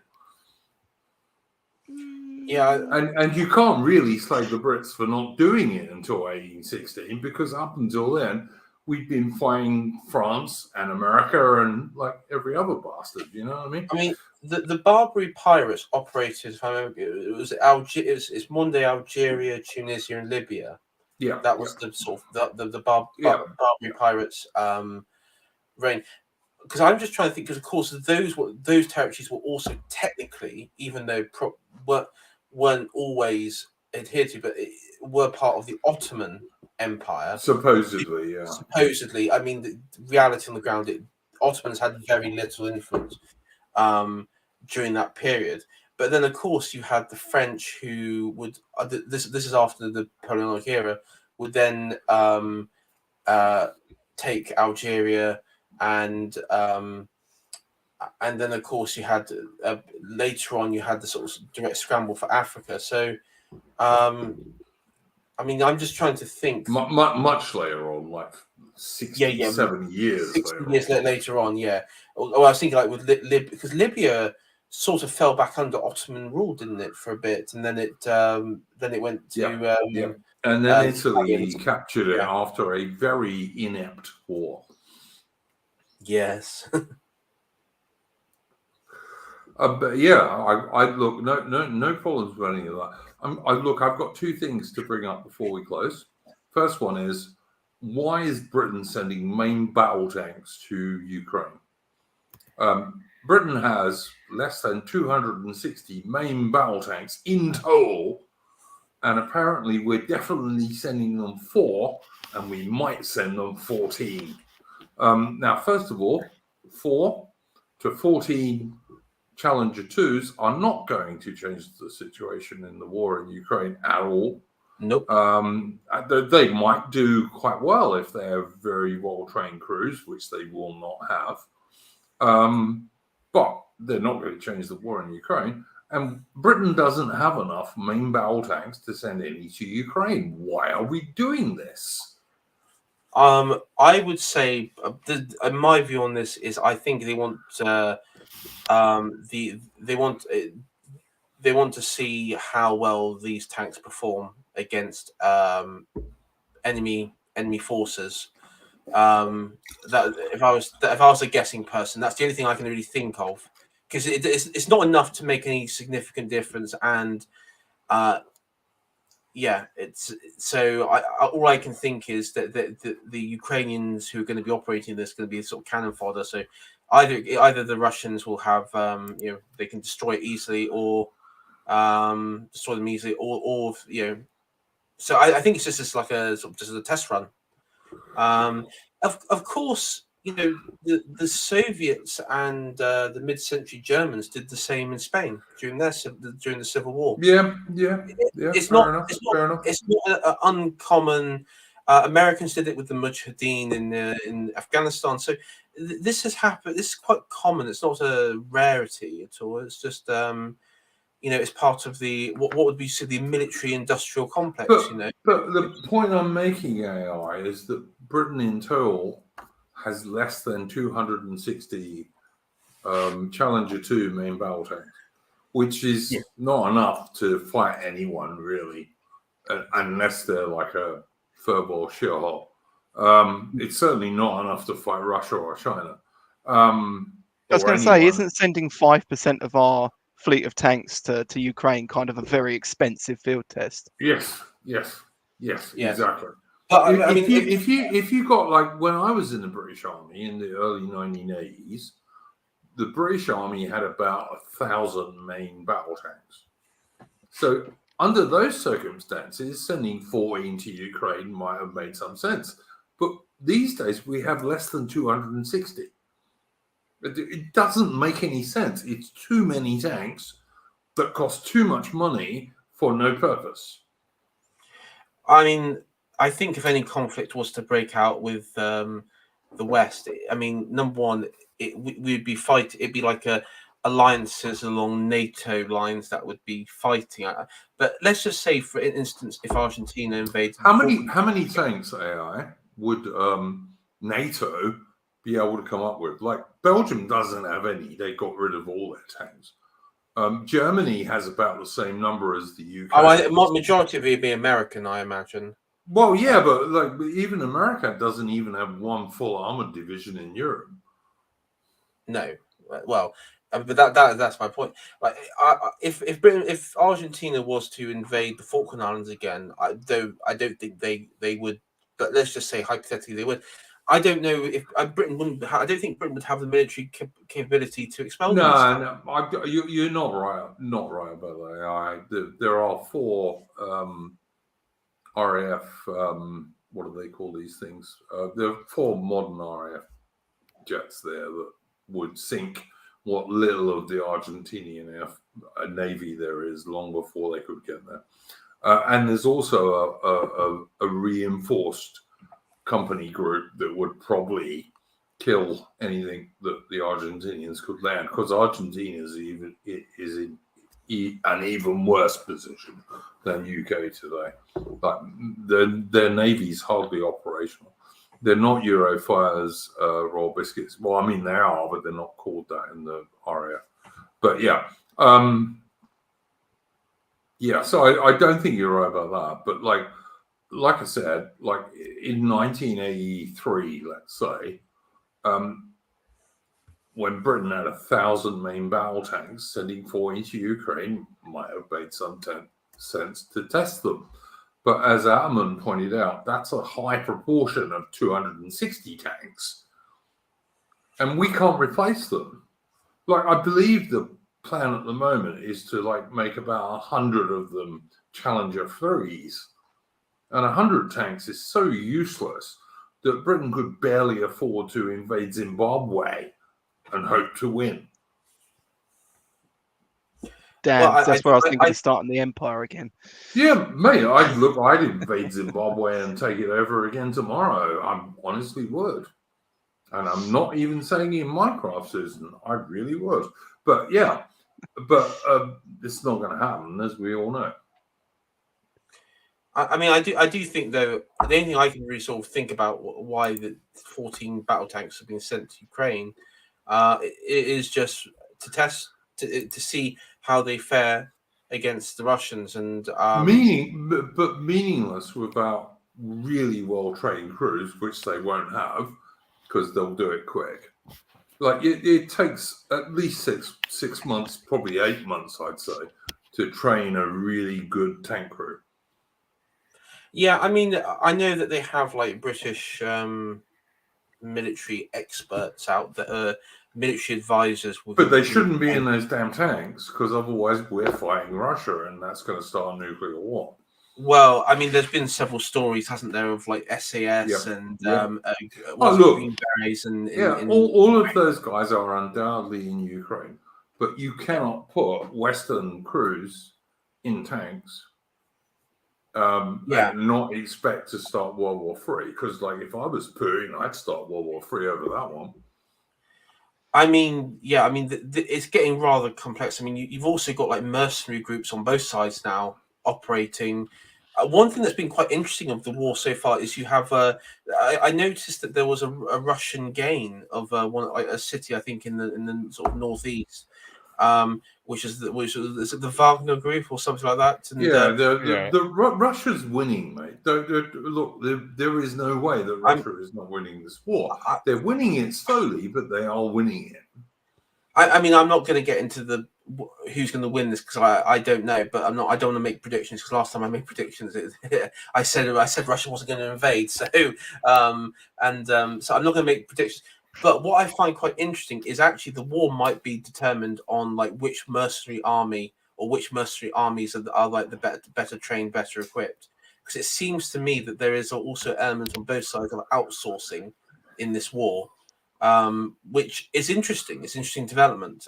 Yeah, and you can't really slave the Brits for not doing it until 1816, because up until then we'd been fighting France and America and like every other bastard. You know what I mean? I mean, the Barbary pirates operated. If I remember, it was it's Monday, Algeria, Tunisia, and Libya. Yeah, that was the sort of the Barbary pirates reign. Because I'm just trying to think, because of course those territories were also technically, even though weren't always adhered to, but were part of the Ottoman Empire. Supposedly, yeah. Supposedly, I mean, the reality on the ground, Ottomans had very little influence during that period. But then, of course, you had the French, who would this is after the Napoleonic era, would then take Algeria. And then, of course, you had later on, you had the sort of direct scramble for Africa. So, I mean, I'm just trying to think. Much later on, like 67 years. 60 years later on, yeah. Oh, I was thinking like with Libya, because Libya sort of fell back under Ottoman rule, didn't it, for a bit, and then it went to and then Italy captured it after a very inept war. Yes. But yeah, I look, no problems with any of that. I've got two things to bring up before we close. First one is, why is Britain sending main battle tanks to Ukraine? Britain has less than 260 main battle tanks in total, and apparently we're definitely sending them 4, and we might send them 14. Now, first of all, 4 to 14 Challenger 2s are not going to change the situation in the war in Ukraine at all. Nope. They might do quite well if they have very well-trained crews, which they will not have. But they're not going to change the war in Ukraine. And Britain doesn't have enough main battle tanks to send any to Ukraine. Why are we doing this? I would say my view on this is I think they want they want to see how well these tanks perform against enemy forces. That if I was a guessing person, that's the only thing I can really think of, because it's not enough to make any significant difference, and it's so. All I can think is that the Ukrainians who are going to be operating this are going to be sort of cannon fodder. So either the Russians will have they can destroy it easily, or destroy them easily, or So I think it's just like a sort of just a test run. Of course, the Soviets and the mid-century Germans did the same in Spain during the Civil War. Yeah. It's Fair not enough. it's not an uncommon. Americans did it with the Mujahideen in Afghanistan. So this has happened. This is quite common. It's not a rarity at all. It's just it's part of the what would be the military-industrial complex. But the point I'm making, AI, is that Britain in total has less than 260 Challenger 2 main battle tanks, which is not enough to fight anyone really, unless they're like a furball shithole. It's certainly not enough to fight Russia or China. I was going to say, isn't sending 5% of our fleet of tanks to Ukraine kind of a very expensive field test? Yes, exactly. But if you got, like, when I was in the British Army in the early 1980s, the British Army had about 1,000 main battle tanks. So under those circumstances, sending 14 to Ukraine might have made some sense. But these days we have less than 260. It doesn't make any sense. It's too many tanks that cost too much money for no purpose. I mean, I think if any conflict was to break out with the West, number one, we'd be fighting. It'd be like alliances along NATO lines that would be fighting. But let's just say, for instance, if Argentina invaded, how many tanks, AI, would NATO be able to come up with? Like, Belgium doesn't have any. They got rid of all their tanks. Germany has about the same number as the UK. Majority of it would be American, I imagine. Well, yeah, but even America doesn't even have one full armored division in Europe. No, well, but that's my point. Like, if Argentina was to invade the Falkland Islands again, I don't think they would. But let's just say hypothetically they would. I don't know if Britain wouldn't. I don't think Britain would have the military capability to expel them. No, you're not right. Not right about that. There are 4 RAF. What do they call these things? There are 4 modern RAF jets there that would sink what little of the Argentinian navy there is long before they could get there. And there's also a reinforced company group that would probably kill anything that the Argentinians could land, because Argentina is in an even worse position than UK today. Like, their navy's hardly operational. They're not Eurofighters, Royal Biscuits. Well, I mean, they are, but they're not called that in the RAF. But yeah. So I don't think you're right about that. But like I said, like in 1983, let's say, when Britain had 1,000 main battle tanks, sending 4 into Ukraine might have made some sense to test them. But as Ataman pointed out, that's a high proportion of 260 tanks. And we can't replace them. Like, I believe the plan at the moment is to make about 100 of them Challenger 3s. And 100 tanks is so useless that Britain could barely afford to invade Zimbabwe and hope to win. Damn, that's where I was thinking of starting the empire again. Yeah, mate, I'd invade Zimbabwe and take it over again tomorrow. I honestly would. And I'm not even saying in Minecraft, Susan. I really would. But yeah, it's not going to happen, as we all know. I do think, though, the only thing I can really sort of think about why the 14 battle tanks have been sent to Ukraine it is just to test, to see how they fare against the Russians, and meaningless without really well-trained crews, which they won't have because they'll do it quick. Like, it takes at least six months, probably 8 months, I'd say, to train a really good tank crew. Yeah, I mean, I know that they have like British military experts out that are military advisors. But they shouldn't be in those damn tanks, because otherwise we're fighting Russia, and that's going to start a nuclear war. Well, I mean, there's been several stories, hasn't there, of like SAS and Green Berets and all of those guys are undoubtedly in Ukraine, but you cannot put Western crews in tanks and not expect to start World War III. Because, like, if I was Putin, I'd start World War III over that one. I mean, yeah, I mean, it's getting rather complex. I mean, you've also got like mercenary groups on both sides now operating. One thing that's been quite interesting of the war so far is you have. I noticed that there was a Russian gain of a city, I think, in the sort of northeast, which is the Wagner group or something like that. And, Russia's winning, mate. Look, there is no way that Russia is not winning this war. They're winning it slowly, but they are winning it. I mean, I'm not going to get into who's going to win this because I don't know, but I don't want to make predictions because last time I made predictions, I said Russia wasn't going to invade. So I'm not going to make predictions. But what I find quite interesting is actually the war might be determined on like which mercenary army or which mercenary armies are like the better trained, better equipped. Because it seems to me that there is also elements on both sides of outsourcing in this war. Which is interesting. It's interesting development.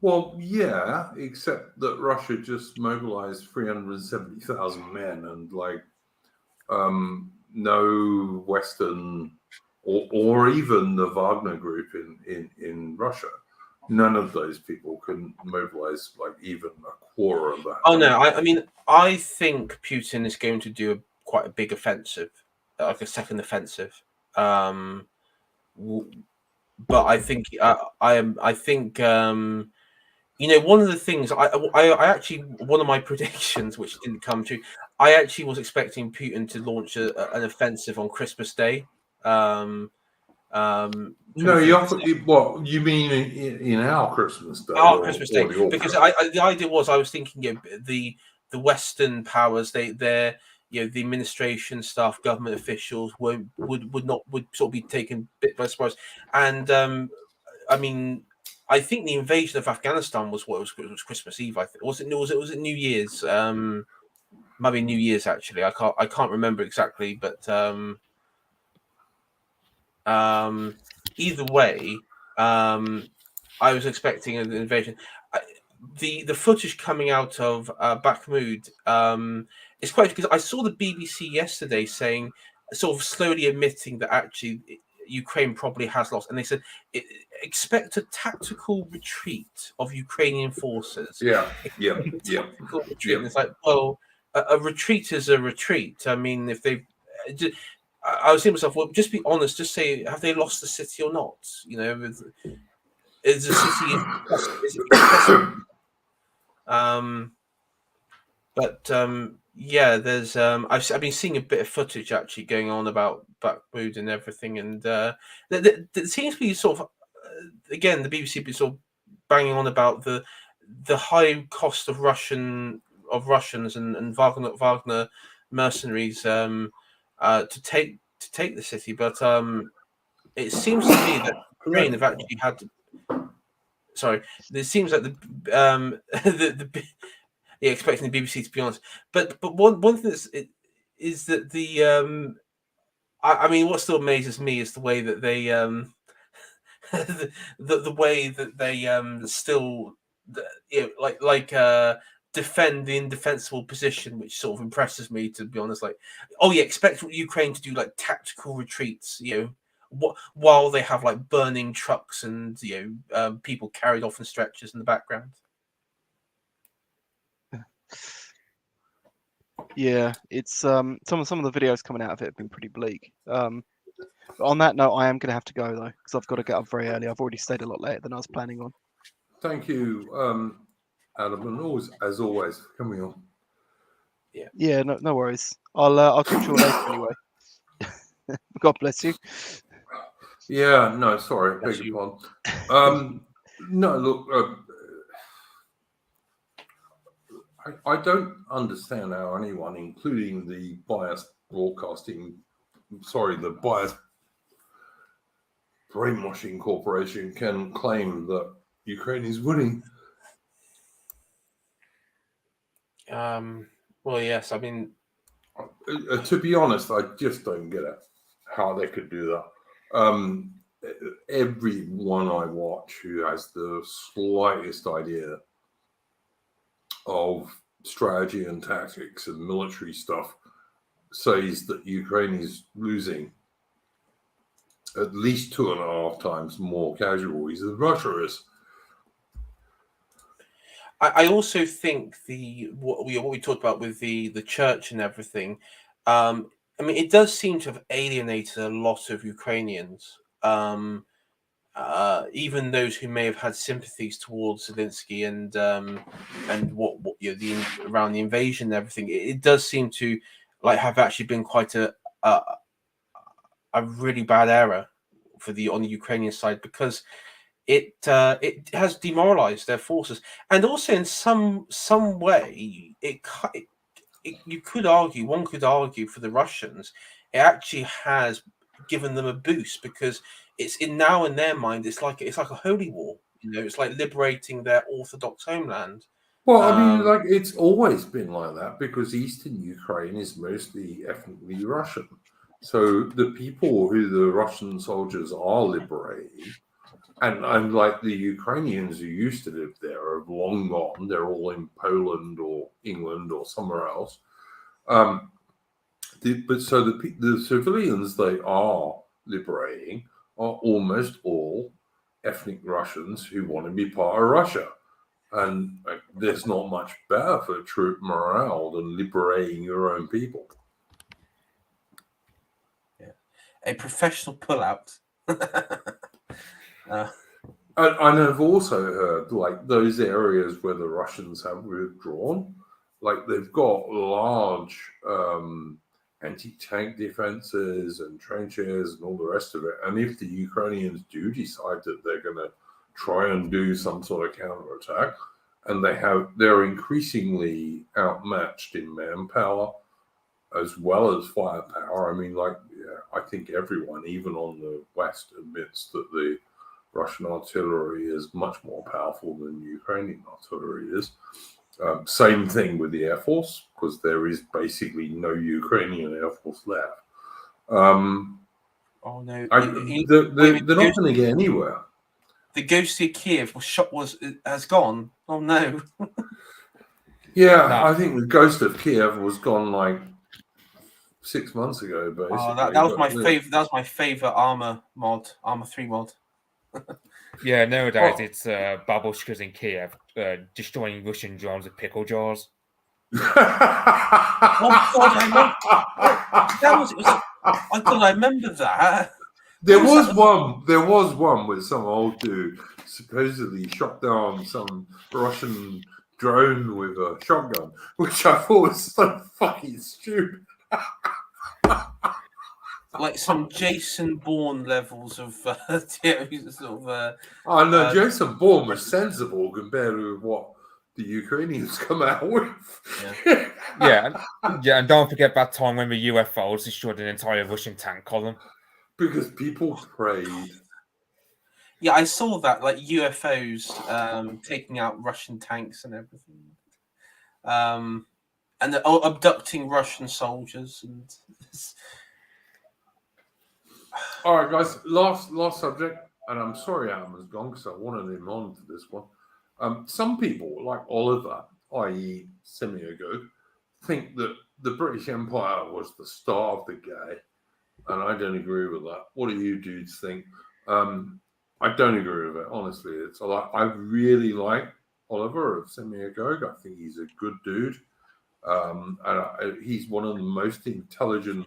Well, yeah, except that Russia just mobilized 370,000 men, and like no Western or even the Wagner group in Russia, none of those people can mobilize like even a quarter of that. Oh no, I mean, I think Putin is going to do quite a big offensive, like a second offensive. But I think I think one of the things I actually, one of my predictions which didn't come true, I actually was expecting Putin to launch an offensive on Christmas Day. No, what you mean in our Christmas Day? Our Christmas Day, because the idea was I was thinking the Western powers, they're the administration staff, government officials would sort of be taken bit by surprise, and I mean, I think the invasion of Afghanistan was Christmas Eve. I think was it New Year's? Maybe New Year's actually. I can't remember exactly, but either way, I was expecting an invasion. The footage coming out of Bakhmut is quite, because I saw the BBC yesterday saying, sort of slowly admitting that actually Ukraine probably has lost, and they said expect a tactical retreat of Ukrainian forces. It's like, well, a retreat is a retreat. I mean, if they, I was saying to myself, well, just be honest. Just say, have they lost the city or not? Is the city? Yeah, there's I've been seeing a bit of footage actually going on about Bakhmut and everything, and there seems to be sort of again the BBC be sort of banging on about the high cost of Russians and Wagner mercenaries to take the city, but it seems to me that Ukraine have actually had. Sorry, it seems like expecting the BBC to be honest, but one thing is that the I mean, what still amazes me is the way that they the way that they still defend the indefensible position, which sort of impresses me, to be honest. Like, oh yeah, expect Ukraine to do like tactical retreats, while they have like burning trucks and people carried off in stretchers in the background. Yeah, it's some of the videos coming out of it have been pretty bleak. But on that note, I am going to have to go though, because I've got to get up very early. I've already stayed a lot later than I was planning on. Thank you, Adam, and as always for coming on. Yeah, no worries. I'll talk to you later anyway. God bless you. Yeah, no, sorry, beg your pardon. No, look, I don't understand how anyone, including the biased brainwashing corporation, can claim that Ukraine is winning. Well, yes. I mean, to be honest, I just don't get it how they could do that. Everyone I watch who has the slightest idea of strategy and tactics and military stuff says that Ukraine is losing at least 2.5 times more casualties than Russia is. I also think what we talked about with the church and everything. I mean, it does seem to have alienated a lot of Ukrainians, even those who may have had sympathies towards Zelensky and what around the invasion and everything. It does seem to have actually been quite a really bad error on the Ukrainian side, because it has demoralized their forces, and also in some way one could argue for the Russians, it actually has given them a boost, because it's now in their mind it's like a holy war. It's like liberating their Orthodox homeland. Well, I mean, it's always been like that, because Eastern Ukraine is mostly ethnically Russian. So the people who the Russian soldiers are liberating, and like the Ukrainians who used to live there have long gone. They're all in Poland or England or somewhere else. But so the civilians they are liberating are almost all ethnic Russians who want to be part of Russia. And there's not much better for troop morale than liberating your own people. Yeah, a professional pullout. And I've also heard those areas where the Russians have withdrawn, they've got large anti-tank defenses and trenches and all the rest of it. And if the Ukrainians do decide that they're going to try and do some sort of counterattack, and they're increasingly outmatched in manpower as well as firepower. I mean, I think everyone, even on the West, admits that the Russian artillery is much more powerful than Ukrainian artillery is. Same thing with the Air Force, because there is basically no Ukrainian Air Force left. Oh no! They're not going to get anywhere. The ghostly Kiev has gone. Oh no! Yeah, no. I think the ghost of Kiev was gone 6 months ago. Basically, that was my favorite. That was my favorite Armor 3 mod. Yeah, nowadays it's babushkas in Kiev destroying Russian drones with pickle jars. Oh God, I remember that. There was one with some old dude supposedly shot down some Russian drone with a shotgun, which I thought was so fucking stupid. Like some Jason Bourne levels of sort of. Oh no, Jason Bourne was sensible compared with what the Ukrainians come out with. Yeah, and don't forget that time when the UFOs destroyed an entire Russian tank column. Because people prayed. Yeah, I saw that, UFOs taking out Russian tanks and everything, and abducting Russian soldiers. And all right, guys, last subject, and I'm sorry Ataman's gone because I wanted him on for this one. Some people, like Oliver, i.e. Semyago, think that the British Empire was the start of the gay. And I don't agree with that. What do you dudes think? I don't agree with it, honestly. I really like Oliver of Semyago. I think he's a good dude. And he's one of the most intelligent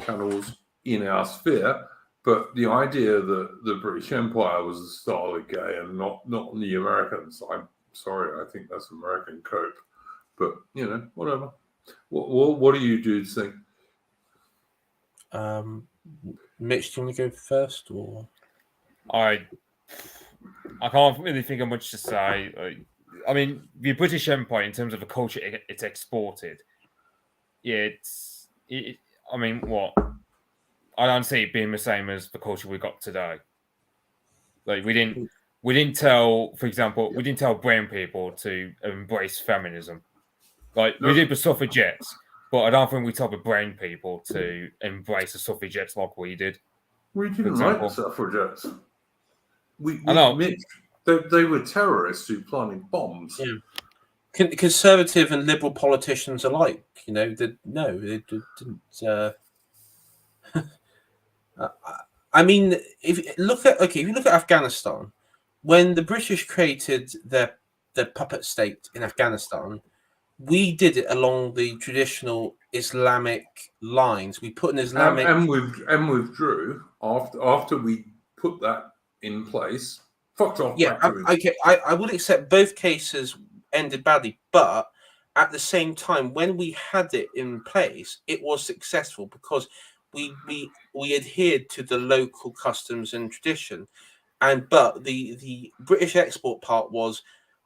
channels in our sphere. But the idea that the British Empire was the start of the gay and not the Americans, I'm sorry, I think that's American cope. But, whatever. What do you dudes think? Mitch, do you want to go first, or I can't really think of much to say. I mean, the British Empire, in terms of the culture it's exported, I mean, what? I don't see it being the same as the culture we got today. Like we didn't tell, for example, we didn't tell brown people to embrace feminism. Like we did the suffragettes, but I don't think we told the brown people to embrace the suffragettes like we did. We didn't like the suffragettes. I know. They were terrorists who planted bombs. Yeah. Conservative and liberal politicians alike, they didn't. I mean, if you look at Afghanistan, when the British created their puppet state in Afghanistan, we did it along the traditional Islamic lines. We put an Islamic and withdrew after we put that in place. Fucked off. Yeah, I would accept both cases ended badly, but at the same time, when we had it in place, it was successful because we adhered to the local customs and tradition. But the British export part was,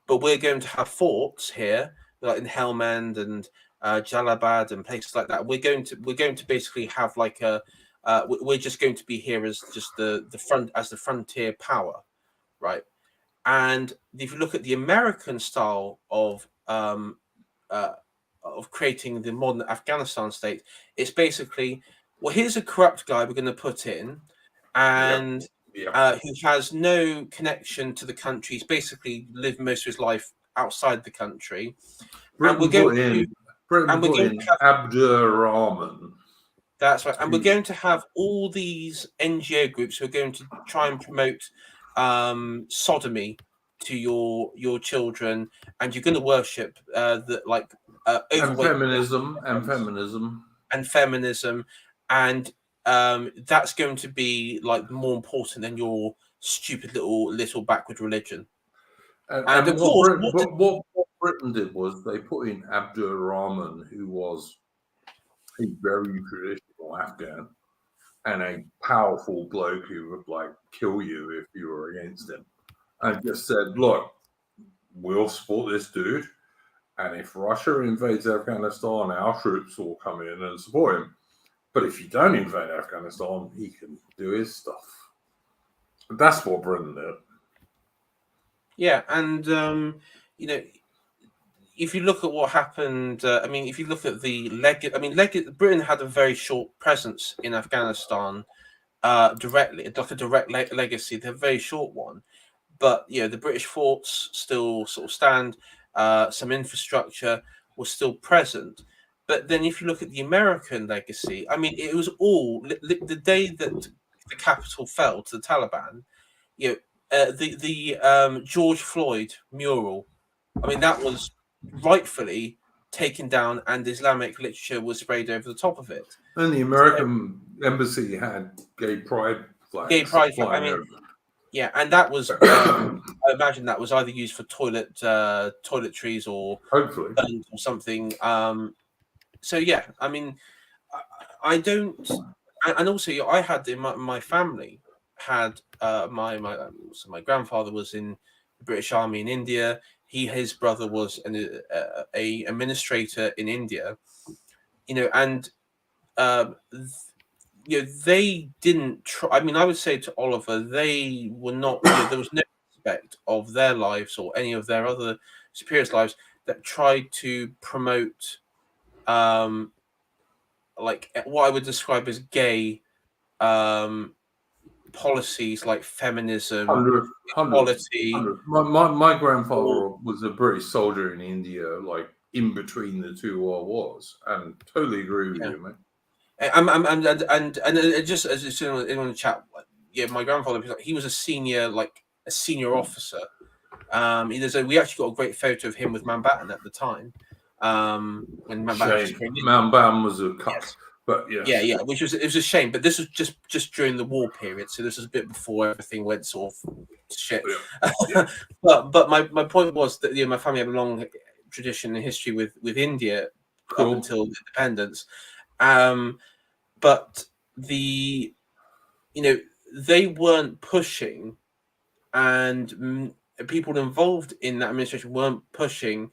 but we're going to have forts here, like in Helmand and Jalabad and places like that. We're going to basically have like we're just going to be here as just the frontier power, right? And if you look at the American style of creating the modern Afghanistan state, it's basically, well, here's a corrupt guy we're going to put in, and who has no connection to the country. He's basically lived most of his life outside the country. Britain and we're going to have Abdurrahman. That's right. And we're going to have all these NGO groups who are going to try and promote sodomy to your children, and you're going to worship feminism, and that's going to be like more important than your stupid little backward religion. And of course, what Britain did was they put in Abdurrahman, who was a very traditional Afghan and a powerful bloke who would like kill you if you were against him, and just said, look, we'll support this dude, and if Russia invades Afghanistan, our troops will come in and support him. But if you don't invade Afghanistan, he can do his stuff. That's what Britain did. Yeah, and if you look at what happened, if you look at Britain had a very short presence in Afghanistan directly, like a direct legacy. They're a very short one, but the British forts still sort of stand. Some infrastructure was still present. But then if you look at the American legacy, it was all the day that the capital fell to the Taliban. The George Floyd mural. That was rightfully taken down, and Islamic literature was sprayed over the top of it. And the American embassy had gay pride flags. Yeah, and that was I imagine that was either used for toiletries or hopefully or something. So yeah, I don't, and also I had in my family had my grandfather was in the British Army in India. His brother was a administrator in India, and they didn't try. I would say to Oliver, they were not. There was no aspect of their lives or any of their other superiors' lives that tried to promote, like what I would describe as gay policies like feminism, equality. My grandfather was a British soldier in India, like in between the two world wars, and totally agree with you, mate. And just as it's in the chat, my grandfather, he was a senior officer. We actually got a great photo of him with Mountbatten at the time. When Mountbatten was a cut. Yes. But yes. Yeah, it was a shame. But this was just during the war period, so this was a bit before everything went sort of to shit. Yeah. but my point was that my family had a long tradition and history with India up until independence. But they weren't pushing, and people involved in that administration weren't pushing,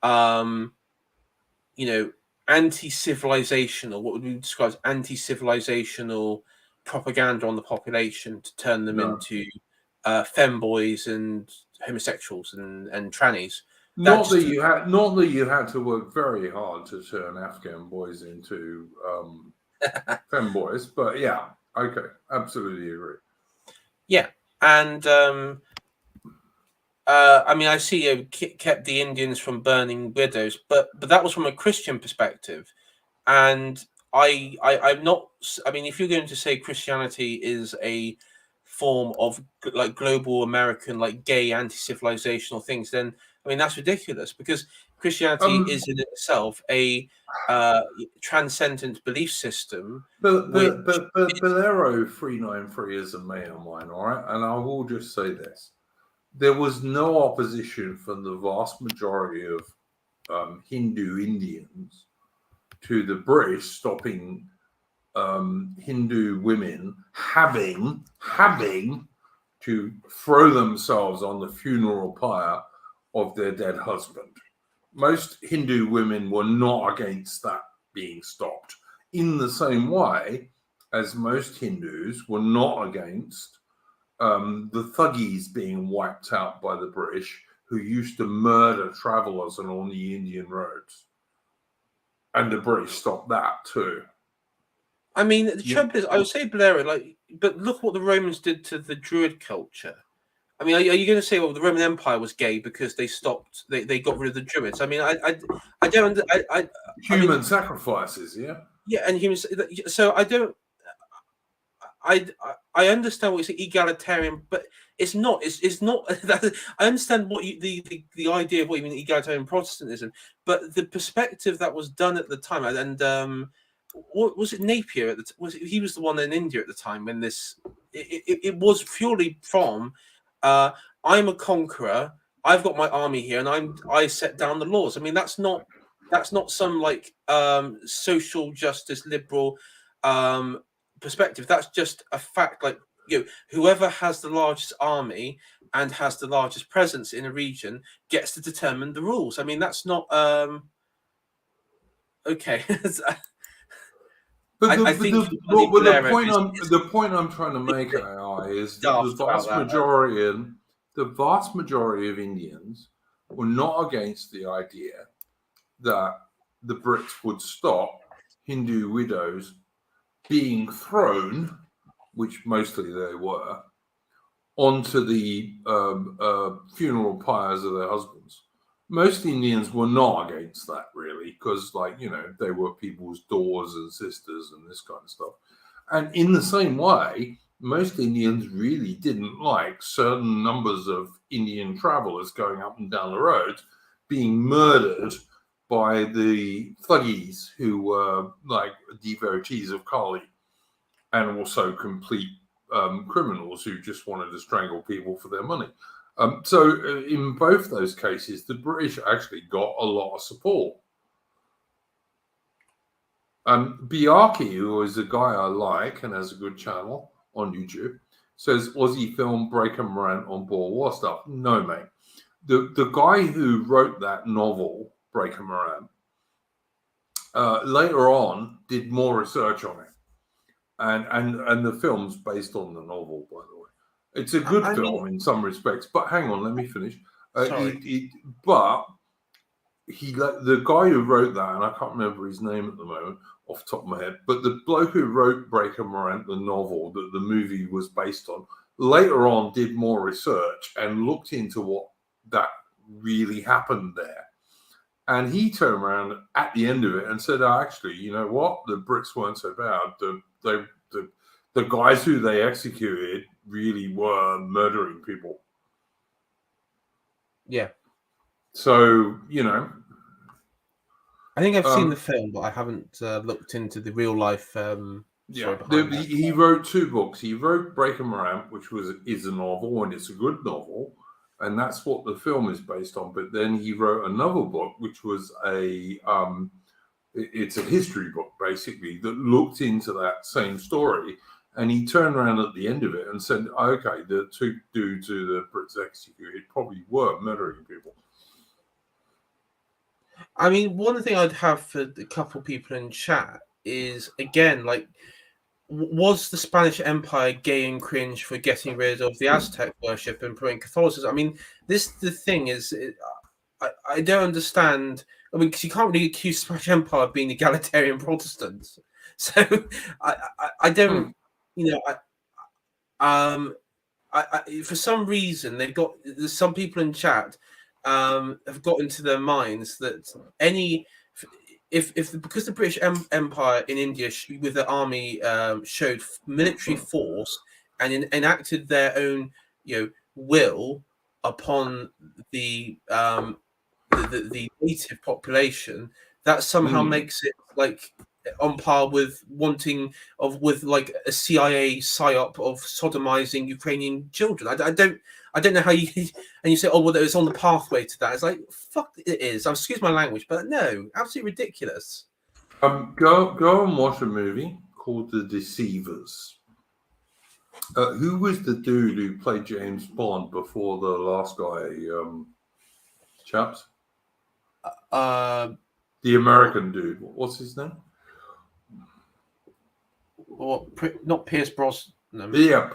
anti-civilizational, what would we describe as anti-civilizational propaganda on the population to turn them into femboys and homosexuals and trannies. Not that you had to work very hard to turn Afghan boys into femboys, but yeah, okay, absolutely agree. Yeah, and I see you kept the Indians from burning widows, but that was from a Christian perspective, and I'm not. I mean, if you're going to say Christianity is a form of like global American, like gay anti-civilizational things, then I mean that's ridiculous, because Christianity is in itself a transcendent belief system. But Bolero 393 is a mate of mine, all right, and I will just say this. There was no opposition from the vast majority of Hindu Indians to the British stopping Hindu women having to throw themselves on the funeral pyre of their dead husband. Most Hindu women were not against that being stopped, in the same way as most Hindus were not against the Thuggees being wiped out by the British, who used to murder travelers on the Indian roads. And the British stopped that too. I mean, the trouble is, I would say Bolero, but look what the Romans did to the Druid culture. I mean, are you going to say, well, the Roman Empire was gay because they stopped, they got rid of the Druids? I mean, I don't. Human sacrifices, yeah. Yeah, and humans. So I don't. I understand what you say, egalitarian, but it's not. It's not. I understand what the idea of what you mean egalitarian Protestantism, but the perspective that was done at the time, and what was it, Napier? He was the one in India at the time when this. It was purely from, I'm a conqueror. I've got my army here, and I set down the laws. I mean, that's not some like social justice liberal perspective. That's just a fact. Like, whoever has the largest army and has the largest presence in a region gets to determine the rules. I mean, that's not okay. But the point I'm trying to make, AI, is that the vast majority of Indians were not against the idea that the Brits would stop Hindu widows being thrown, which mostly they were, onto the funeral pyres of their husbands. Most Indians were not against that, really, because, they were people's daughters and sisters and this kind of stuff. And in the same way, most Indians really didn't like certain numbers of Indian travelers going up and down the road being murdered by the Thuggees, who were like devotees of Kali, and also complete criminals who just wanted to strangle people for their money. So in both those cases, the British actually got a lot of support. Biaki, who is a guy I like and has a good channel on YouTube, says Aussie film break and rant on Boer War stuff. No, mate. The guy who wrote that novel, Break and Moran, later on did more research on it. And the film's based on the novel, by the way. It's a good film in some respects, but hang on, let me finish. The guy who wrote that, and I can't remember his name at the moment off the top of my head, but the bloke who wrote Break and Morant, the novel that the movie was based on, later on did more research and looked into what that really happened there. And he turned around at the end of it and said, actually, you know what? The Brits weren't so bad. The guys who they executed really were murdering people. Yeah. So, I think I've seen the film, but I haven't looked into the real life. He wrote two books. He wrote Break and Morant, which is a novel, and it's a good novel, and that's what the film is based on. But then he wrote another book, which was it's a history book, basically, that looked into that same story And he turned around at the end of it and said, okay, the two dudes who the Brits executed probably were murdering people. I mean, one thing I'd have for a couple of people in chat is, again, like, was the Spanish Empire gay and cringe for getting rid of the Aztec worship and promoting Catholicism? I mean, the thing is, I don't understand. I mean, because you can't really accuse the Spanish Empire of being egalitarian Protestants. So I don't, you know, for some reason there's some people in chat have got into their minds that because the British Empire in India with the army showed military force and enacted their own will upon the native population, that somehow makes it like on par with like a CIA psyop of sodomizing Ukrainian children. I don't know how you and you say, oh well, it's on the pathway to that. It's like, fuck, it is. Excuse my language, but no, absolutely ridiculous. Go and watch a movie called The Deceivers. Who was the dude who played James Bond before the last guy, chaps? The American dude. What's his name? Or not Pierce Brosnan. Yeah,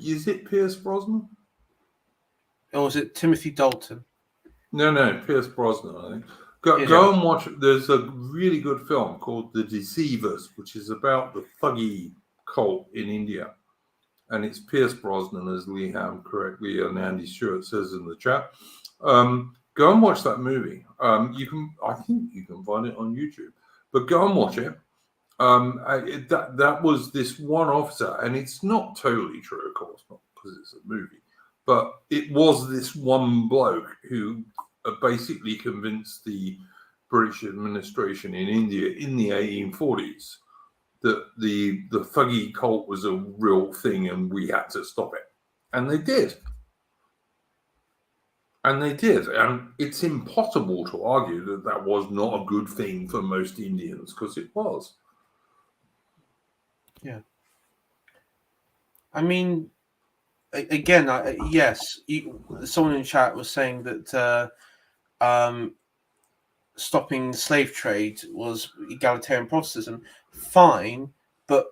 is it Pierce Brosnan? Or is it Timothy Dalton? No, Pierce Brosnan, I think. Go and watch. There's a really good film called The Deceivers, which is about the Thuggee cult in India. And it's Pierce Brosnan as Liam correctly and Andy Stewart says in the chat. Go and watch that movie. I think you can find it on YouTube. But go and watch it. That was this one officer, and it's not totally true, of course, not because it's a movie, but it was this one bloke who basically convinced the British administration in India in the 1840s that the Thuggee cult was a real thing and we had to stop it. And they did. And it's impossible to argue that that was not a good thing for most Indians, because it was. Yeah. I mean, again, yes, someone in chat was saying that stopping slave trade was egalitarian Protestantism. Fine, but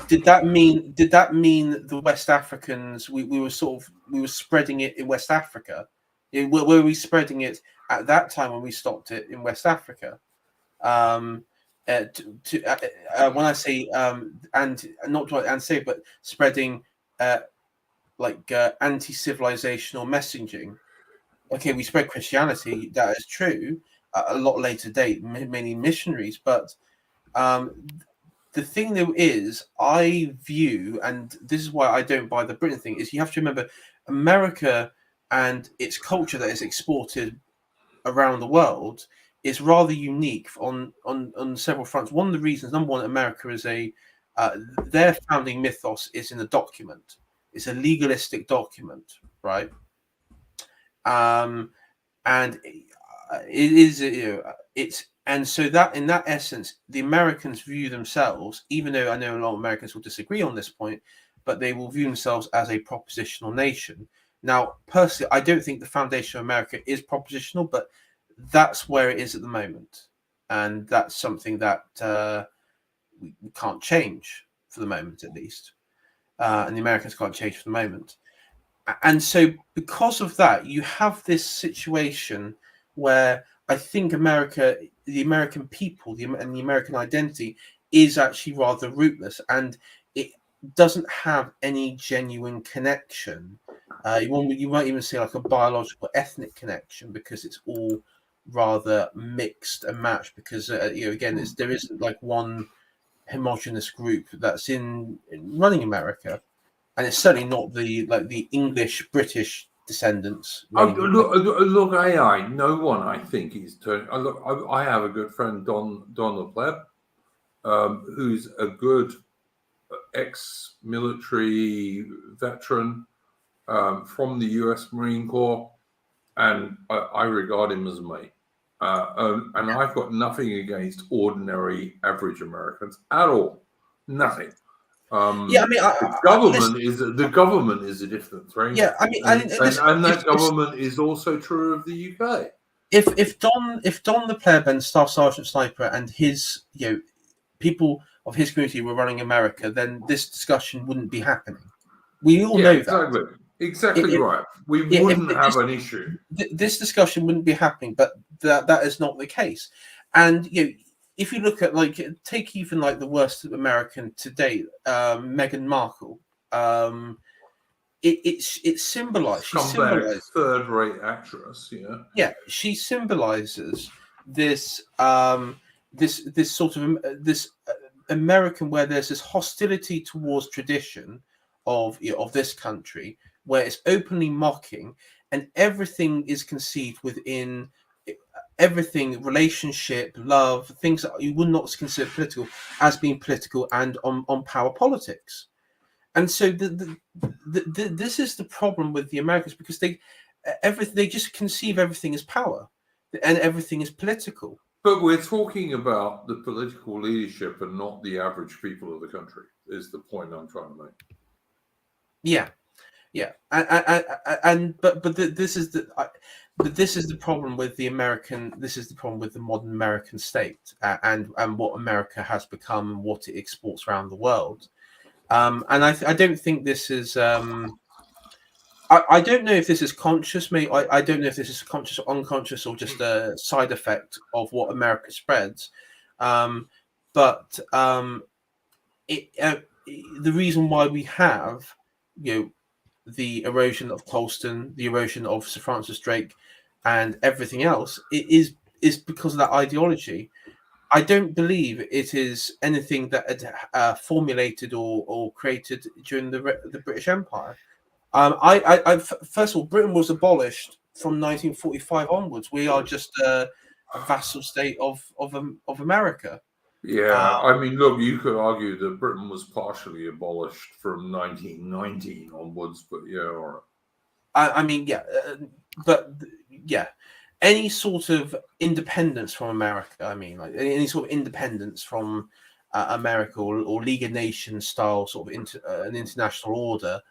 did that mean the West Africans we were spreading it in West Africa? Were we spreading it at that time when we stopped it in West Africa? When I say and not what and say, but spreading anti-civilizational messaging. Okay, we spread Christianity. That is true. A lot later date, many missionaries. But the thing though is, I view, and this is why I don't buy the Britain thing, is you have to remember America and its culture that is exported around the world is rather unique on several fronts. One of the reasons, number one, America is their founding mythos is in a document. It's a legalistic document, right? And it is, and so that in that essence, the Americans view themselves, even though I know a lot of Americans will disagree on this point, but they will view themselves as a propositional nation. Now, personally, I don't think the foundation of America is propositional, but that's where it is at the moment. And that's something that we can't change for the moment, at least. And the Americans can't change for the moment. And so because of that, you have this situation where I think America, the American people, and the American identity is actually rather rootless, and it doesn't have any genuine connection. You might even say like a biological ethnic connection, because it's all rather mixed and matched, because again, there isn't like one homogenous group that's in running America, and it's certainly not the English British descendants. Look, AI. No one, I think, is turning. Look, I have a good friend, Don the Pleb, who's a good ex-military veteran from the U.S. Marine Corps, and I regard him as a mate. And I've got nothing against ordinary, average Americans at all. Nothing. Yeah, I mean, the government is a different thing. Yeah, I mean, and that government is also true of the UK. If Don the Plebeian, Staff Sergeant Sniper, and his people of his community were running America, then this discussion wouldn't be happening. We all know that. Exactly right. We wouldn't have an issue. This discussion wouldn't be happening, but that is not the case. And if you look at take even the worst American to date, Meghan Markle, it symbolized. She symbolized third-rate actress. Yeah, she symbolizes this this sort of this American where there's this hostility towards tradition of this country, where it's openly mocking, and everything is conceived within everything, relationship, love, things that you would not consider political as being political and on power politics. And so this is the problem with the Americans, because they just conceive everything as power and everything is political. But we're talking about the political leadership and not the average people of the country, is the point I'm trying to make. Yeah. But this is the problem with the American. This is the problem with the modern American state and what America has become and what it exports around the world. And I don't think this is. I don't know if this is conscious. Maybe I don't know if this is conscious or unconscious or just a side effect of what America spreads. But the reason why we have the erosion of Colston, the erosion of Sir Francis Drake, and everything else, is because of that ideology. I don't believe it is anything that had formulated or created during the British Empire. First of all, Britain was abolished from 1945 onwards. We are just a vassal state of America. Yeah, I mean, look, you could argue that Britain was partially abolished from 1919 onwards, but yeah, all right. I mean, yeah, but yeah, any sort of independence from America. I mean, any sort of independence from America or League of Nations style sort of an international order.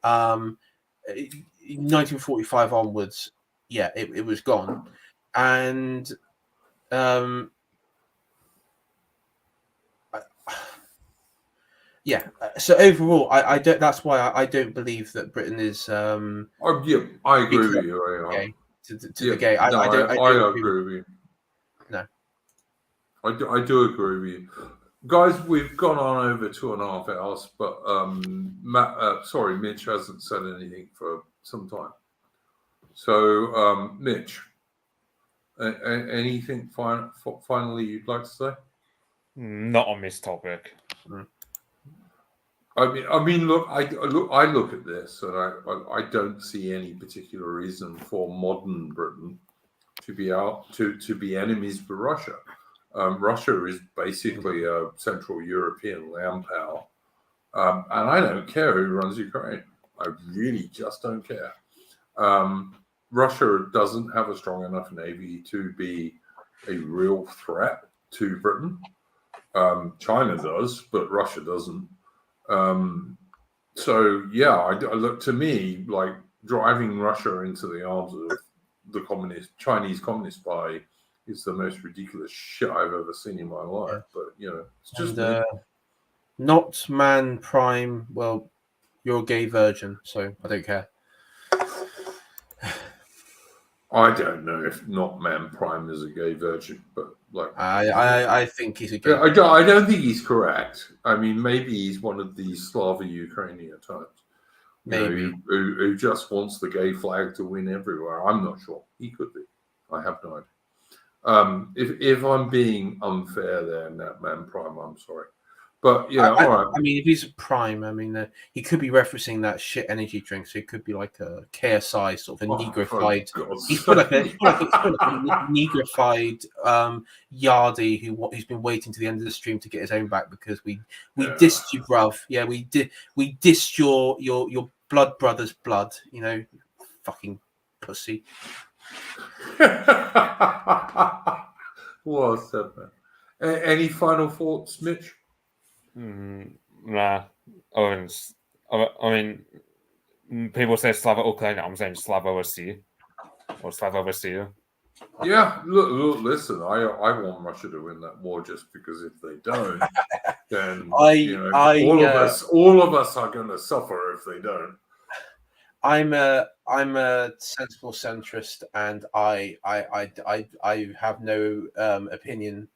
1945 onwards, yeah, it was gone, and yeah. So overall, I don't. That's why I don't believe that Britain is. Yeah, I agree with you. To the gay. I agree with you. No, I do agree with you. Guys, we've gone on over 2.5 hours, but Mitch hasn't said anything for some time. So, Mitch, anything finally you'd like to say? Not on this topic. I mean, look. I look at this, and I don't see any particular reason for modern Britain to be to be enemies with Russia. Russia is basically a Central European land power, and I don't care who runs Ukraine. I really just don't care. Russia doesn't have a strong enough navy to be a real threat to Britain. China does, but Russia doesn't. So yeah, I look, to me, like driving Russia into the arms of the Chinese Communist Party is the most ridiculous shit I've ever seen in my life. But it's just not man prime. Well, you're a gay virgin, so I don't care. I don't know if not man prime is a gay virgin, but I think he's a gay. I don't think he's correct. I mean, maybe he's one of these Slava-Ukrainian types. Maybe who just wants the gay flag to win everywhere. I'm not sure. He could be. I have no idea. If I'm being unfair there, Nat Man Prime, I'm sorry. But all right. I mean, if he's a prime, I mean, he could be referencing that shit energy drink. So it could be like a KSI sort of a negrified. He's put like a negrified yardie who's been waiting to the end of the stream to get his own back because we dissed you, bruv. Yeah, we dissed your blood brother's blood. Fucking pussy. Well said, man. Any final thoughts, Mitch? Nah. I mean, people say Slava Ukraine. I'm saying Slava Russia or Slava Russia. Yeah, look, listen. I want Russia to win that war just because if they don't, then all of us are going to suffer if they don't. I'm a sensible centrist, and I have no opinion,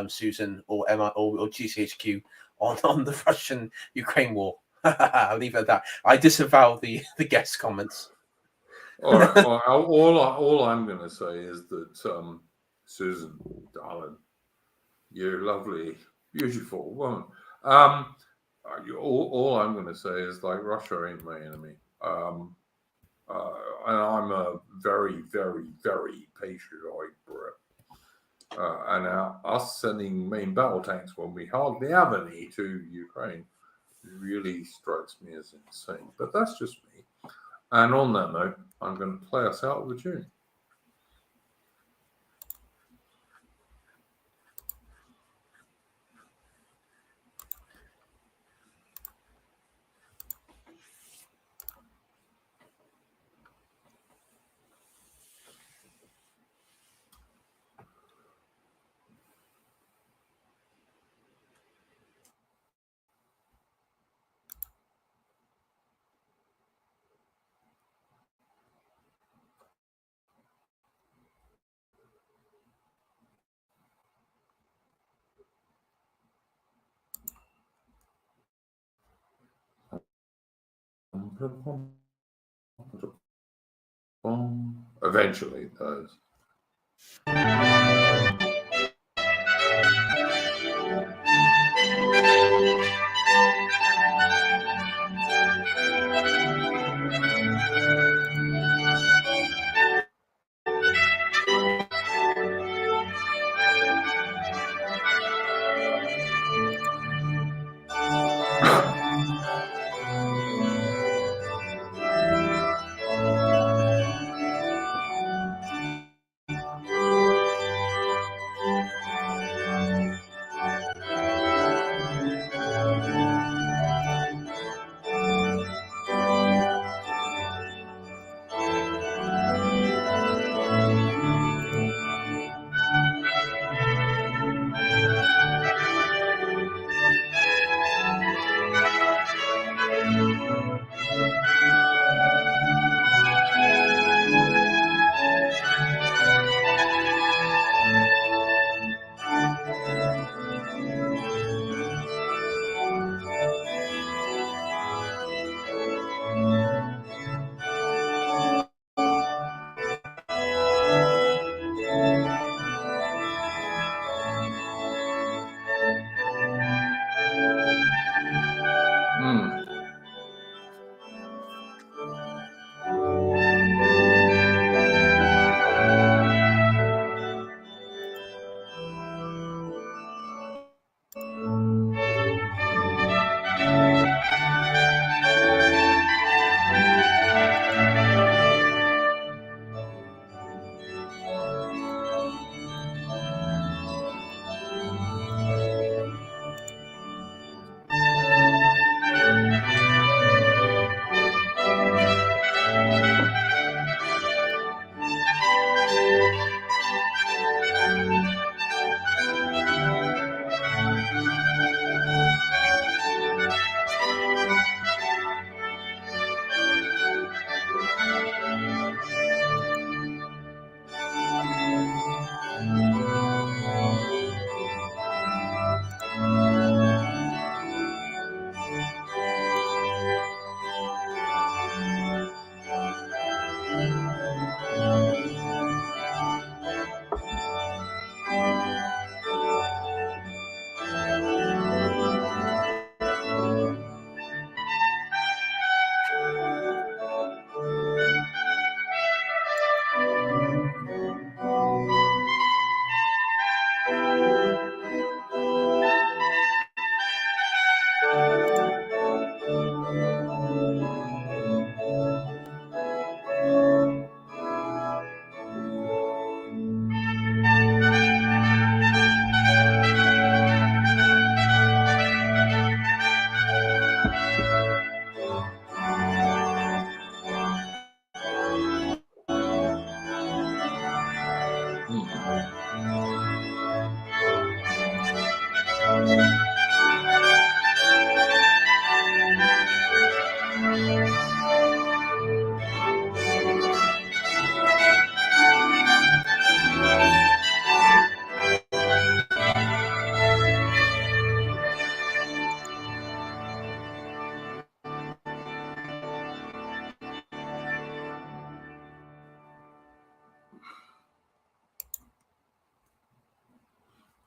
Susan or Emma or GCHQ on the Russian-Ukraine war. I'll leave it at that. I disavow the guest comments. All right. All I'm going to say is that Susan, darling, you're lovely, beautiful woman. All I'm going to say is like Russia ain't my enemy. And I'm a very, very, very patriotic Brit. And us sending main battle tanks when we hardly have any to Ukraine really strikes me as insane. But that's just me. And on that note, I'm going to play us out with a tune. Eventually, those.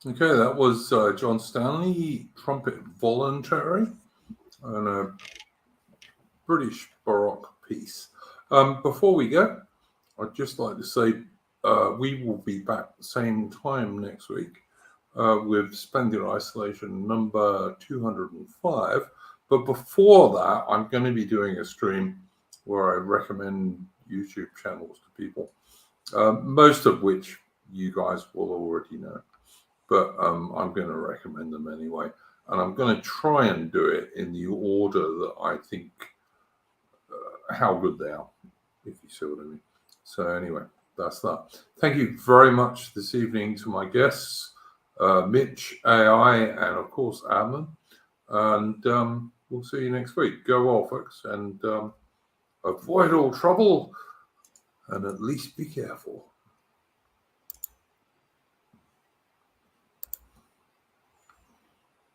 Okay, that was John Stanley, Trumpet Voluntary, and a British Baroque piece. Before we go, I'd just like to say we will be back the same time next week with Splendid Isolation number 205. But before that, I'm going to be doing a stream where I recommend YouTube channels to people, most of which you guys will already know. But I'm going to recommend them anyway. And I'm going to try and do it in the order that I think how good they are, if you see what I mean. So anyway, that's that. Thank you very much this evening to my guests, Mitch, AI, and of course, Ataman. And we'll see you next week. Go well, folks, and avoid all trouble, and at least be careful.